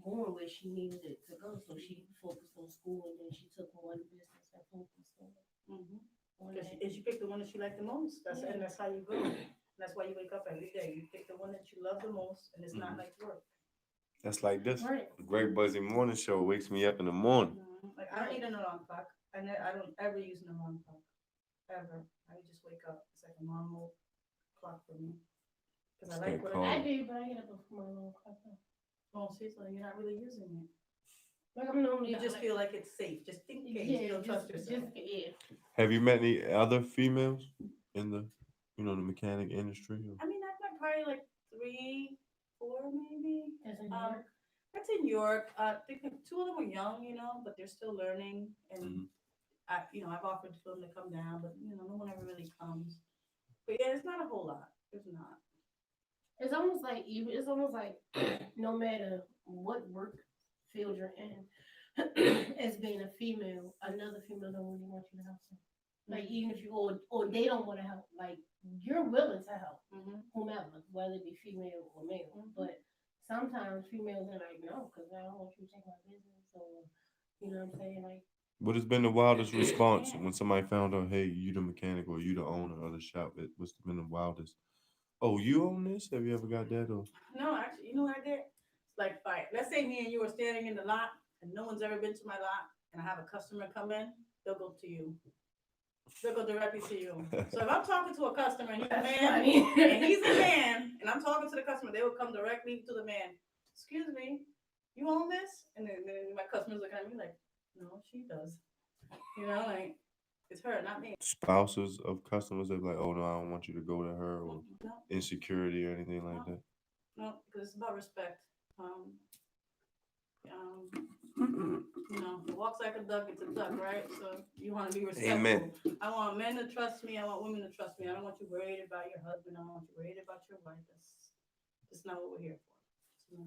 Speaker 2: going where she needed it to go. So she focused on school, and then she took one business and focused on it.
Speaker 3: And she picked the one that she liked the most. And that's how you go. That's why you wake up every day. You pick the one that you love the most, and it's not like work.
Speaker 1: That's like this.
Speaker 2: Right.
Speaker 1: The Great Buzzy Morning Show wakes me up in the morning.
Speaker 3: Like, I don't need an alarm clock. I don't ever use an alarm clock. Ever. I just wake up. It's like a normal clock for me. Because I like what
Speaker 2: I do, but I get up before my alarm clock.
Speaker 3: Oh, see, so you're not really using it.
Speaker 2: Like I'm normally.
Speaker 3: You just feel like it's safe. Just think in case you don't trust yourself.
Speaker 1: Have you met any other females in the, the mechanic industry?
Speaker 3: I mean, I've met probably like 3, 4 maybe.
Speaker 2: That's in New York.
Speaker 3: That's in York. I think 2 of them were young, but they're still learning. And I've offered for them to come down, but no one ever really comes. But yeah, it's not a whole lot. It's not.
Speaker 2: It's almost like no matter what work field you're in, as being a female, another female don't really want you to help them. Like even if you or they don't want to help, like you're willing to help whomever, whether it be female or male. But sometimes females are like, no, because I don't want you to take my business, or you know what I'm saying, like.
Speaker 1: What has been the wildest response when somebody found out, hey, you the mechanic or you the owner of the shop? What's been the wildest? Oh, you own this? Have you ever got that? Or?
Speaker 3: No, actually, you know what I did? It's like, let's say me and you are standing in the lot and no one's ever been to my lot and I have a customer come in, they'll go to you. they'll go directly to you. So if I'm talking to a customer and he's a
Speaker 2: That's
Speaker 3: man,
Speaker 2: funny.
Speaker 3: and he's a man, and I'm talking to the customer, they will come directly to the man. Excuse me, you own this? And then my customers look at me like, no, she does. Like it's her, not me.
Speaker 1: Spouses of customers, they're like, oh no, I don't want you to go to her, or
Speaker 3: No,
Speaker 1: insecurity or anything like
Speaker 3: no,
Speaker 1: that.
Speaker 3: no, because it's about respect. It walks like a duck, it's a duck, right? So you want to be respectful.
Speaker 1: Amen.
Speaker 3: I want men to trust me. I want women to trust me. I don't want you worried about your husband. I don't want you worried about your wife. That's not what we're here for.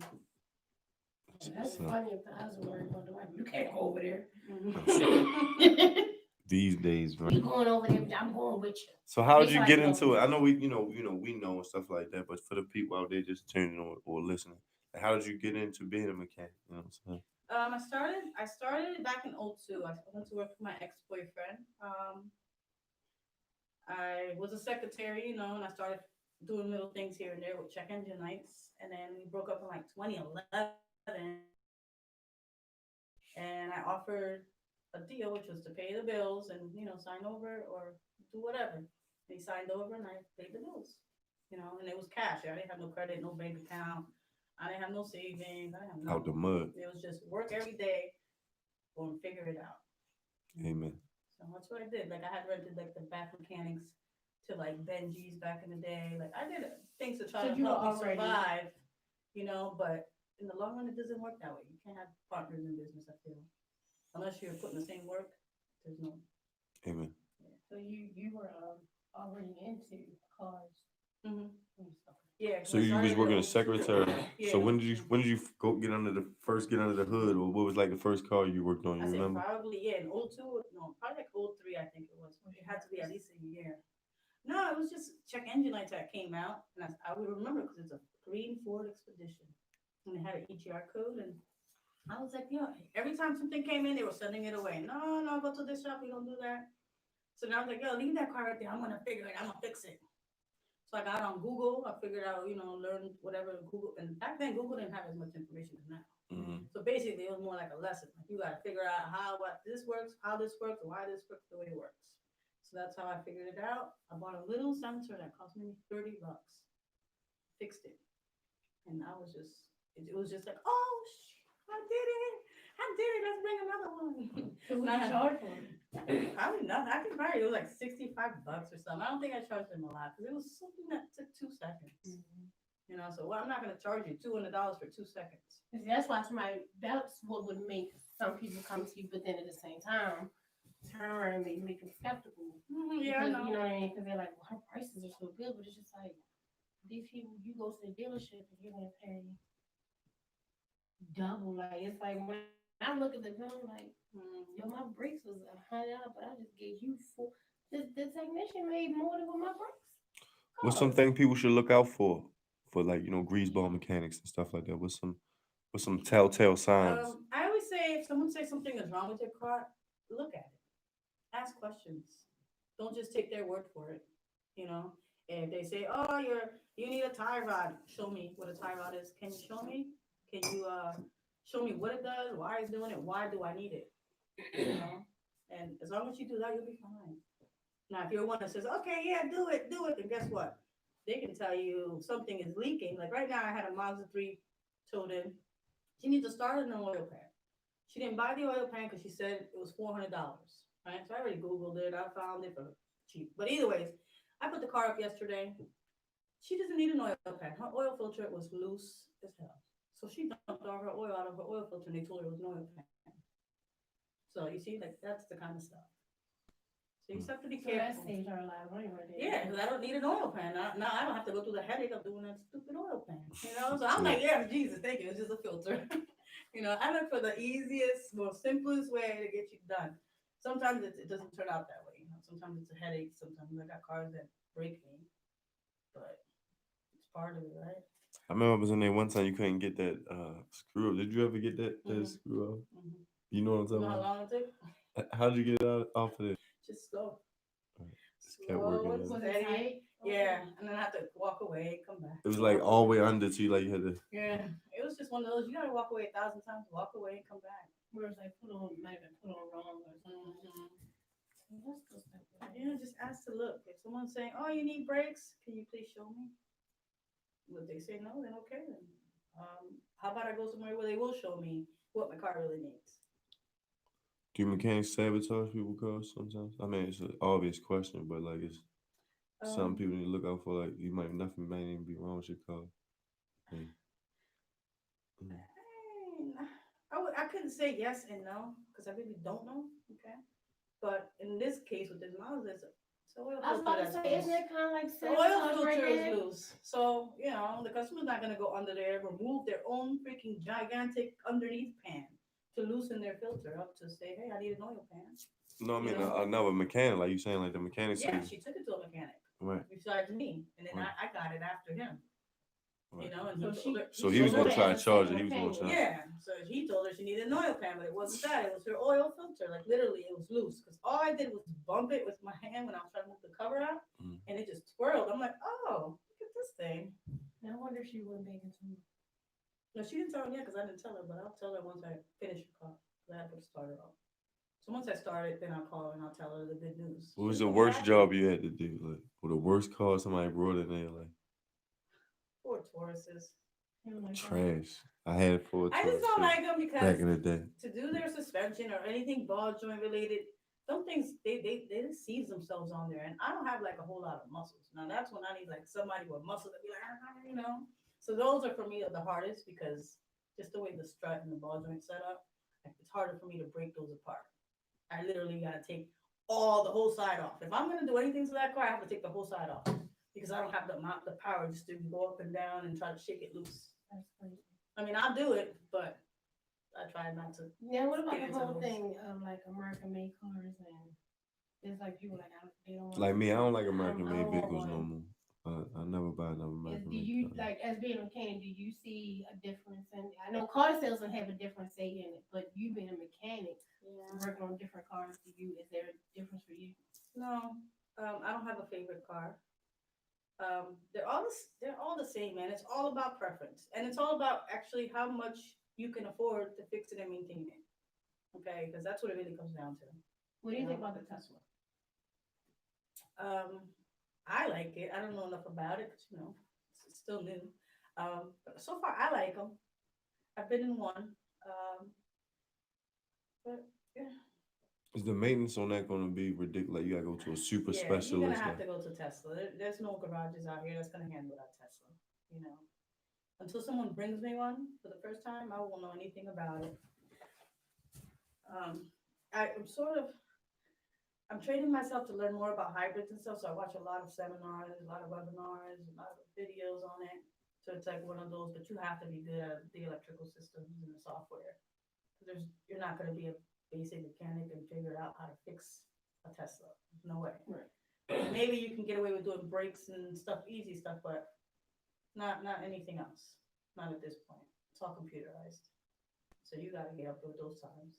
Speaker 2: That's
Speaker 1: So,
Speaker 2: funny if the husband worried about the wife. You can't go over there.
Speaker 1: these days, right?
Speaker 2: You going over there? I'm going with you.
Speaker 1: So how did
Speaker 2: It's
Speaker 1: you
Speaker 2: like
Speaker 1: get
Speaker 2: no.
Speaker 1: into it? I know we know and stuff like that, but for the people out there just tuning on or listening, like, how did you get into being a mechanic? You know what I'm saying?
Speaker 3: I started back in '02. I went to work for my ex-boyfriend. I was a secretary, and I started doing little things here and there with check engine lights. And then we broke up in like 2011. And I offered a deal, which was to pay the bills and, sign over or do whatever. And he signed over and I paid the bills, and it was cash. I didn't have no credit, no bank account. I didn't have no savings. I didn't have
Speaker 1: Out the
Speaker 3: nothing.
Speaker 1: mud.
Speaker 3: It was just work every day, go and figure it out.
Speaker 1: Amen.
Speaker 3: So that's what I did. Like I had rented like the back mechanics to like Benji's back in the day. Like I did things to try
Speaker 2: So
Speaker 3: to
Speaker 2: you
Speaker 3: help
Speaker 2: were
Speaker 3: me
Speaker 2: already-
Speaker 3: survive, but in the long run it doesn't work that way. You can't have partners in business, I feel. Unless you're putting the same work, there's no.
Speaker 1: Amen.
Speaker 2: So you were already into cars
Speaker 3: Mm-hmm.
Speaker 2: and stuff.
Speaker 3: Yeah.
Speaker 1: So you was working as secretary.
Speaker 3: Yeah.
Speaker 1: So when did you go get under the hood, or what was like the first car you worked on? You
Speaker 3: I said
Speaker 1: remember?
Speaker 3: probably in '02. No, probably like '03. I think it was. It had to be at least a year. No, it was just check engine lights that came out, and I would remember because it's a green Ford Expedition, and it had an EGR code, and I was like, every time something came in, they were sending it away. No, go to this shop. We don't do that. So now I was like, leave that car right there. I'm gonna figure it. I'm gonna fix it. So I got on Google. I figured out, learn whatever Google. And back then, Google didn't have as much information as now.
Speaker 1: Mm-hmm.
Speaker 3: So basically, it was more like a lesson. Like you got to figure out what this works, how this works, why this works the way it works. So that's how I figured it out. I bought a little sensor that cost me $30. Fixed it, and I was just, it was just like, oh, I did it. Let's bring another one.
Speaker 2: So what you charge for it?
Speaker 3: Probably nothing. I think probably it was like $65 or something. I don't think I charged them a lot because it was something that took 2 seconds. So I'm not gonna charge you $200 for 2 seconds.
Speaker 2: See, that's why that's what would make some people come to you, but then at the same time, turn around and make them skeptical.
Speaker 3: Yeah,
Speaker 2: Because,
Speaker 3: I know.
Speaker 2: you know what I mean? Because they're like, well, her prices are so good, but it's just like these people. You go to the dealership and you're gonna pay double. Like it's like when I look at the bill, like, yo, my brakes was $100, but I just gave you $4. The technician made more than what my brakes.
Speaker 1: What's something people should look out for like greaseball mechanics and stuff like that? What's some telltale signs?
Speaker 3: I always say if someone says something is wrong with your car, look at it. Ask questions. Don't just take their word for it. If they say, "Oh, you need a tie rod," show me what a tie rod is. Can you show me? Can you show me what it does? Why it's doing it? Why do I need it? And as long as you do that, you'll be fine. Now, if you're one that says, "Okay, yeah, do it," then guess what? They can tell you something is leaking. Like right now, I had a Mazda 3 towed in. She needs to start an oil pan. She didn't buy the oil pan because she said it was $400. Right? So I already Googled it. I found it for cheap. But either ways, I put the car up yesterday. She doesn't need an oil pan. Her oil filter was loose as hell. So she dumped all her oil out of her oil filter and they told her it was an oil pan. So you see, like that's the kind of stuff. So you just have to be
Speaker 2: So that
Speaker 3: careful.
Speaker 2: saves our life anyway.
Speaker 3: Yeah, because I don't need an oil pan. Now I don't have to go through the headache of doing that stupid oil pan. So I'm like, yeah, Jesus, thank you. It's just a filter. I look for the easiest, most simplest way to get you done. Sometimes it doesn't turn out that way. Sometimes it's a headache. Sometimes I got cars that break me, but it's part of it, right?
Speaker 1: I remember I was in there one time. You couldn't get that screw up. Did you ever get that screw up?
Speaker 3: Mm-hmm.
Speaker 1: You know what I'm talking
Speaker 3: How
Speaker 1: about?
Speaker 3: long it took?
Speaker 1: How did you get it off of there?
Speaker 3: Just slow.
Speaker 1: Just kept working.
Speaker 3: Slow,
Speaker 2: Was it
Speaker 3: steady.
Speaker 2: tight?
Speaker 3: Yeah, and then I have to walk away, come back.
Speaker 1: It was like all the way under to you, like you had to.
Speaker 3: Yeah, it was just one of those. You gotta walk away 1,000 times, walk away, and come back.
Speaker 2: Where it's like might have been put on wrong or something.
Speaker 3: Mm-hmm.
Speaker 2: That's just like,
Speaker 3: Yeah, just ask to look. If someone's saying, "Oh, you need brakes," can you please show me? Would they say no? Then okay. Then how about I go somewhere where they will show me what my car really needs?
Speaker 1: Do mechanics sabotage people cars sometimes? I mean, it's an obvious question, but like it's some
Speaker 3: Um,
Speaker 1: people need to look out for. Like you might nothing might even be wrong with your car. Hey, mm.
Speaker 3: I couldn't say yes and no because I really don't know. Okay, but in this case with this model, it's an oil
Speaker 2: I was
Speaker 3: filter
Speaker 2: about to
Speaker 3: that's
Speaker 2: say, isn't
Speaker 3: loose.
Speaker 2: it kind of like
Speaker 3: The oil
Speaker 2: sabotage right
Speaker 3: filter is
Speaker 2: there?
Speaker 3: loose, so the customer's not gonna go under there, remove their own freaking gigantic underneath pan to loosen their filter up to say, "Hey, I need an oil pan."
Speaker 1: No, I
Speaker 3: You
Speaker 1: mean
Speaker 3: know?
Speaker 1: another mechanic, like you saying, like the mechanic
Speaker 3: Yeah,
Speaker 1: says,
Speaker 3: she took it to a mechanic
Speaker 1: right,
Speaker 3: besides me, and then
Speaker 1: right,
Speaker 3: I got it after him.
Speaker 1: right.
Speaker 3: And
Speaker 2: So
Speaker 3: he told her.
Speaker 1: So
Speaker 2: she
Speaker 1: he was
Speaker 2: should
Speaker 1: gonna
Speaker 2: have
Speaker 1: try to
Speaker 2: asked
Speaker 1: charge
Speaker 2: second
Speaker 1: it. He was gonna
Speaker 2: opinion.
Speaker 1: try.
Speaker 3: Yeah, so he told her she needed an oil pan, but it wasn't that. It was her oil filter. Like literally, it was loose. Because all I did was bump it with my hand when I was trying to move the cover out,
Speaker 1: Mm.
Speaker 3: and it just twirled. I'm like, oh, look at this thing.
Speaker 2: No wonder she wasn't making some.
Speaker 3: No, she didn't tell me yet because I didn't tell her, but I'll tell her once I finish the car. 'Cause I had to put the starter off. So once I start it, then I'll call her and I'll tell her the good news.
Speaker 1: What was
Speaker 3: She'll
Speaker 1: the
Speaker 3: be
Speaker 1: worst
Speaker 3: happy.
Speaker 1: job you had to do? Like, or the worst car somebody brought in there? Like
Speaker 3: Poor Tauruses.
Speaker 1: trash. I had four
Speaker 3: I just don't
Speaker 1: Taurus
Speaker 3: like them because
Speaker 1: back in the day.
Speaker 3: to do their suspension or anything ball joint related, some things they deceive themselves on there, and I don't have like a whole lot of muscles. Now that's when I need like somebody with muscle to be like. So those are for me the hardest because just the way the strut and the ball joint set up, like, it's harder for me to break those apart. I literally gotta take the whole side off. If I'm gonna do anything to that car, I have to take the whole side off because I don't have the power just to go up and down and try to shake it loose.
Speaker 2: That's crazy.
Speaker 3: I mean, I'll do it, but I try not to.
Speaker 2: Yeah, what about
Speaker 3: Get
Speaker 2: the
Speaker 3: into
Speaker 2: whole
Speaker 3: those.
Speaker 2: thing of like American made cars and it's like people like they don't want
Speaker 1: Like me, I don't like American
Speaker 2: I
Speaker 1: made
Speaker 2: don't want
Speaker 1: vehicles no
Speaker 2: one.
Speaker 1: more. I never buy another
Speaker 2: Do
Speaker 1: American made
Speaker 2: you
Speaker 1: car.
Speaker 2: like as being a mechanic? Do you see a difference? And I know car salesmen have a different say in it, but you being a mechanic working on different cars, is there a difference for you?
Speaker 3: No, I don't have a favorite car. They're all the same, man. It's all about preference, and it's all about actually how much you can afford to fix it and maintain it. Okay, because that's what it really comes down to.
Speaker 2: What do you think about the Tesla?
Speaker 3: I like it. I don't know enough about it, but it's still new. But so far I like them. I've been in one. But yeah.
Speaker 1: Is the maintenance on that going to be ridiculous? Like you gotta go to a super
Speaker 3: Yeah, you're
Speaker 1: specialist.
Speaker 3: gonna have
Speaker 1: Like,
Speaker 3: to go to Tesla. There's no garages out here that's gonna handle that Tesla. Until someone brings me one for the first time, I won't know anything about it. I'm training myself to learn more about hybrids and stuff. So I watch a lot of seminars, a lot of webinars, a lot of videos on it. So it's like one of those, but you have to be good at the electrical systems and the software. You're not gonna be a basic mechanic and figure out how to fix a Tesla. No way.
Speaker 2: Right.
Speaker 3: Maybe you can get away with doing brakes and stuff, easy stuff, but not anything else. Not at this point. It's all computerized. So you gotta get up with those times.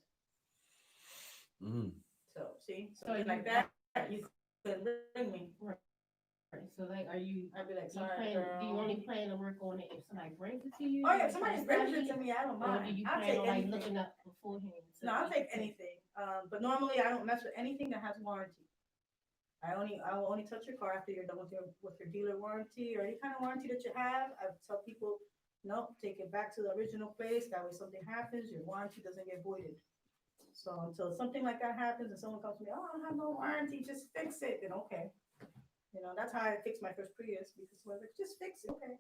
Speaker 1: mm.
Speaker 3: So see,
Speaker 2: So
Speaker 3: something like that, you couldn't bring me.
Speaker 2: Right. So like, are you?
Speaker 3: I'd be like,
Speaker 2: Do you,
Speaker 3: sorry,
Speaker 2: do you
Speaker 3: girl.
Speaker 2: only plan to work on it if somebody brings it to you?
Speaker 3: Oh yeah, if somebody brings it to me, I don't
Speaker 2: Or do
Speaker 3: mind.
Speaker 2: you
Speaker 3: I'll
Speaker 2: plan
Speaker 3: take
Speaker 2: on like
Speaker 3: anything.
Speaker 2: looking up beforehand?
Speaker 3: No, I'll take anything. But normally I don't mess with anything that has warranty. I will only touch your car after you're done with your dealer warranty or any kind of warranty that you have. I tell people, nope, take it back to the original place. That way, something happens, your warranty doesn't get voided. So until something like that happens and someone comes to me, oh, I don't have no warranty, just fix it. Then okay, that's how I fixed my first Prius because I was like, just fix it, okay.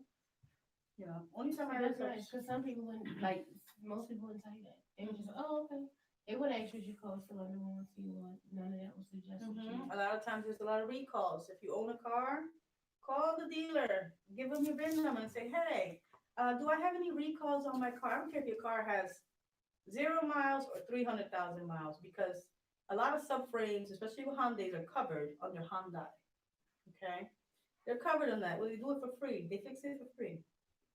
Speaker 3: Only time I
Speaker 2: That's
Speaker 3: ever
Speaker 2: nice, because some people wouldn't, like, most people wouldn't tell you that. They would just, oh, okay. They wouldn't ask you your cost still under warranty or none of that was suggested.
Speaker 3: A lot of times there's a lot of recalls. If you own a car, call the dealer, give them your VIN number and say, hey, do I have any recalls on my car? I don't care if your car has 0 miles or 300,000 miles because a lot of subframes, especially with Hyundais, are covered under Hyundai. Okay? They're covered on that. Well, they do it for free. They fix it for free.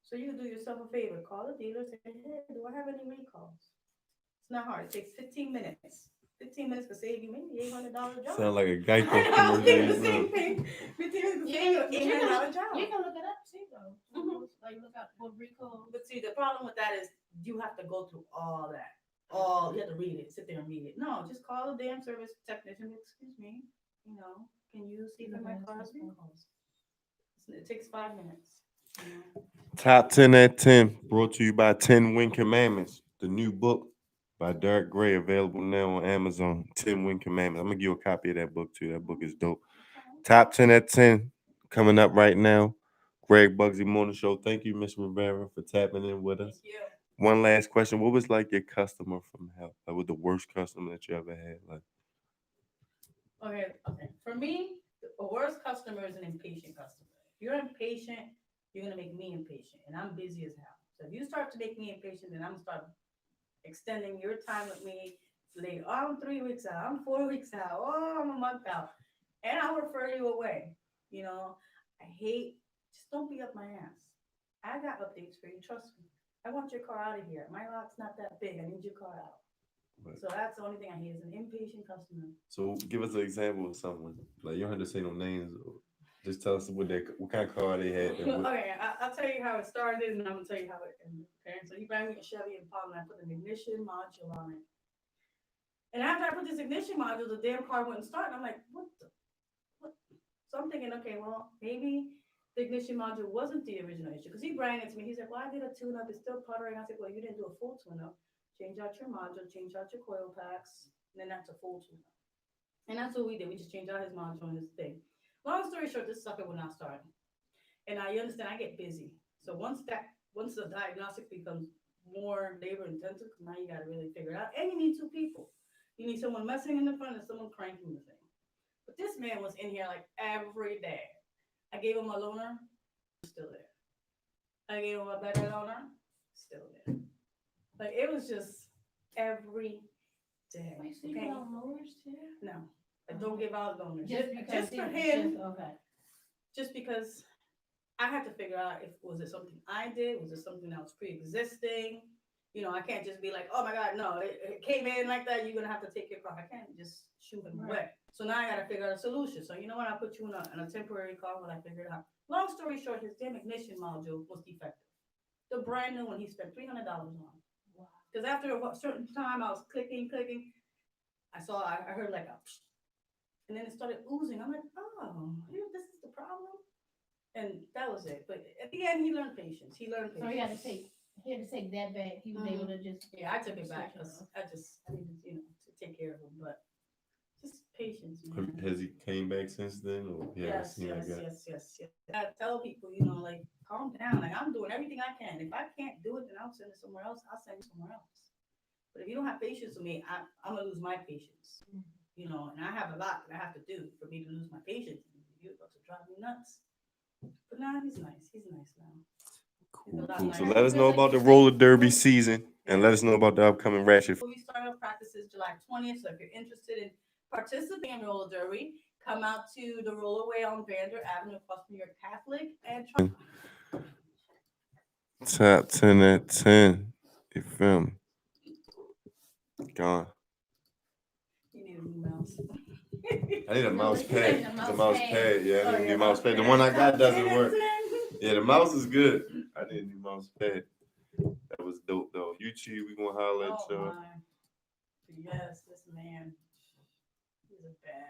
Speaker 3: So you do yourself a favor. Call the dealer, say, hey, do I have any recalls? It's not hard. It takes 15 minutes. 15 minutes could save you maybe $800 job.
Speaker 1: Sound like a Geico
Speaker 3: I was thinking the same
Speaker 1: commercial.
Speaker 3: thing. 15 minutes could save you an $800 job.
Speaker 2: You can look it up too, though. Like look up what recall.
Speaker 3: But see, the problem with that is you have to go through all that. You have to read it, sit there and read it. No, just call the damn service technician. Excuse me. can you see if my car has been closed? It takes 5 minutes.
Speaker 1: Top 10 at 10, brought to you by 10 Wing Commandments, the new book by Derek Gray, available now on Amazon. 10 Wing Commandments. I'm going to give you a copy of that book too. That book is dope. Top 10 at 10, coming up right now. Greg Bugsy Morning Show. Thank you, Miss Rivera, for tapping in with us.
Speaker 3: Thank you.
Speaker 1: One last question. What was like your customer from hell? Like, what the worst customer that you ever had? Like,
Speaker 3: Okay. For me, the worst customer is an impatient customer. If you're impatient, you're gonna make me impatient, and I'm busy as hell. So if you start to make me impatient, then I'm gonna start extending your time with me. Later, oh, I'm 3 weeks out. I'm 4 weeks out. Oh, I'm a month out, and I'll refer you away. I hate. Just don't be up my ass. I got updates for you. Trust me. I want your car out of here. My lot's not that big. I need your car out.
Speaker 1: Right.
Speaker 3: So that's the only thing I hate is an impatient customer.
Speaker 1: so give us an example of someone. Like, you don't have to say no names. Just tell us what kind of car they had.
Speaker 3: Okay, I'll tell you how it started, and I'm gonna tell you how it ended. Okay, so he brought me a Chevy Impala, and I put an ignition module on it. And after I put this ignition module, the damn car wouldn't start. And I'm like, what? So I'm thinking, okay, well, maybe the ignition module wasn't the original issue, because he brought it to me. He's like, well, I did a tune-up. It's still puttering. I said, well, you didn't do a full tune-up. Change out your module, change out your coil packs, and then that's a full tune-up. And that's what we did. We just changed out his module and his thing. Long story short, this sucker would not start. And I understand I get busy. So once the diagnostic becomes more labor intensive, now you got to really figure it out. And you need two people. You need someone messing in the front and someone cranking the thing. But this man was in here like every day. I gave him a loaner, still there. I gave him a better loaner, still there. Like, it was just every day.
Speaker 2: Wait, so you got loaners too?
Speaker 3: No, I don't give out loaners.
Speaker 2: Just
Speaker 3: for him.
Speaker 2: Okay.
Speaker 3: Just because I had to figure out was it something I did? Was it something that was pre-existing? I can't just be like, oh my God, no, it came in like that. You're going to have to take your car. I can't just shoot him away. So now I got to figure out a solution. So you know what? I put you in a temporary car when I figure it out. Long story short, his damn ignition module was defective. The brand new one he spent $300 on. Wow. Because after a certain time, I was clicking. I heard like a, and then it started oozing. I'm like, oh, this is the problem. And that was it. But at the end, he learned patience.
Speaker 2: So he had to take that back. He was able to just.
Speaker 3: Yeah, I took it back because I needed, to take care of him. But just patience. Man.
Speaker 1: Has he came back since then? Or
Speaker 3: yes. I tell people, like, calm down. Like, I'm doing everything I can. If I can't do it, then I'll send it somewhere else. I'll send it somewhere else. But if you don't have patience with me, I'm going to lose my patience. And I have a lot that I have to do for me to lose my patience. You're about to drive me nuts. But now he's nice. He's nice now.
Speaker 1: Cool. So let us know about the roller derby season, and let us know about the upcoming Ratchet.
Speaker 3: We start our practices July 20th. So if you're interested in participating in roller derby, come out to the Rollaway on Vander Avenue, across New York Catholic, and try.
Speaker 1: Top 10 at 10. You feel me? Gone.
Speaker 3: You need a new mouse.
Speaker 1: I need a mouse pad.
Speaker 2: The
Speaker 1: mouse pad. Yeah, I need a new mouse pad. The one I got doesn't work. Yeah, the mouse is good. I need a new mouse pad. That was dope, though. YouTube, we gonna holler at y'all.
Speaker 3: Yes, this man. He's a bad.